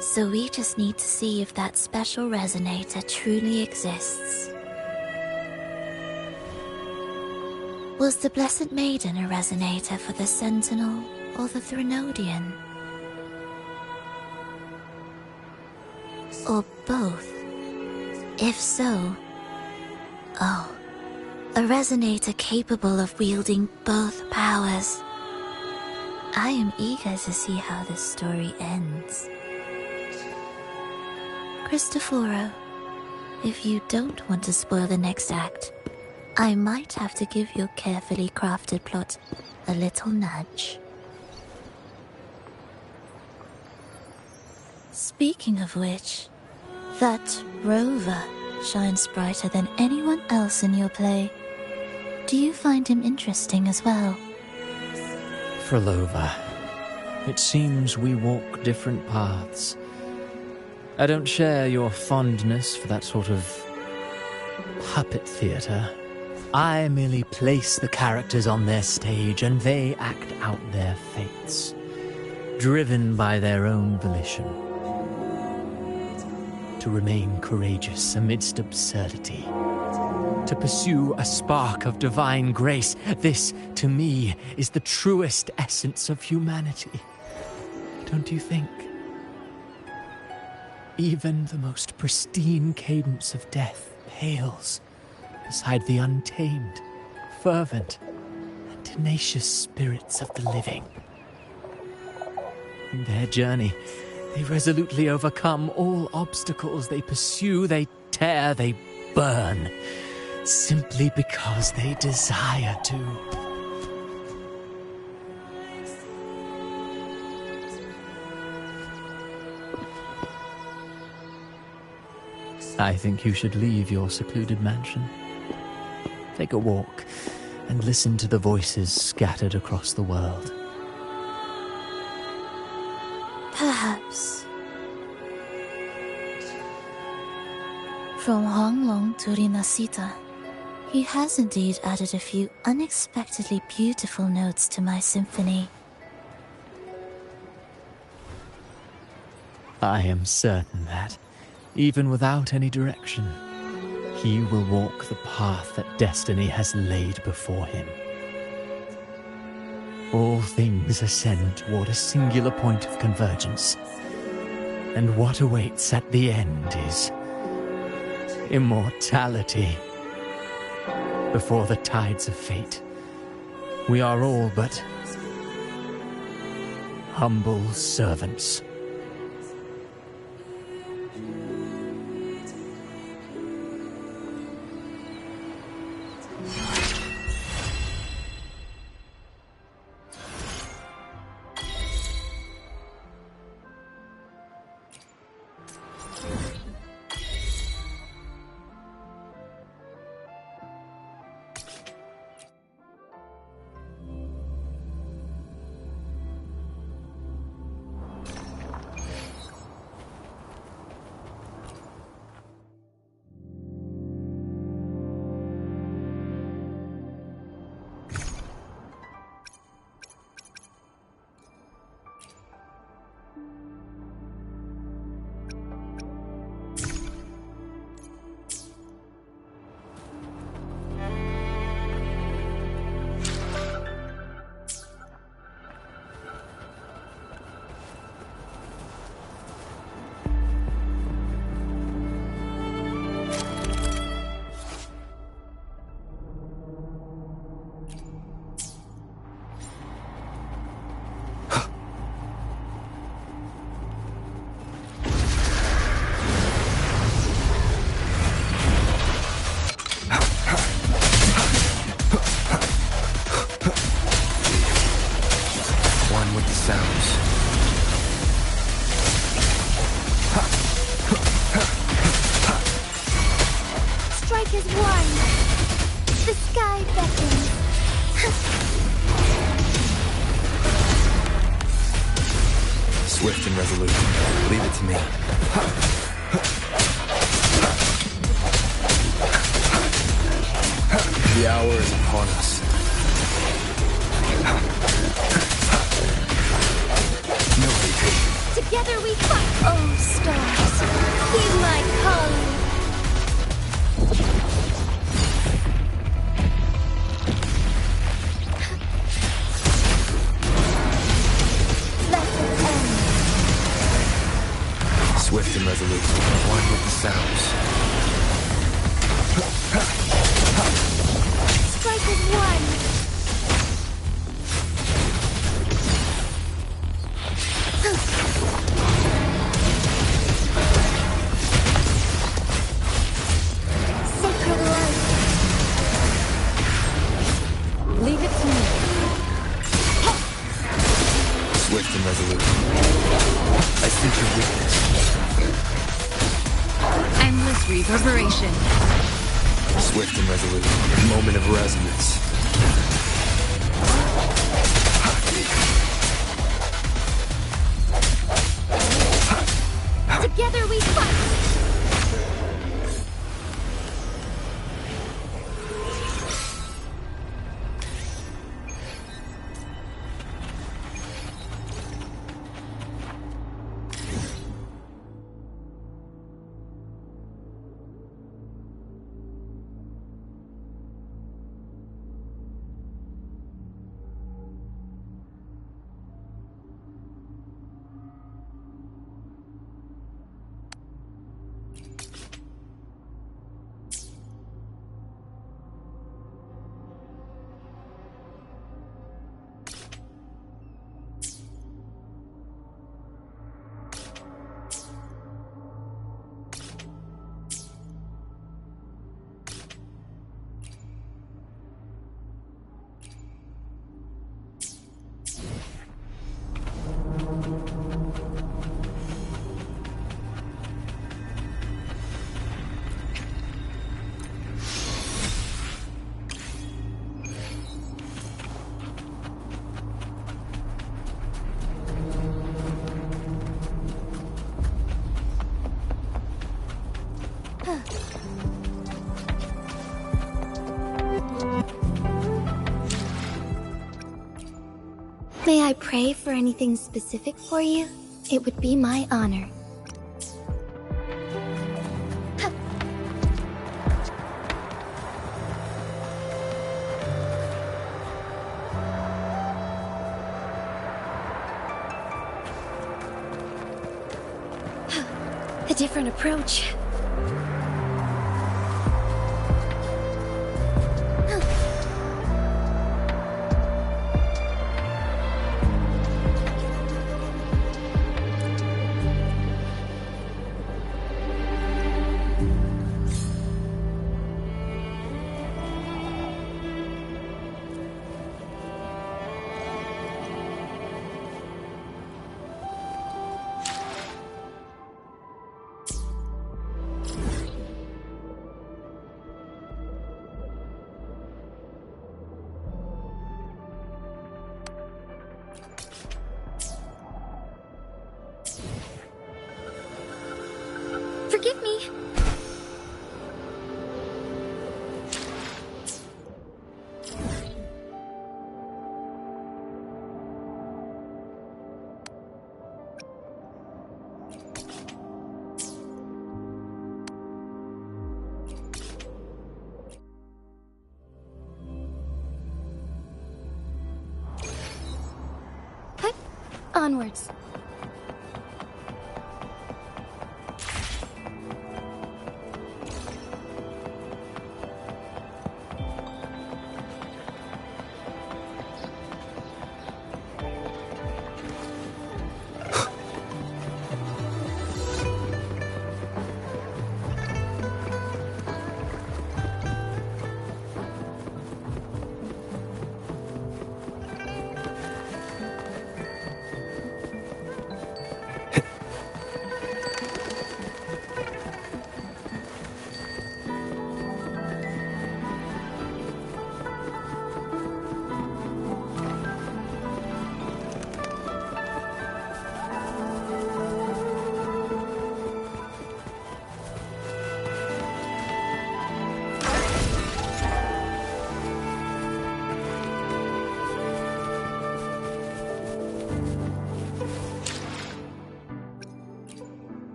so we just need to see if that special resonator truly exists. Was the Blessed Maiden a resonator for the Sentinel or the Threnodian? Or both? If so, oh, a resonator capable of wielding both powers. I am eager to see how this story ends. Cristoforo, if you don't want to spoil the next act, I might have to give your carefully crafted plot a little nudge. Speaking of which, that rover shines brighter than anyone else in your play. Do you find him interesting as well? Frolova, it seems we walk different paths. I don't share your fondness for that sort of puppet theater. I merely place the characters on their stage and they act out their fates, driven by their own volition. To remain courageous amidst absurdity. To pursue a spark of divine grace. This, to me, is the truest essence of humanity. Don't you think? Even the most pristine cadence of death pales beside the untamed, fervent, and tenacious spirits of the living. In their journey, they resolutely overcome all obstacles. They pursue, they tear, they burn, simply because they desire to. I think you should leave your secluded mansion. Take a walk and listen to the voices scattered across the world. Perhaps. From Honglong to Rinasita, he has indeed added a few unexpectedly beautiful notes to my symphony. I am certain that, even without any direction, he will walk the path that destiny has laid before him. All things ascend toward a singular point of convergence, and what awaits at the end is immortality. Before the tides of fate, we are all but humble servants. Strike is one. The sky beckons. Swift and resolute. Leave it to me. The hour is upon us. No hesitation. Together we fight. Oh, stars, heed my calling. Swift and resolute, one with the sounds. Strike is one. Sacred light. Leave it to me. Swift and resolute. I sense your weakness. Endless reverberation. Swift and resolute. Moment of resonance. Together we fight. May I pray for anything specific for you? It would be my honor. A different approach. Forgive me. Onwards.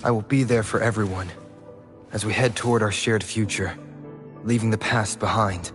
I will be there for everyone, as we head toward our shared future, leaving the past behind.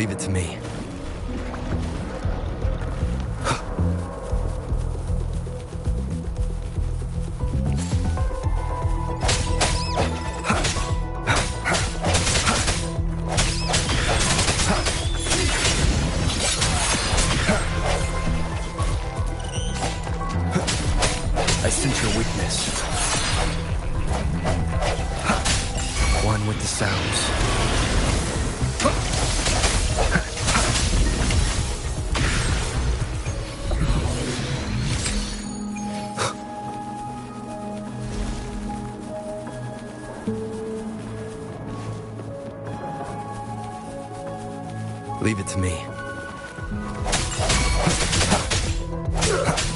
Leave it to me. I sense your weakness. One with the sounds. Leave it to me.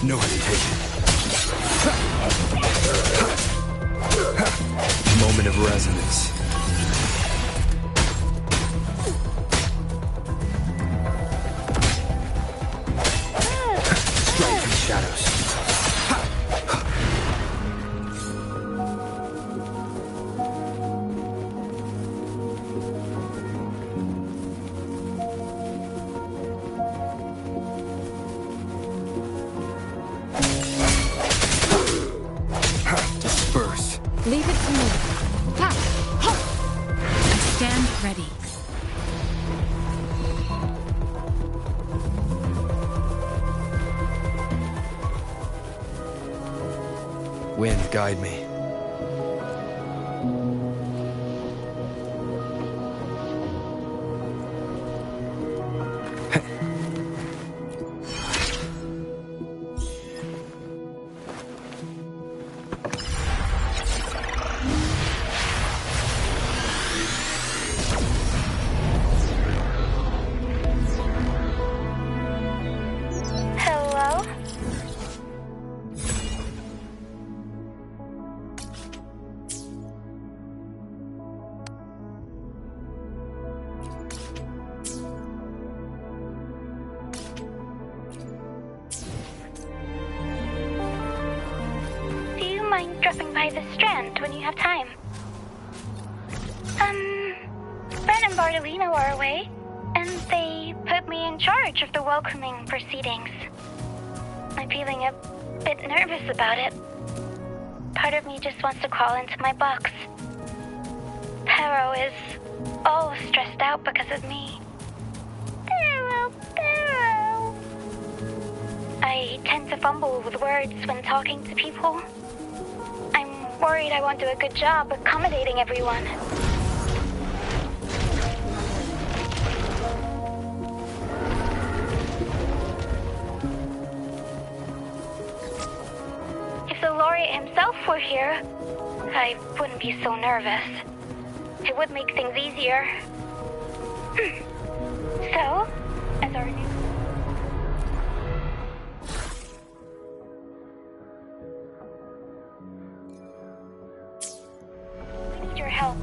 No hesitation. Moment of resonance. Strike from the shadows. Disperse. Leave it to me. Ha! Ha! I stand ready. Wind, guide me. Hello? Do you mind dropping by the Strand when you have time? Ben and Bartolino are away, and they put me in charge of the welcoming proceedings. I'm feeling a bit nervous about it. Part of me just wants to crawl into my box. Pero is all stressed out because of me. Pero. I tend to fumble with words when talking to people. I'm worried I won't do a good job accommodating everyone. If the laureate himself were here, I wouldn't be so nervous. It would make things easier. So, as our new... I need your help.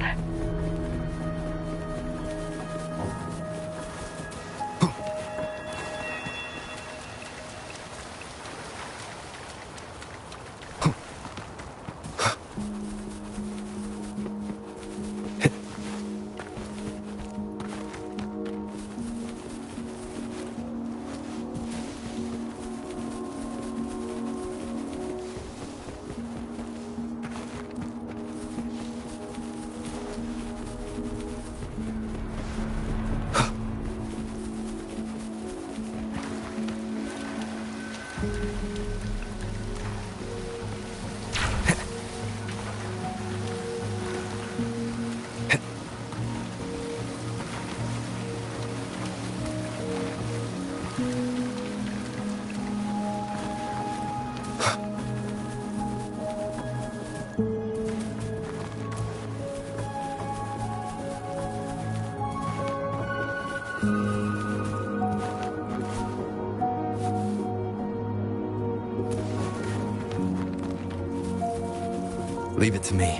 Leave it to me.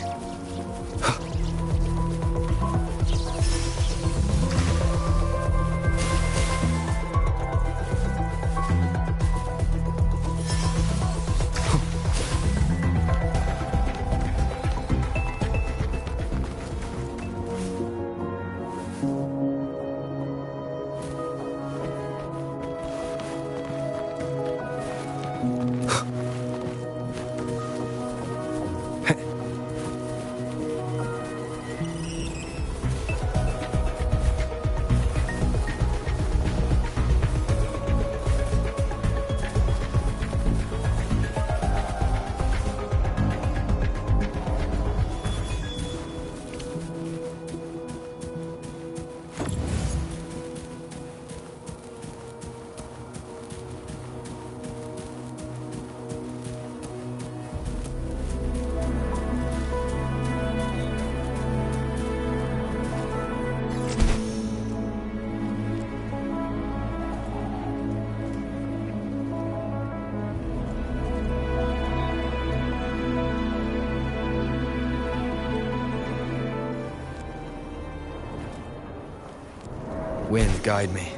Wind, guide me.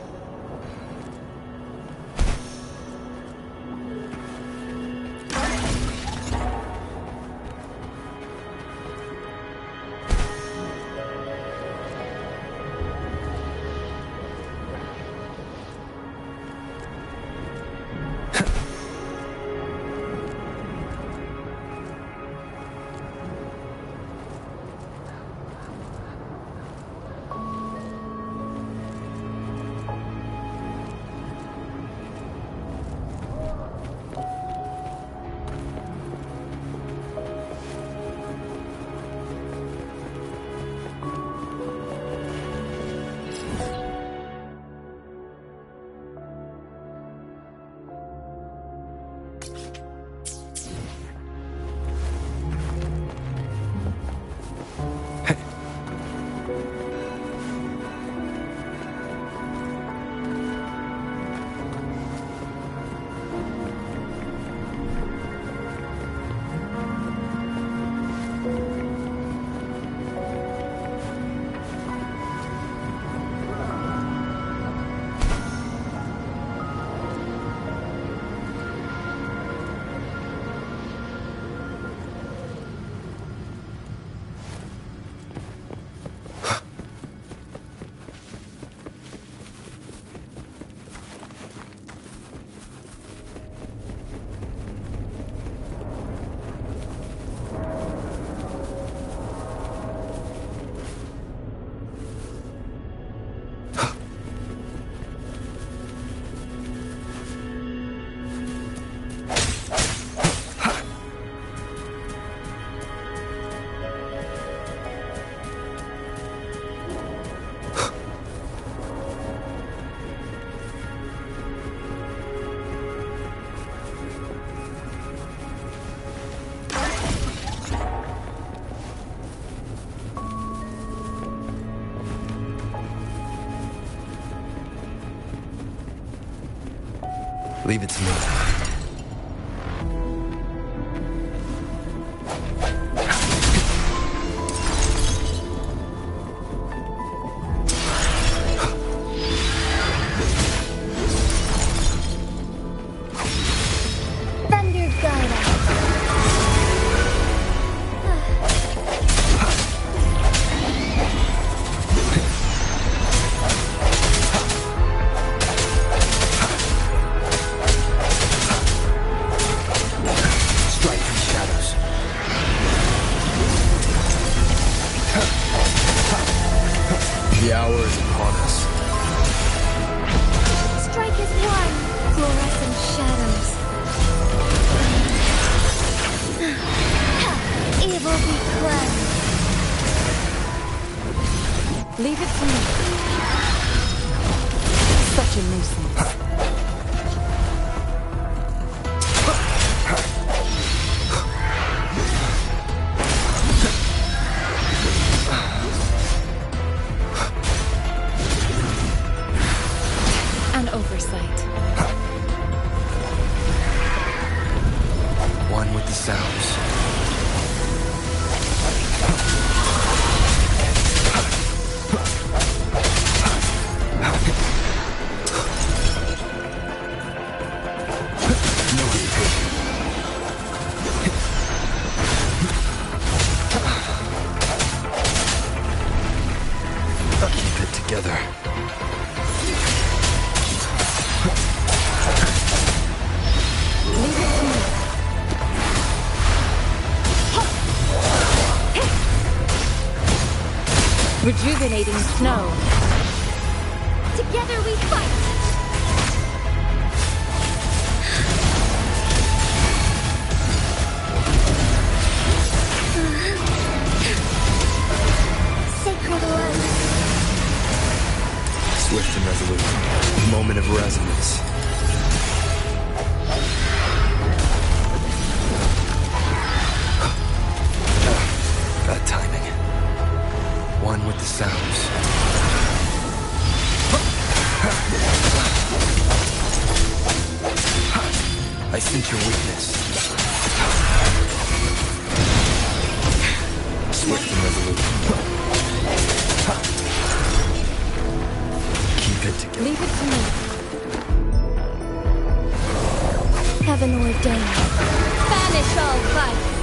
Leave it to me. Thunder guide us. The hour is upon us. Strike is one. Fluorescent shadows. Evil be cleansed. Leave it to me. Such a nuisance. An oversight. One with the sounds. No hesitation. Keep it together. Leave it to me. Rejuvenating snow. Together we fight. Sacred love. Swift and resolute. Moment of resonance. Bad timing. One with the sounds. I sense your weakness. Swift and resolute. Keep good to go. Leave it to me. Heaven ordained. Banish all vice.